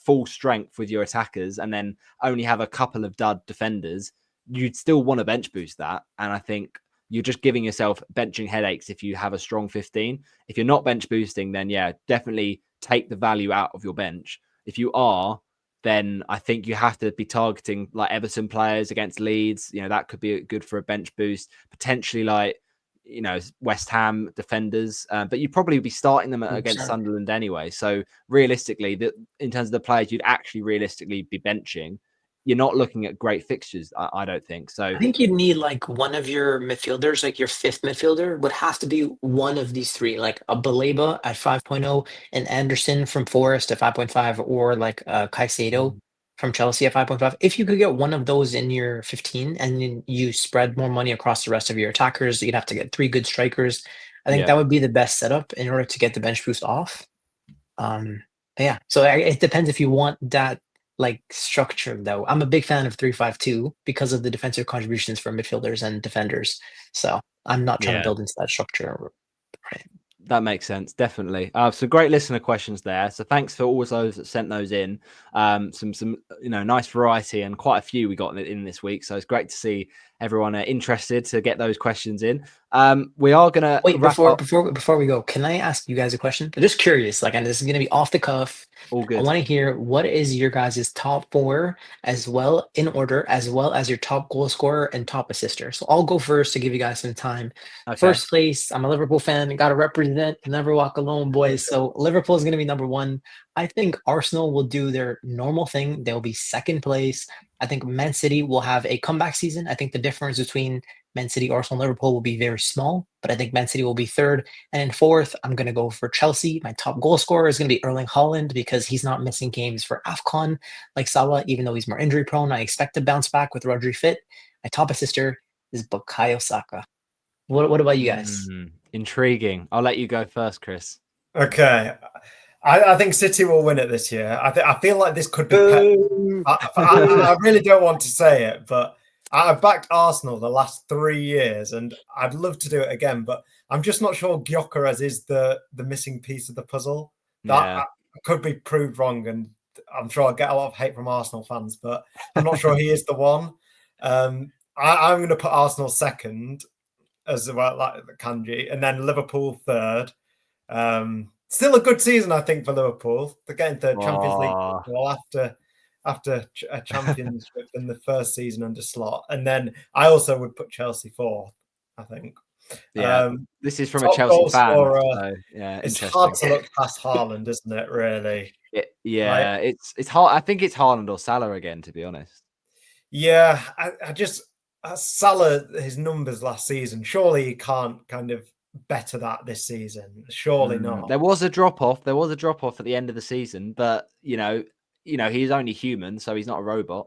full strength with your attackers and then only have a couple of dud defenders, you'd still want to bench boost that. And I think you're just giving yourself benching headaches if you have a strong 15. If you're not bench boosting, then definitely take the value out of your bench. If you are, then I think you have to be targeting like Everton players against Leeds. That could be good for a bench boost. Potentially like, West Ham defenders, but you'd probably be starting them against Sunderland anyway. So realistically, in terms of the players you'd actually realistically be benching, you're not looking at great fixtures, I don't think. So I think you'd need like one of your midfielders, like your 5th midfielder would have to be one of these 3, like a Baleba at 5.0, an Anderson from Forest at 5.5, or like Caicedo from Chelsea at 5.5. If you could get one of those in your 15 and then you spread more money across the rest of your attackers, you'd have to get 3 good strikers. I think that would be the best setup in order to get the bench boost off. So it depends if you want that like structure, though. I'm a big fan of 3-5-2 because of the defensive contributions for midfielders and defenders. So I'm not trying to build into that structure. Right. That makes sense, definitely. Some great listener questions there. So thanks for all those that sent those in. Some nice variety, and quite a few we got in this week. So it's great to see everyone interested to get those questions in. We are gonna Wait, wrap up. before we go, can I ask you guys a question? I'm just curious, like, and this is gonna be off the cuff. All I good. want to hear what is your guys' top four as well in order, as well as your top goal scorer and top assister. So I'll go first to give you guys some time. Okay. First place, I'm a Liverpool fan, gotta represent, never walk alone, boys. So Liverpool is gonna be number one. I think Arsenal will do their normal thing. They'll be second place. I think Man City will have a comeback season. I think the difference between Man City, Arsenal, Liverpool will be very small, but I think Man City will be third. And in fourth, I'm going to go for Chelsea. My top goal scorer is going to be Erling Haaland because he's not missing games for AFCON like Salah, even though he's more injury prone. I expect to bounce back with Rodri fit. My top assister is Bukayo Saka. What about you guys? Intriguing. I'll let you go first, Chris. Okay. I think City will win it this year. I feel like this could be I really don't want to say it, but I've backed Arsenal the last 3 years, and I'd love to do it again, but I'm just not sure Gyökeres is the missing piece of the puzzle. That could be proved wrong, and I'm sure I'll get a lot of hate from Arsenal fans, but I'm not sure he is the one. I'm going to put Arsenal second as well, like Kanji, and then Liverpool third. Still a good season, I think, for Liverpool. They're getting the Champions League football after a championship in the first season under Slot. And then I also would put Chelsea fourth, I think. Yeah, this is from a Chelsea fan. So, yeah, it's hard to look past Haaland, isn't it, really? It's hard. I think it's Haaland or Salah again, to be honest. Yeah, I just Salah, his numbers last season, surely he can't kind of better that this season. Surely not. There was a drop off. There was a drop off at the end of the season, but you know, he's only human, so he's not a robot.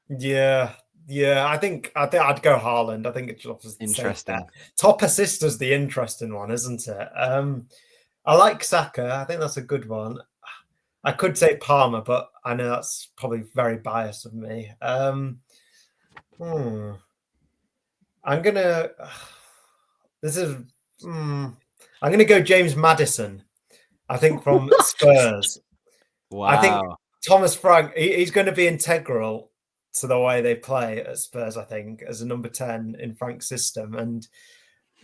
Yeah. I think I'd go Haaland. I think it's just interesting. Top assist is the interesting one, isn't it? I like Saka. I think that's a good one. I could say Palmer, but I know that's probably very biased of me. I'm gonna. I'm gonna go James Maddison. I think from Spurs. Wow. I think Thomas Frank. He's going to be integral to the way they play at Spurs. I think as a number 10 in Frank's system, and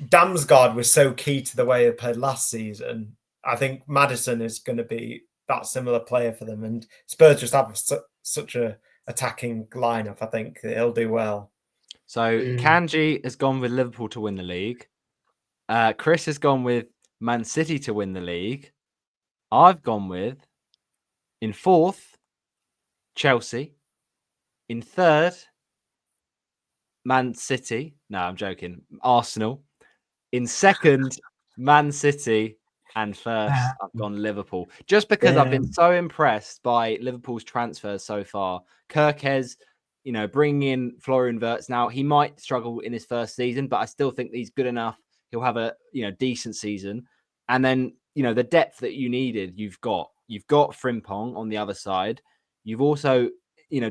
Damsgaard was so key to the way they played last season. I think Maddison is going to be that similar player for them, and Spurs just have such a attacking lineup. I think he'll do well. So Kanji has gone with Liverpool to win the league. Chris has gone with Man City to win the league. I've gone with, in fourth, Chelsea. In third, Man City. No, I'm joking. Arsenal. In second, Man City. And first, I've gone Liverpool. Just because I've been so impressed by Liverpool's transfers so far. Kirkes, bringing in Florian Wirtz. Now, he might struggle in his first season, but I still think he's good enough. He'll have a decent season. And then, the depth that you needed, you've got. You've got Frimpong on the other side. You've also,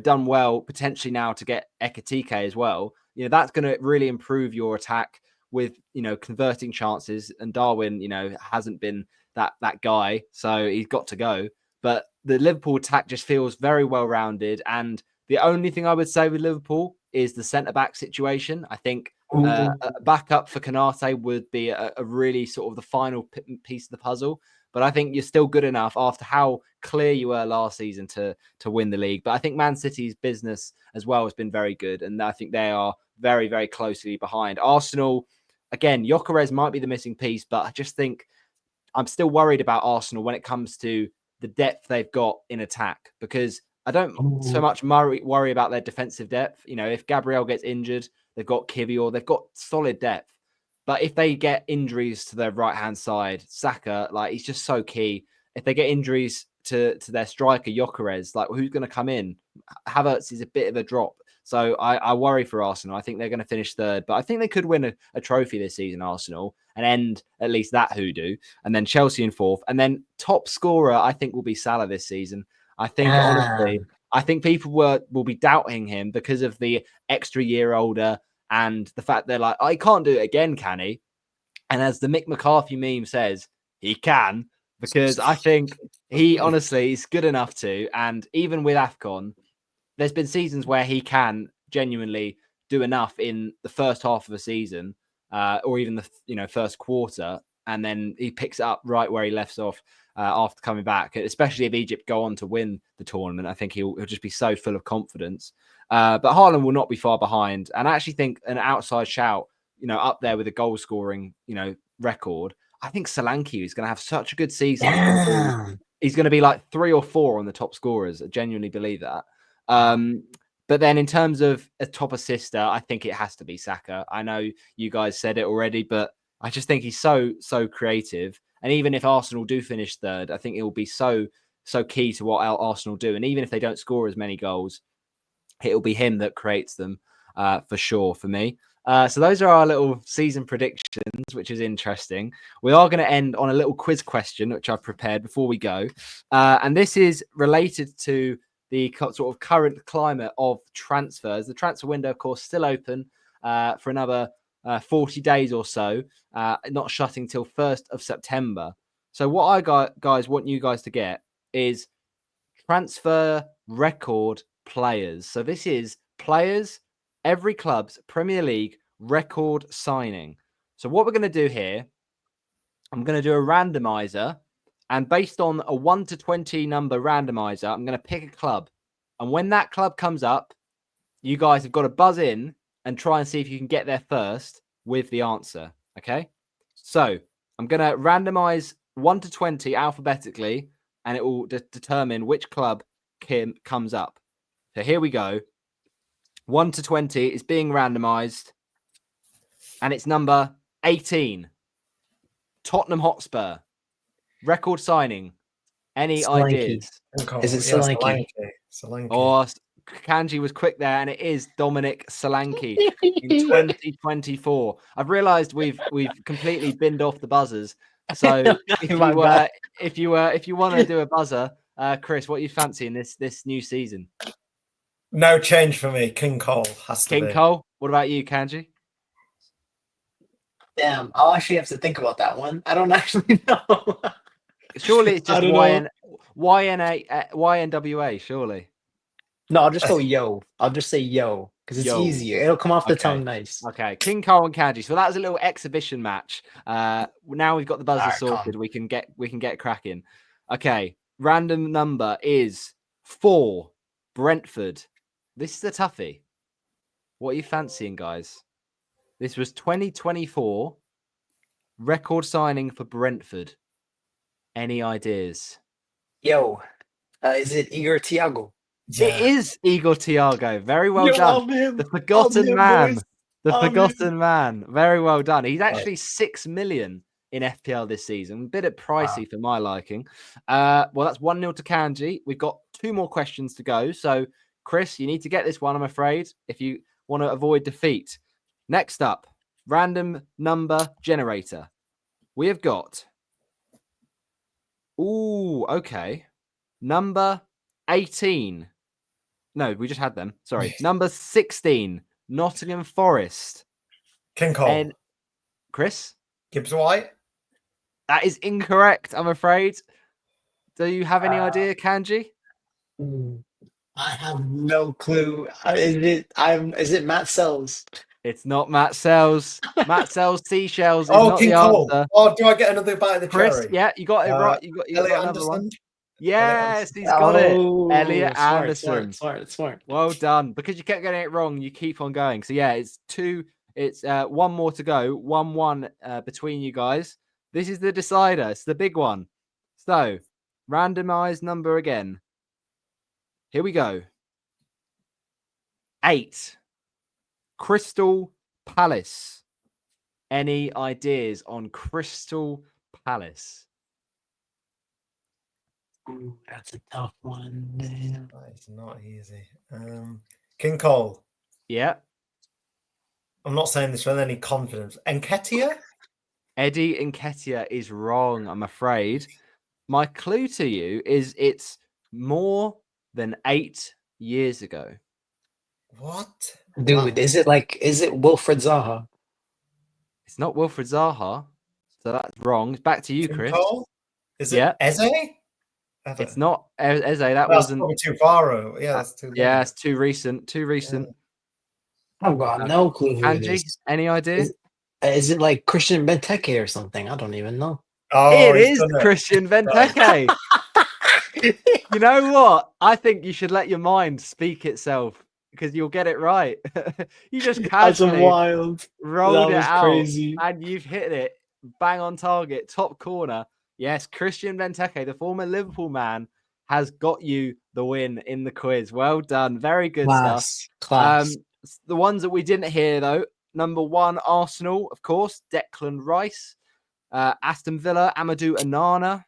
done well potentially now to get Ekitike as well. That's going to really improve your attack with, converting chances. And Darwin, hasn't been that guy. So he's got to go. But the Liverpool attack just feels very well-rounded. And the only thing I would say with Liverpool is the centre-back situation. I think a backup for Konate would be a really sort of the final piece of the puzzle. But I think you're still good enough after how clear you were last season to win the league. But I think Man City's business as well has been very good. And I think they are very, very closely behind. Arsenal, again, Gyökeres might be the missing piece, but I just think I'm still worried about Arsenal when it comes to the depth they've got in attack, because I don't so much worry about their defensive depth. If Gabriel gets injured, they've got Kivior, they've got solid depth. But if they get injuries to their right-hand side, Saka, he's just so key. If they get injuries to their striker, Gyökeres, who's going to come in? Havertz is a bit of a drop. So I worry for Arsenal. I think they're going to finish third. But I think they could win a trophy this season, Arsenal, and end at least that hoodoo. And then Chelsea in fourth. And then top scorer, I think, will be Salah this season. I think, honestly, I think people will be doubting him because of the extra year older and the fact they're like, he can't do it again, can he? And as the Mick McCarthy meme says, he can, because I think he honestly is good enough to. And even with AFCON, there's been seasons where he can genuinely do enough in the first half of a season, or even the first quarter, and then he picks it up right where he left off after coming back. Especially if Egypt go on to win the tournament, I think he'll just be so full of confidence. But Haaland will not be far behind, and I actually think an outside shout, up there with a goal scoring, record. I think Solanke is going to have such a good season. He's going to be like 3 or 4 on the top scorers. I genuinely believe that. But then in terms of a top assister, I think it has to be Saka. I know you guys said it already, but I just think he's so creative. And even if Arsenal do finish third, I think it will be so key to what Arsenal do. And even if they don't score as many goals, it'll be him that creates them for sure for me. So those are our little season predictions, which is interesting. We are going to end on a little quiz question, which I've prepared before we go. And this is related to the sort of current climate of transfers. The transfer window, of course, still open for another 40 days or so, not shutting till 1st of September. So what I guys want you guys to get is transfer record players. So this is players, every club's Premier League record signing. So what we're going to do here, I'm going to do a randomizer, and based on a 1 to 20 number randomizer, I'm going to pick a club. And when that club comes up, you guys have got to buzz in and try and see if you can get there first with the answer. Okay? So I'm going to randomize 1 to 20 alphabetically, and it will determine which club comes up. So here we go. 1 to 20 is being randomized, and it's number 18. Tottenham Hotspur. Record signing. Any Solanke. ideas? Is it Solanke? Solanke. Oh, Kanji was quick there, and it is Dominic Solanke in 2024. I've realised we've completely binned off the buzzers. So if you want to do a buzzer, Chris, what are you fancying this new season? No change for me. King Cole has to be. King Cole. What about you, Kanji? Damn, I'll actually have to think about that one. I don't actually know. Surely it's just YNWA, surely. No, I'll just go yo. I'll just say yo because it's easier. It'll come off the tongue nice. Okay, King Cole and Kanji. So that was a little exhibition match. Now we've got the buzzer sorted. We can get cracking. Okay, random number is 4. Brentford. This is a toughie. What are you fancying, guys? This was 2024 record signing for Brentford. Any ideas? Yo, is it Igor Thiago? Yeah. It is Igor Thiago. Very well done. The forgotten man. Boys. The forgotten man. Very well done. He's actually 6 million in FPL this season. A bit pricey for my liking. Well, that's 1-0 to Kanji. We've got 2 more questions to go. So, Chris, you need to get this one, I'm afraid, if you want to avoid defeat. Next up, random number generator. We have got... Ooh, okay. Number 18. No, we just had them. Sorry. Number 16, Nottingham Forest. King Cole. And Chris? Gibbs White. That is incorrect, I'm afraid. Do you have any idea, Kanji? I have no clue. Is it Matt Sells? It's not Matt Sells. Matt Sells Seashells is not King the Cole. answer. Oh, do I get another bite of the Chris, cherry? yeah, you got it right. You got another Anderson. one. Yes, he's got it. Elliot Anderson. Smart. Well done. Because you kept getting it wrong, you keep on going. So yeah, it's 1 more to go. 1-1 between you guys. This is the decider. It's the big one. So, randomized number again. Here we go. 8. Crystal Palace. Any ideas on Crystal Palace? Ooh, that's a tough one. That is not easy. King Cole. Yeah. I'm not saying this with any confidence. Nketiah? Eddie Nketiah is wrong, I'm afraid. My clue to you is it's more than 8 years ago. What? Dude, is it Wilfred Zaha? It's not Wilfred Zaha, so that's wrong. It's back to you, King Chris. Cole? Is it Eze? It's not Eze. That's probably too far. Yeah, that's too. Yeah, it's too recent. I've got no clue who it Kanji, is. any idea? Is it like Christian Benteke or something? I don't even know. Oh, It he's is done it. Christian Benteke. You know what? I think you should let your mind speak itself because you'll get it right. You just That's casually wild. rolled That it was out crazy. and you've hit it bang on target, top corner. Yes, Christian Benteke, the former Liverpool man, has got you the win in the quiz. Well done. Very good stuff. Class. The ones that we didn't hear, though, number 1, Arsenal, of course, Declan Rice. Aston Villa, Amadou Onana.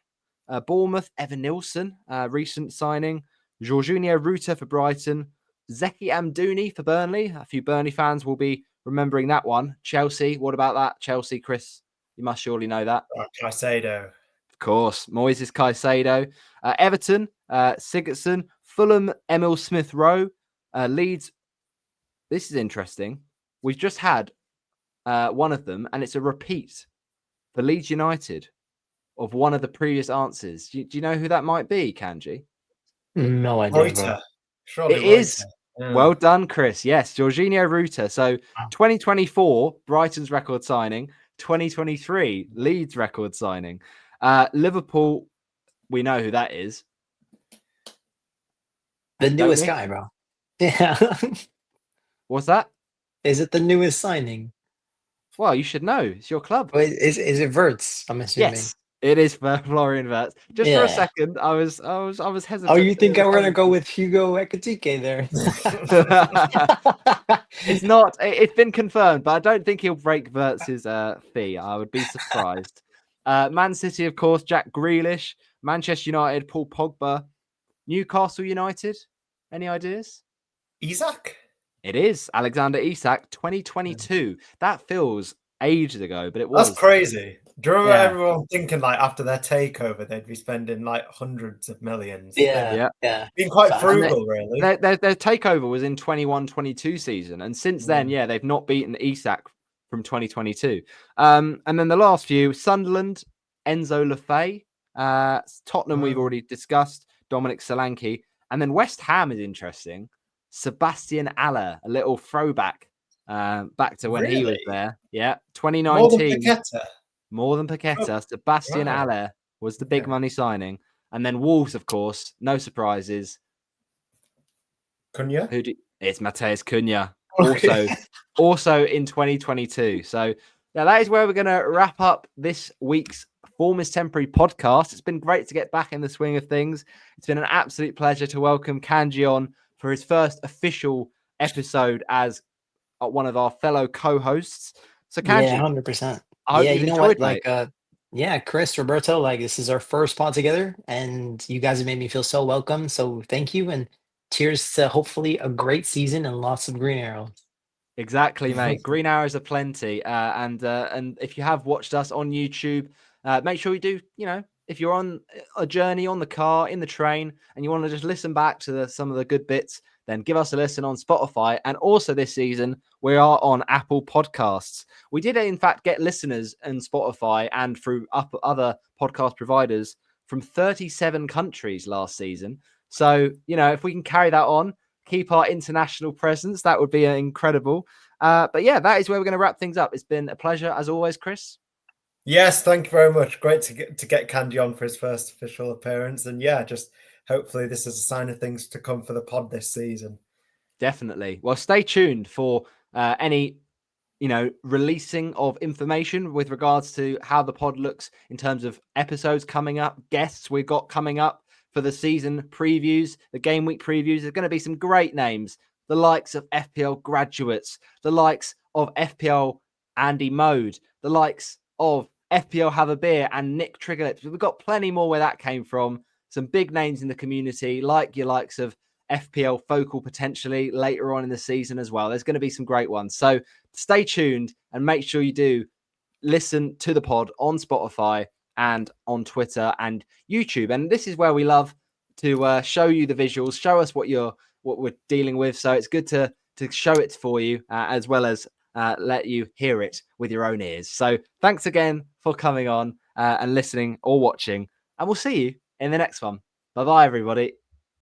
Bournemouth, Evan Nilsson, recent signing. Jorginho Ruta for Brighton. Zeki Amdouni for Burnley. A few Burnley fans will be remembering that one. Chelsea, what about that? Chelsea, Chris, you must surely know that. Caicedo. Of course, Moises Caicedo. Everton, Sigurdsson. Fulham, Emil Smith-Rowe. Leeds, this is interesting. We've just had one of them, and it's a repeat for Leeds United of one of the previous answers. Do you know who that might be, Kanji? No idea, bro. Reuter. Surely It is. Reuter. Yeah. Well done, Chris. Yes, Jorginho Ruta. So Wow. 2024, Brighton's record signing. 2023, Leeds record signing. Liverpool, we know who that is. The Don't newest we? guy, bro. Yeah. What's that? Is it the newest signing? Well, you should know. It's your club. Wait, is it Verts? I'm assuming. Yes, it is for Florian Wirtz. Just for a Yeah. second, I was hesitant. Oh, you think we're gonna go with Hugo Ekitike there? It's not. It's been confirmed, but I don't think he'll break Wirtz's fee. I would be surprised. Man City, of course, Jack Grealish. Manchester United, Paul Pogba. Newcastle United. Any ideas? Isaac? It is Alexander Isak, 2022. That feels ages ago, but it was. That's crazy. Do you remember Yeah. everyone thinking like after their takeover they'd be spending like hundreds of millions? Yeah. Been quite But- frugal, really. Their takeover was in 21-22 season, and since then, yeah, they've not beaten Isak from 2022. And then the last few: Sunderland, Enzo Lefebvre, Tottenham, we've already discussed, Dominic Solanke, and then West Ham is interesting. Sebastian Aller, a little throwback back to when he was Really? there. Yeah, More than 2019. Paqueta. More than Paqueta. Sebastian wow. Aller was the big Yeah. money signing. And then Wolves, of course, no surprises. Cunha? It's Mateus Cunha, also in 2022. So yeah, that is where we're going to wrap up this week's Form is Temporary podcast. It's been great to get back in the swing of things. It's been an absolute pleasure to welcome Kanji on for his first official episode as one of our fellow co-hosts. So Kanji, Yeah, 100%. I hope Yeah, you've you know enjoyed, what? mate. Like, yeah, Chris, Roberto, like this is our first pod together, and you guys have made me feel so welcome. So thank you, and cheers to hopefully a great season and lots of green arrows. Exactly, mate. Green arrows are plenty. And if you have watched us on YouTube, make sure you do, if you're on a journey on the car, in the train, and you want to just listen back to some of the good bits, then give us a listen on Spotify. And also this season, we are on Apple Podcasts. We did, in fact, get listeners on Spotify and through other podcast providers from 37 countries last season. So, if we can carry that on, keep our international presence, that would be incredible. But yeah, that is where we're going to wrap things up. It's been a pleasure as always, Chris. Yes, thank you very much. Great to get Kanji on for his first official appearance. And yeah, just hopefully this is a sign of things to come for the pod this season. Definitely. Well, stay tuned for any releasing of information with regards to how the pod looks in terms of episodes coming up, guests we've got coming up for the season previews, the game week previews. There's going to be some great names, the likes of FPL graduates, the likes of FPL Andy Mode, the likes of FPL Have a Beer and Nick Triggerlips. We've got plenty more where that came from. Some big names in the community, like your likes of FPL Focal potentially later on in the season as well. There's going to be some great ones. So stay tuned and make sure you do listen to the pod on Spotify and on Twitter and YouTube. And this is where we love to show you the visuals, show us what we're dealing with. So it's good to show it for you as well as let you hear it with your own ears. So thanks again for coming on and listening or watching. And we'll see you in the next one. Bye-bye, everybody.